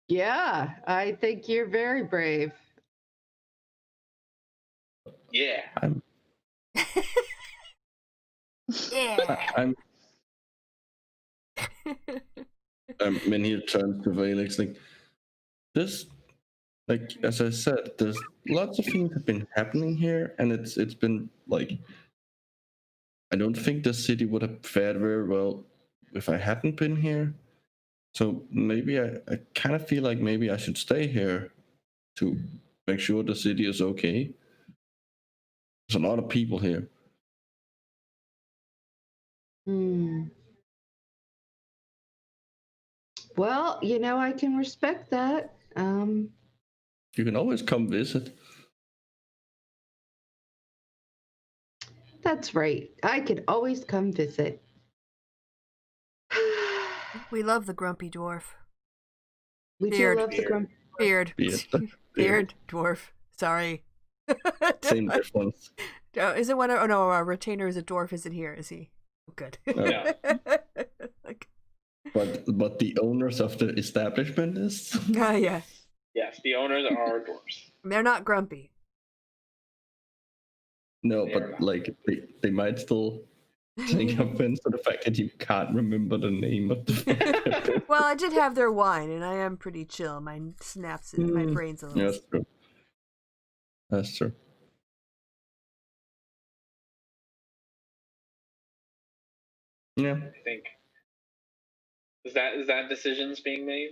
Yeah, I think you're very brave. Yeah. Yeah. I'm. Menhir turns to Valix like this. Like as I said, there's lots of things have been happening here, and it's been like. I don't think the city would have fared very well if I hadn't been here. So maybe I kind of feel like maybe I should stay here to make sure the city is okay. There's a lot of people here. Well, I can respect that. You can always come visit. That's right. I could always come visit. We love the grumpy dwarf. We Beard. do love the grump. Beard. Beard. Dwarf. Sorry. Same difference. Oh, is it one? Oh no, our retainer is a dwarf. Isn't here? Is he? Oh, good. Yeah. Like, But the owners of the establishment is. yeah. Yes, the owners are dwarves. They're not grumpy. No, They're but not. like they might still take offense to the fact that you can't remember the name of the. Well, I did have their wine, and I am pretty chill. My my brain's a little. Yeah, that's true. That's true. Yeah. I think. Is that decisions being made?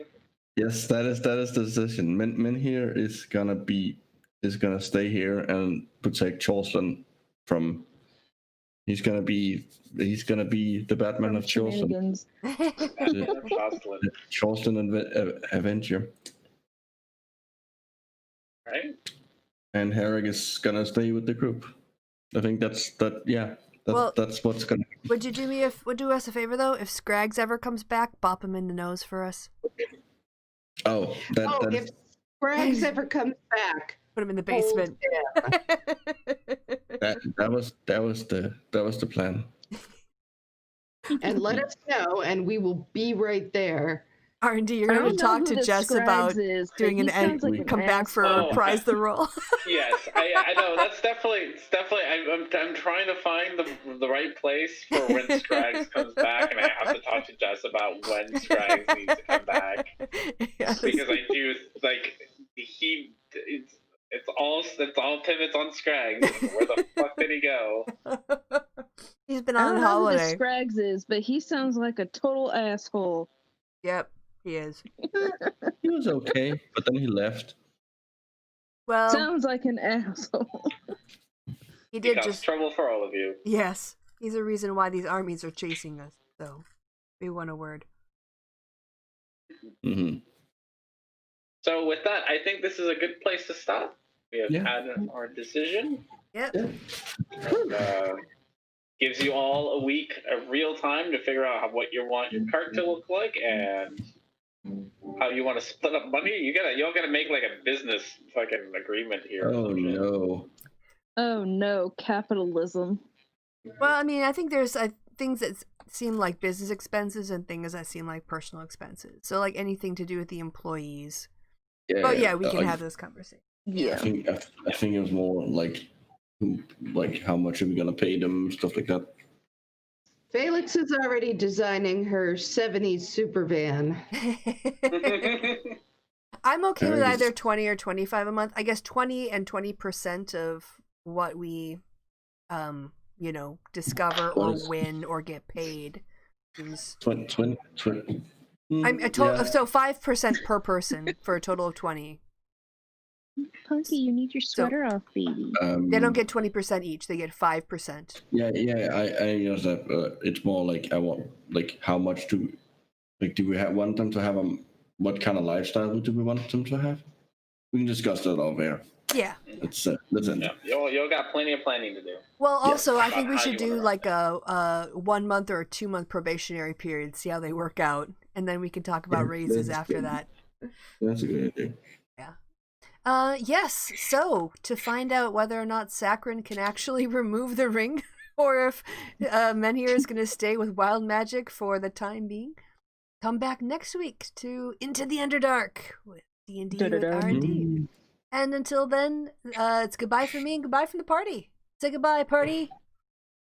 Yes, that is the decision. Min here is gonna stay here and protect Chorlton from. He's gonna be the Batman of Chorlton. Shenanigans. Jocelyn. Chorlton Avenger. Right? And Herrick is gonna stay with the group. I think that's Well, what's gonna. Would you do us a favor though? If Scraggs ever comes back, bop him in the nose for us. Oh, that If Scraggs ever comes back, Put him in the basement. that was the plan. and let us know, and we will be right there. R&D, you're I going to don't know talk who to the Jess Scraggs about is, but doing he an sounds like end, an come back for asshole. prize the roll. Yes, I know. That's definitely. I'm trying to find the right place for when Scraggs comes back, and I have to talk to Jess about when Scraggs needs to come back Yes. because I do like it's all pivots on Scraggs. Where the fuck did he go? He's been I on don't know who holiday. the Scraggs is, but he sounds like a total asshole. Yep, he is. He was okay, but then he left. Well, Sounds like an asshole. he He did caused just. trouble for all of you. Yes, he's a reason why these armies are chasing us. So, we want a word. Mm-hmm. So with that, I think this is a good place to stop. We have Yeah. had our decision. Yep. Gives you all a week of real time to figure out what you want your cart to look like and how you want to split up money. Y'all gotta make like a business fucking agreement here. or Oh some shit. no. Oh no, capitalism. Well, I mean, I think there's things that seem like business expenses and things that seem like personal expenses. So, like anything to do with the employees. But yeah, we can have this conversation. I Yeah. think it was more like how much are we gonna pay them, stuff like that. Felix is already designing her 70s super van. I'm okay with Very either good. 20 or 25 a month. I guess 20 and 20% of what we, discover or What is- win or get paid. Seems... 20. I'm a total, so 5% per person for a total of 20. Punky, you need your sweater off, baby. They don't get 20% each; they get 5%. Yeah. I use that. It's more like I want how much do we want them to have what kind of lifestyle do we want them to have? We can discuss that over here. Yeah. That's it. Yeah, y'all got plenty of planning to do. Well, also, I About think we how should you do wanna like a 1 month or a 2 month probationary period, see how they work out, and then we can talk about Yeah, raises that's after good. that. That's a good idea. Yes. So to find out whether or not Sakharin can actually remove the ring, or if Menhir is going to stay with wild magic for the time being, come back next week to Into the Underdark with D&D with R&D. And until then, it's goodbye from me and goodbye from the party. Say goodbye, party.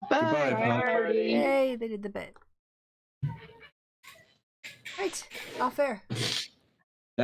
Goodbye, Bye, party. Yay, they did the bit. Right, off air.